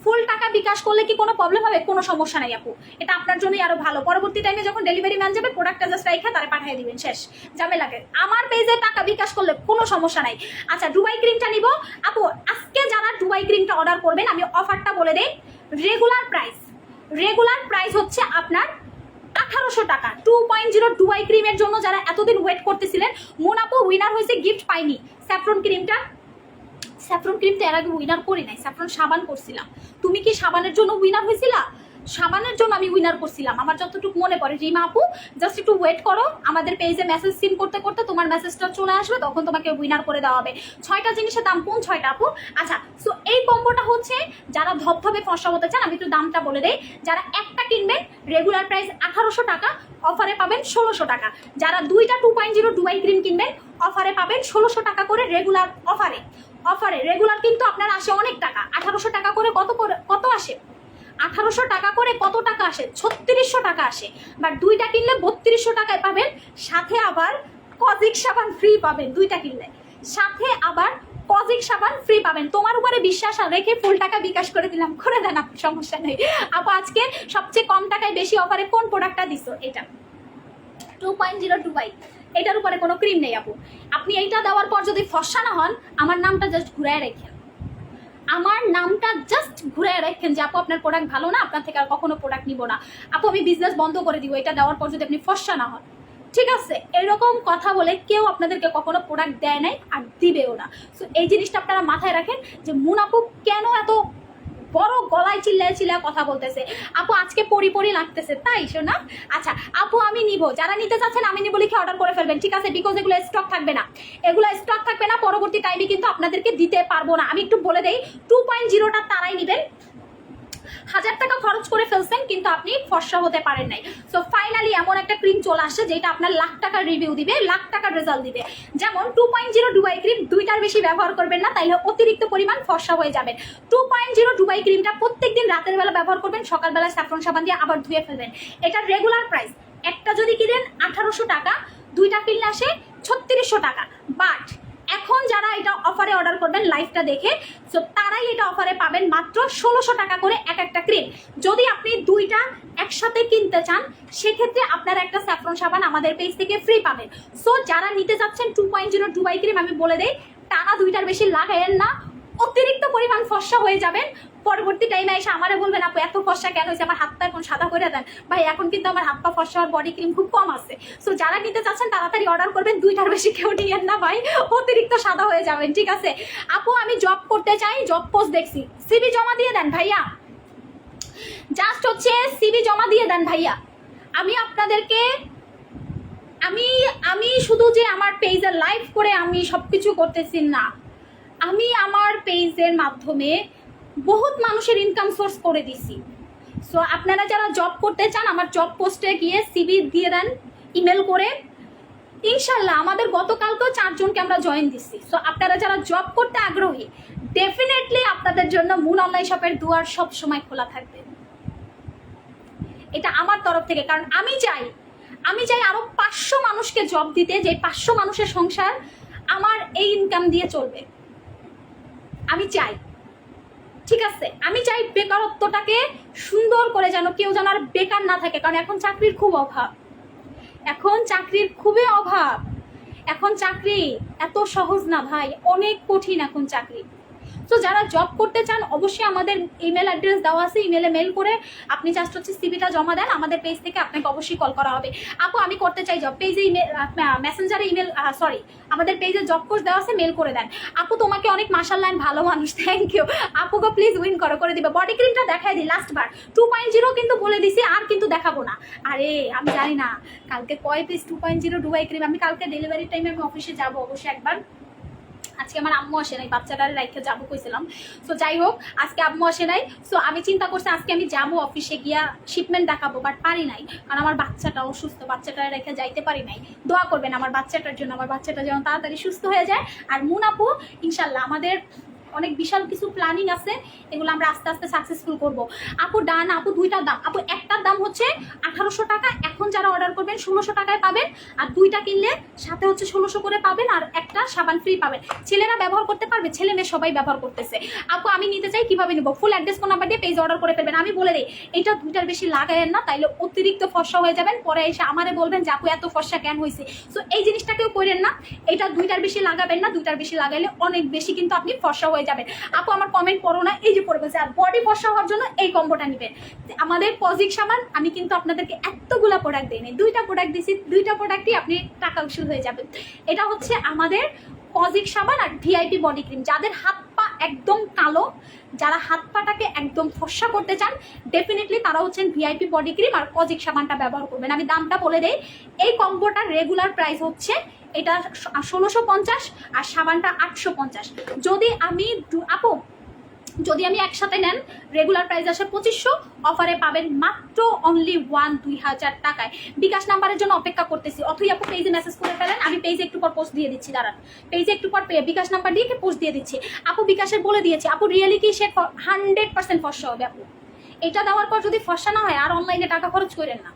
ফুল টাকা বিকাশ করলে কি কোনো প্রবলেম হবে? কোনো সমস্যা নাই আপু, এটা আপনার জন্যই আরো ভালো। পরবর্তী টাইমে যখন ডেলিভারি ম্যান যাবে, প্রোডাক্টটা জাস্ট রাইখা তারা পাঠিয়ে দিবেন, শেষ ঝামেলাকে। আমার পেজে টাকা বিকাশ করলে কোনো সমস্যা নাই। আচ্ছা দুবাই ক্রিমটা নিব আপু। আজকে যারা দুবাই ক্রিমটা অর্ডার করবেন, আমি অফারটা বলে দেই। রেগুলার প্রাইস হচ্ছে আপনার 1800 টাকা। 2.0 দুবাই ক্রিমের জন্য যারা এতদিন ওয়েট করতেছিলেন, মুন আপু উইনার হয়েছে, গিফট পাইনি। স্যাফরন ক্রিমটা তো এর আগে উইনার করি নাই, স্যাফরন সাবান করছিলাম। তুমি কি সাবানের জন্য উইনার হয়েছিলা? সাবানের জন্য আমি উইনার করছিলাম, আমার যতটুকু মনে পড়ে। রিমা আপু জাস্ট একটু ওয়েট করো, আমাদের পেজে মেসেজ সিন করতে করতে তোমার মেসেজটা চলে আসবে, তখন তোমাকে উইনার করে দেওয়া হবে। 6টা জিনিসের দাম কোন 6টা আপু? আচ্ছা সো এই কম্বোটা হচ্ছে যারা ধপধপে ফর্সা হতে চান, আমি একটু দামটা বলে দেই। যারা একটা কিনবেন রেগুলার প্রাইস 1800 টাকা, অফারে পাবেন 1600 টাকা। যারা দুইটা 2.0 দুবাই ক্রিম কিনবেন, অফারে পাবেন 1600 টাকা করে রেগুলার। অফারে রেগুলার কিন্তু আপনার আসে অনেক টাকা। 1800 টাকা করে কত আসে? 1800 টাকা করে কত টাকা আসে? 3600 টাকা আসে। বাট দুইটা কিনলে 3200 টাকায় পাবেন, সাথে আবার কজিক সাবান ফ্রি পাবেন। দুইটা কিনলে সাথে আবার কজিক সাবান ফ্রি পাবেন। তোমার উপরে বিশ্বাস রেখে ফুল টাকা বিকাশ করে দিলাম, করে দেন আপু, সমস্যা নেই আপু। আজকে সবচেয়ে কম টাকায় বেশি অফারে কোন প্রোডাক্টটা দিছো? এটা 2.0 দুবাই, এটার উপরে কোনো ক্রিম নেই আপু। আপনি এইটা দেওয়ার পর যদি ফর্সা না হন, আমার নামটা জাস্ট ঘুরায় রেখেন, আমার নামটা জাস্ট ঘুরে রাখেন যে আপু আপনার প্রোডাক্ট ভালো না, আপনার থেকে আর কখনো প্রোডাক্ট নিব না, আপু আমি বিজনেস বন্ধ করে দিব এটা দেওয়ার পর যদি আপনি ফর্সা না হন। ঠিক আছে, এরকম কথা বলে কেউ আপনাদেরকে কখনো প্রোডাক্ট দেয় নাই আর দিবেও না। সো এই জিনিসটা আপনারা মাথায় রাখেন যে মুন আপু কেন এত বড় গলায় চিল্লায় চিল্লায় কথা বলতেছে। আপু আজকে পরি লাগতেছে তাই শোনা। আচ্ছা আপু আমি নিব, যারা নিতে চাচ্ছেন আমি নিব লিখে অর্ডার করে ফেলবেন, ঠিক আছে? বিকজ এগুলো স্টক থাকবে না, এগুলো স্টক থাকবে না, পরবর্তী টাইমে কিন্তু আপনাদেরকে দিতে পারবো না। আমি একটু বলে দেই, 2.0টা তারাই নেবেন, 1000 টাকা খরচ করে ফেলছেন কিন্তু আপনি ফর্সা হতে পারেন নাই। সো ফাইনালি এমন একটা ক্রিম চলে আসছে যেটা আপনার লাখ টাকার রিভিউ দিবে, লাখ টাকার রেজাল্ট দিবে। যেমন 2.0 ডুবাই ক্রিম, দুইটার বেশি ব্যবহার করবেন না, তাইলে অতিরিক্ত পরিমাণ ফর্সা হয়ে যাবেন। 2.0 ডুবাই ক্রিমটা প্রত্যেকদিন রাতের বেলা ব্যবহার করবেন, সকালবেলা স্যাফরন সাবান দিয়ে আবার ধুয়ে ফেলবেন। এটার রেগুলার প্রাইস একটা যদি কিনেন 1800 টাকা, দুইটা কিনলে আসে 3600 টাকা। বাট এখন যারা এটা অফারে অর্ডার করবেন লাইভটা দেখে, সো তারাই এটা অফারে পাবেন মাত্র 1600 টাকা করে এক একটা ক্রিম। যদি আপনি দুইটা একসাথে কিনতে চান সেক্ষেত্রে আপনারা একটা স্যাফরন সাবান আমাদের পেজ থেকে ফ্রি পাবেন। সো যারা নিতে চাচ্ছেন 2.0 ডুবাই ক্রিম, আমি বলে দেই টানা দুইটার বেশি লাগায়েন না, অতিরিক্ত পরিমাণ ফর্সা হয়ে যাবেন। পরবর্তী টাইমে এসে আমারে বলবেন আপু এত ফর্সা কেন হয়েছে, আমার হাতটা এখন সাদা করে দেন। ভাই এখন কিন্তু আমার হাত পা ফর্সা আর বডি ক্রিম খুব কম আছে। সো যারা নিতে চাচ্ছেন তাড়াতাড়ি অর্ডার করবেন, দুইটার বেশি কেউ নিয়েন না ভাই, অতিরিক্ত সাদা হয়ে যাবেন। ঠিক আছে আপু আমি জব করতে চাই, জব পোস্ট দেখছি, সিভি জমা দিয়ে দেন ভাইয়া, জাস্ট হচ্ছে সিভি জমা দিয়ে দেন ভাইয়া। আমি আপনাদেরকে আমি শুধু যে আমার পেজে লাইভ করে আমি সবকিছু করতেছি না, আমি আমার পেজের মাধ্যমে বহুত মানুষের ইনকাম সোর্স করে দিছি। সো আপনারা যারা জব করতে চান আমার জব পোস্টে গিয়ে সিভি দিয়ে দেন ইমেল করে, ইনশাল্লাহ আমাদের গতকালকেও 4 জনকে আমরা জয়েন দিচ্ছি। সো আপনারা যারা জব করতে আগ্রহী ডেফিনেটলি আপনাদের জন্য মুন অনলাইন শপের দুয়ার সব সময় খোলা থাকবে, এটা আমার তরফ থেকে। কারণ আমি চাই আরো 500 মানুষকে জব দিতে, যে 500 মানুষের সংসার আমার এই ইনকাম দিয়ে চলবে, আমি চাই। ঠিক আছে, আমি চাই বেকারত্বটাকে সুন্দর করে যেন কেউ যেন আর বেকার না থাকে। কারণ এখন চাকরির খুব অভাব, এখন চাকরির খুবই অভাব, এখন চাকরি এত সহজ না ভাই, অনেক কঠিন এখন চাকরি। তো যারা জব করতে চান অবশ্যই আমাদের ইমেল অ্যাড্রেস দেওয়া আছে, ইমেলে মেল করে আপনি জাস্ট হচ্ছে সিভিটা জমা দেন, আমাদের পেজ থেকে আপনাকে অবশ্যই কল করা হবে। আপু আমি করতে চাই জব, পেজে ইমেল মেসেঞ্জারে ইমেল আমাদের পেজে জব কোর্স দেওয়া আছে, মেল করে দেন। আপু তোমাকে অনেক মাশাআল্লাহ, ভালো মানুষ, থ্যাংক ইউ আপুকে, প্লিজ উইন করে দিবে। বডি ক্রিমটা দেখাই দিই লাস্ট বার, 2.0 কিন্তু বলে দিছি, আর কিন্তু দেখাবো না। আরে আমি জানি না কালকে কয় পিস 2.0 ডুবাই ক্রিম, আমি কালকে ডেলিভারি টাইমে আমি অফিসে যাবো অবশ্যই একবার। আজকে আমার আম্মু আসে নাই, বাচ্চাটারে রাইখে যাবো কইছিলাম। সো যাই হোক আজকে আম্মু আসে নাই, সো আমি চিন্তা করছি আজকে আমি যাবো অফিসে গিয়া শিপমেন্ট দেখাবো, বাট পারি নাই কারণ আমার বাচ্চাটা অসুস্থ, বাচ্চাটারে রেখে যাইতে পারি নাই। দোয়া করবেন আমার বাচ্চাটার জন্য, আমার বাচ্চাটা যেন তাড়াতাড়ি সুস্থ হয়ে যায়। আর মুন আপু ইনশাল্লাহ আমাদের অনেক বিশাল কিছু প্ল্যানিং আছে, এগুলো আমরা আস্তে আস্তে সাকসেসফুল করব। আপু ডান, আপু দুইটার দাম, আপু একটার দাম হচ্ছে 1800 টাকা, এখন যারা অর্ডার করবেন 1600 টাকায় পাবেন, আর দুইটা কিনলে সাথে হচ্ছে 1600 করে পাবেন, আর একটা সাবান ফ্রি পাবেন। ছেলেরা ব্যবহার করতে পারবে, ছেলে মেয়ে সবাই ব্যবহার করতেছে। আপু আমি নিতে চাই, কিভাবে নেবো? ফুল অ্যাড্রেস ফোন নাম্বার দিয়ে পেজ অর্ডার করে ফেলবেন। আমি বলে দিই এটা দুইটার বেশি লাগায়েন না, তাইলে অতিরিক্ত ফর্সা হয়ে যাবেন, পরে এসে আমারে বলবেন যে আপু এত ফর্সা কেন হয়েছে। সো এই জিনিসটা কেউ করেন না, এটা দুইটার বেশি লাগাবেন না, দুইটার বেশি লাগাইলে অনেক বেশি কিন্তু আপনি ফর্সা হয়ে যাবেন। আপু আমার কমেন্ট পড়ো না, এই যে পড়ে গেছে। আর বডি ফর্সা হওয়ার জন্য এই কম্বোটা নেবেন, আমাদের পজিক সাবান। আমি কিন্তু আপনাদেরকে এতগুলা প্রোডাক্ট দিই নাই, দুইটা প্রোডাক্ট দিছি, দুইটা প্রোডাক্টই আপনি টাকা উসুল হয়ে যাবেন। এটা হচ্ছে আমাদের পজিক সাবান আর ভিআইপি বডি ক্রিম। যাদের হাত পা একদম কালো, যারা হাত পাটাকে একদম ফর্সা করতে চান ডেফিনেটলি তারা হচ্ছেন ভিআইপি বডি ক্রিম আর পজিক সাবানটা ব্যবহার করবেন। আমি দামটা বলে দেই, এই কম্বোটার রেগুলার প্রাইস হচ্ছে এটা 1650 আর সাবানটা 850। যদি আমি একসাথে নেন রেগুলার প্রাইস আসে 2500, অফারে পাবেন মাত্র অনলি 2000 টাকায়। বিকাশ নাম্বারের জন্য অপেক্ষা করতেছি, অথই আপু পেজে মেসেজ করে ফেলেন, আমি পেজে একটু পর পোস্ট দিয়ে দিচ্ছি। দাঁড়ান, পেজে একটু পর বিকাশ নাম্বার দিয়ে পোস্ট দিয়ে দিচ্ছি। আপু বিকাশের বলে দিয়েছি, আপু রিয়েলিটি সে 100% ফর্সা হবে। আপু এটা দেওয়ার পর যদি ফর্সা না হয় আর অনলাইনে টাকা খরচ করেন না।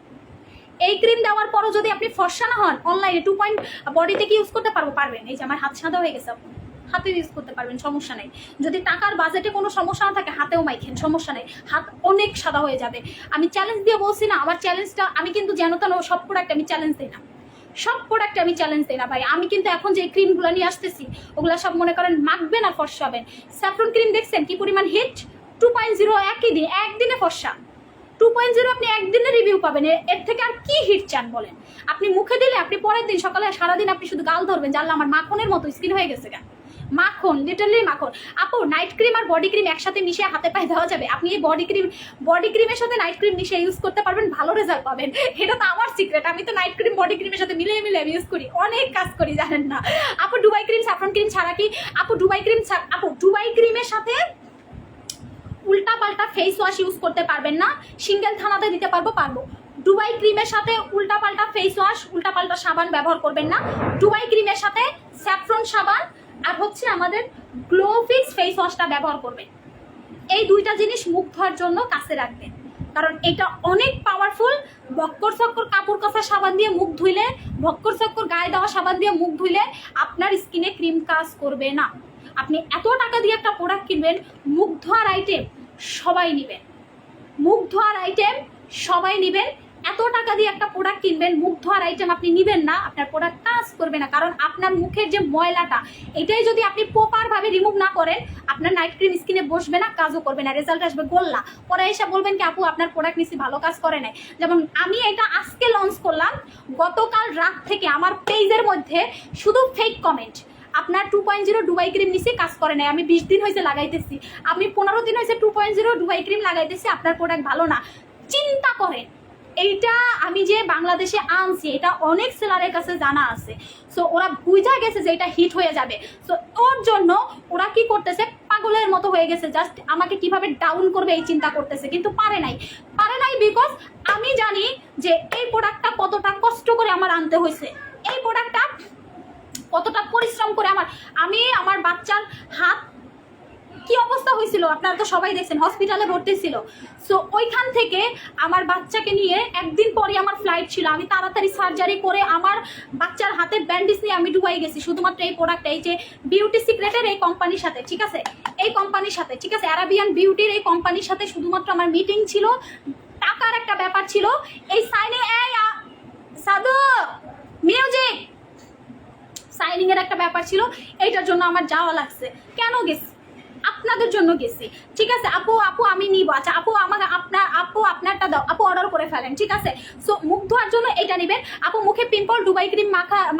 এই ক্রিম দেওয়ার পরও যদি আপনি ফর্সা না হন, অনলাইনে 2 পয়েন্ট বডিতে কি ইউজ করতে পারবেন। এই যে আমার হাত সাদা হয়ে গেছে, আপু হাতে ইউজ করতে পারবেন, সমস্যা নেই। যদি টাকার বাজেটে কোনো সমস্যা না থাকে হাতেও মাইখেন, সমস্যা নেই, হাত অনেক সাদা হয়ে যাবে। আমি চ্যালেঞ্জ দিয়ে বলছি না, আমার চ্যালেঞ্জটা আমি কিন্তু যেন তেন সব প্রোডাক্ট আমি চ্যালেঞ্জ দিই না, সব প্রোডাক্টে আমি চ্যালেঞ্জ দিই না ভাই। আমি কিন্তু এখন যে ক্রিমগুলো নিয়ে আসতেছি ওগুলো সব মনে করেন মাখবেন আর ফর্সা হবেন। স্যাফরন ক্রিম দেখছেন কি পরিমাণ হিট, 2.0 একই দিন, একদিনে ফর্সা। 2.0 আপনি একদিনে রিভিউ পাবেন, এর থেকে আর কি হিট চান বলেন? আপনি মুখে দিলে আপনি পরের দিন সকালে সারাদিন আপনি শুধু গাল ধরবেন, জানলে আমার মাখনের মতো স্কিন হয়ে গেছে কেন। মাখন, লিটারলি মাখন। আপু নাইট ক্রিম আর বডি ক্রিম একসাথে মিশিয়ে হাতে পায়ে দেওয়া যাবে? আপনি এই বডি ক্রিমের সাথে নাইট ক্রিম মিশিয়ে ইউজ করতে পারবেন, ভালো রেজাল্ট পাবেন। এটা তো আমার সিক্রেট। আমি তো নাইট ক্রিম বডি ক্রিমের সাথে মিলিয়ে আমি ইউজ করি, অনেক কাজ করি জানেন না। আপু ডুবাই ক্রিম স্যাফরন ক্রিম ছাড়া কি আপু ডুবাই ক্রিমের সাথে উল্টা পাল্টা ফেস ওয়াশ ইউজ করতে পারবেন না? সিঙ্গেল থানাতে দিতে পারবো। ডুবাই ক্রিমের সাথে উল্টা পাল্টা ফেস ওয়াশ, উল্টা পাল্টা সাবান ব্যবহার করবেন না। ডুবাই ক্রিমের সাথে স্যাফরন সাবান আর হচ্ছে আমাদের গ্লো ফিক্স ফেস ওয়াশটা ব্যবহার করবেন। এই দুইটা জিনিস মুখ ধোয়ার জন্য কাছে রাখবেন, কারণ এটা অনেক পাওয়ারফুল। বক্কর চক্কর কাপড় কষা সাবান দিয়ে মুখ ধুইলে, বক্কর চক্কর গায়ে দেওয়া সাবান দিয়ে মুখ ধুইলে আপনার স্কিনে ক্রিম কাজ করবে না। আপনি এত টাকা দিয়ে একটা প্রোডাক্ট কিনবেন, মুখ ধোয়ার আইটেম সবাই নেবেন, এত টাকা দিয়ে একটা প্রোডাক্ট কিনবেন, মুখ ধোয়ার আইটেম আপনি নেবেন না, আপনার প্রোডাক্ট কাজ করবে না। কারণ আপনার মুখের যে ময়লাটা, এটাই যদি আপনি প্রপারভাবে রিমুভ না করেন, আপনার নাইট ক্রিম স্কিনে বসবে না, কাজও করবে না, রেজাল্ট আসবে গোল্লা। পরে এসে বলবেন কি আপু আপনার প্রোডাক্ট নিচ্ছি ভালো কাজ করে নাই। যেমন আমি এটা আজকে লঞ্চ করলাম, গতকাল রাত থেকে আমার পেজের মধ্যে শুধু ফেক কমেন্ট, আপনার 2.0 ডুবাই ক্রিম নিছি কাজ করে নাই। আমি 20 দিন হয়েছে লাগাইতেছি, আমি 15 দিন হয়েছে 2.0 ডুবাই ক্রিম লাগাইতেছি, আপনার প্রোডাক্ট ভালো না। চিন্তা করেন, এইটা আমি যে বাংলাদেশে আনছি এটা অনেক সেলারের কাছে জানা আছে। সো ওরা বুঝা গেছে যে এটা হিট হয়ে যাবে। সো ওর জন্য ওরা কি করতেছে, পাগলের মতো হয়ে গেছে, জাস্ট আমাকে কিভাবে ডাউন করবে এই চিন্তা করতেছে, কিন্তু পারে নাই বিকজ আমি জানি যে এই প্রোডাক্টটা কতটা কষ্ট করে আমার আনতে হয়েছে, এই প্রোডাক্টটা কতটা পরিশ্রম করে আমার বাচ্চার হাত কি অবস্থা হয়েছিল আপনারা তো সবাই দেখছেন, হসপিটালে ভর্তি ছিল। সো ওইখান থেকে আমার বাচ্চাকে নিয়ে একদিন পরে আমার ফ্লাইট ছিল, আমি তাড়াতাড়ি সার্জারি করে আমার বাচ্চার হাতে ব্যান্ডেজ নিয়ে আমি দুবাই গেছি শুধুমাত্র এই প্রোডাক্টটা, এই যে বিউটি সিক্রেটের এই কোম্পানির সাথে, ঠিক আছে, অ্যারাবিয়ান বিউটির এই কোম্পানির সাথে শুধুমাত্র আমার মিটিং ছিল, টাকার একটা ব্যাপার ছিল, এই সাইনিং সাদু মিউজিক সাইনিং এর একটা ব্যাপার ছিল, এইটার জন্য আমার যাওয়া লাগছে। কেন গেছি? আপনাদের জন্য গেছি, ঠিক আছে। আপু আমি নিব, আচ্ছা আপনারটা দাও, আপু অর্ডার করে ফেলেন, ঠিক আছে। সো মুখ ধোয়ার জন্য এটা নেবেন। আপু মুখে পিম্পল ডুবাই ক্রিম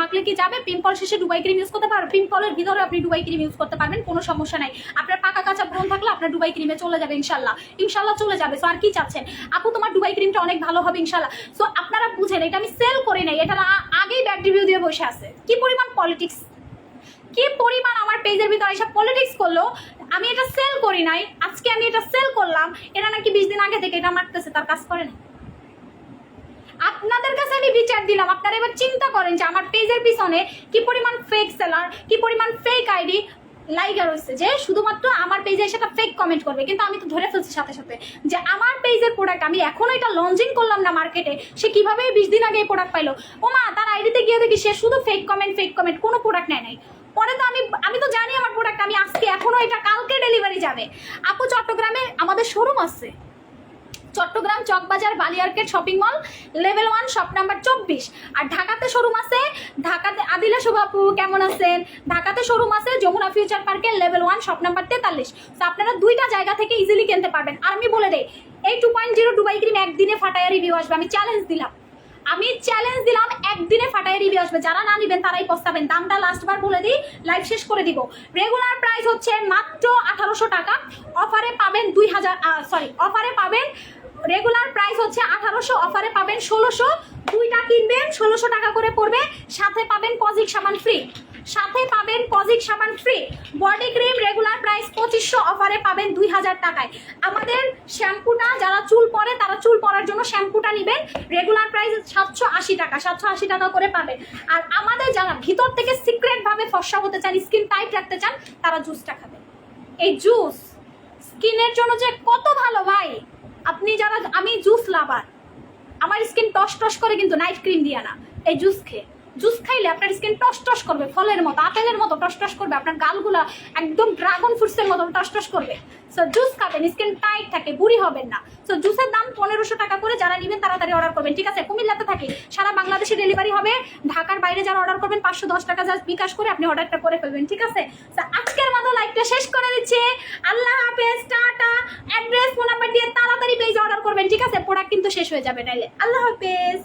মাখলে কি যাবে? পিম্পল শেষে ডুবাই ক্রিম ইউজ করতে পারবেন, পিম্পলের ভিতরে আপনি ডুবাই ক্রিম ইউজ করতে পারবেন, কোনো সমস্যা নাই। আপনার পাকা কাঁচা ব্রণ থাকলে আপনার ডুবাই ক্রিমে চলে যাবে ইনশাল্লাহ চলে যাবে। সো আর কি চাচ্ছেন? আপু তোমার ডুবাই ক্রিমটা অনেক ভালো হবে ইনশাল্লাহ। সো আপনারা বুঝেন, এটা আমি সেল করি নাই, এটা আগেই ব্যাড রিভিউ দিয়ে বসে আছে। কি পরিমাণ পলিটিক্স, কি পরিমাণ আমার পেজের ভিতরে এসব পলিটিক্স করলো। আমি এটা সেল করি নাই, আজকে আমি এটা সেল করলাম, এটা নাকি 20 দিন আগে থেকে এটা মারতেছে, তার কাজ করে না। আপনাদের কাছে আমি বিচার দিলাম, আপনারা এবার চিন্তা করেন যে আমার পেজের পিছনে কি পরিমাণ ফেক সেলার, কি পরিমাণ ফেক আইডি লাইগার হচ্ছে, যে শুধুমাত্র আমার পেজে এসে একটা ফেক কমেন্ট করবে। কিন্তু আমি তো ধরে ফেলছি সাথে সাথে যে আমার পেজের প্রোডাক্ট, আমি এখনো এটা লঞ্চিং করলাম না মার্কেটে, সে কিভাবে 20 দিন আগে এই প্রোডাক্ট পাইলো। ও মা, তার আইডিতে গিয়ে দেখি সে শুধু ফেক কমেন্ট, কোনো প্রোডাক্ট নেয় নাই। পরে তো আমি তো জানি আমার প্রোডাক্ট, আমি আজকে এখনো এটা কালকে ডেলিভারি যাবে। আপু চট্টগ্রামে আমাদের শোরুম আছে, চট্টগ্রাম চকবাজার বালিয়ারকেট shopping mall level 1 shop number 24। আর ঢাকাতে শোরুম আছে, ঢাকাতে আদিলা শোভাপু কেমন আছেন, ঢাকাতে শোরুম আছে যমুনা ফিউচার পার্কের লেভেল 1 শপ নাম্বার 43। তো আপনারা দুইটা জায়গা থেকে ইজিলি কিনতে পারবেন। আর আমি বলে দেই, এই 2.0 ডুবাই ক্রিম একদিনে ফাটায়া রিভিউ আসবে। আমি চ্যালেঞ্জ দিলাম একদিনে ফাটায় রিভিউ আসবে। যারা না নিবেন তারাই পস্তাবেন। দামটা লাস্টবার বলে দিই, লাইভ শেষ করে দিব। রেগুলার প্রাইস হচ্ছে মাত্র 1800 টাকা, অফারে পাবেন অফারে পাবেন রেগুলার প্রাইস হচ্ছে 1800, অফারে পাবেন 1600। দুইটা কিনবেন 1600 টাকা করে পড়বে, সাথে পাবেন কজিক সাবান free, body cream regular price 2500, অফারে পাবেন 2000 টাকায়। আমাদের শ্যাম্পুটা যারা চুল পরে তারা চুল পরার জন্য শ্যাম্পুটা নেবেন, রেগুলার প্রাইস 780 টাকা করে পাবেন। আর আমাদের যারা ভিতর থেকে সিক্রেট ভাবে ফর্সা হতে চান, স্কিন টাইট রাখতে চান, তারা জুসটা খাবেন। এই জুস স্কিনের জন্য যে কত ভালো ভাই, আমি জুস লাভার, আমার স্কিন টস করে, কিন্তু নাইট ক্রিম দিয়া না, এই জুস খেয়ে জুস খাইলে আপনার স্কিন টস টস করবে, ফলের মতো, আপেলের মতো টস টস করবে, আপনার গালগুলা একদম ড্রাগন ফ্রুটসের মতো টস টস করবে। সো জুস খাবেন, স্কিন টাইট থাকে, বুড়ি হবেন না। সো জুসের দাম 1500 টাকা করে, যারা নেবেন তাড়াতাড়ি অর্ডার করবেন, ঠিক আছে? কুমিল্লাতে থাকে, সারা বাংলাদেশে ডেলিভারি হবে। ঢাকার বাইরে যারা অর্ডার করবেন 510 টাকা জাস্ট বিকাশ করে আপনি অর্ডারটা করে ফেলবেন, ঠিক আছে? আজকের মতো লাইভটা শেষ করে দিচ্ছি। আল্লাহ হাফেজ, টাটা। অ্যাড্রেস ফোন নাম্বার দিয়ে তাড়াতাড়ি পেজে অর্ডার করবেন, ঠিক আছে? প্রোডাক্ট কিন্তু শেষ হয়ে যাবে নাইলে। আল্লাহ হাফেজ।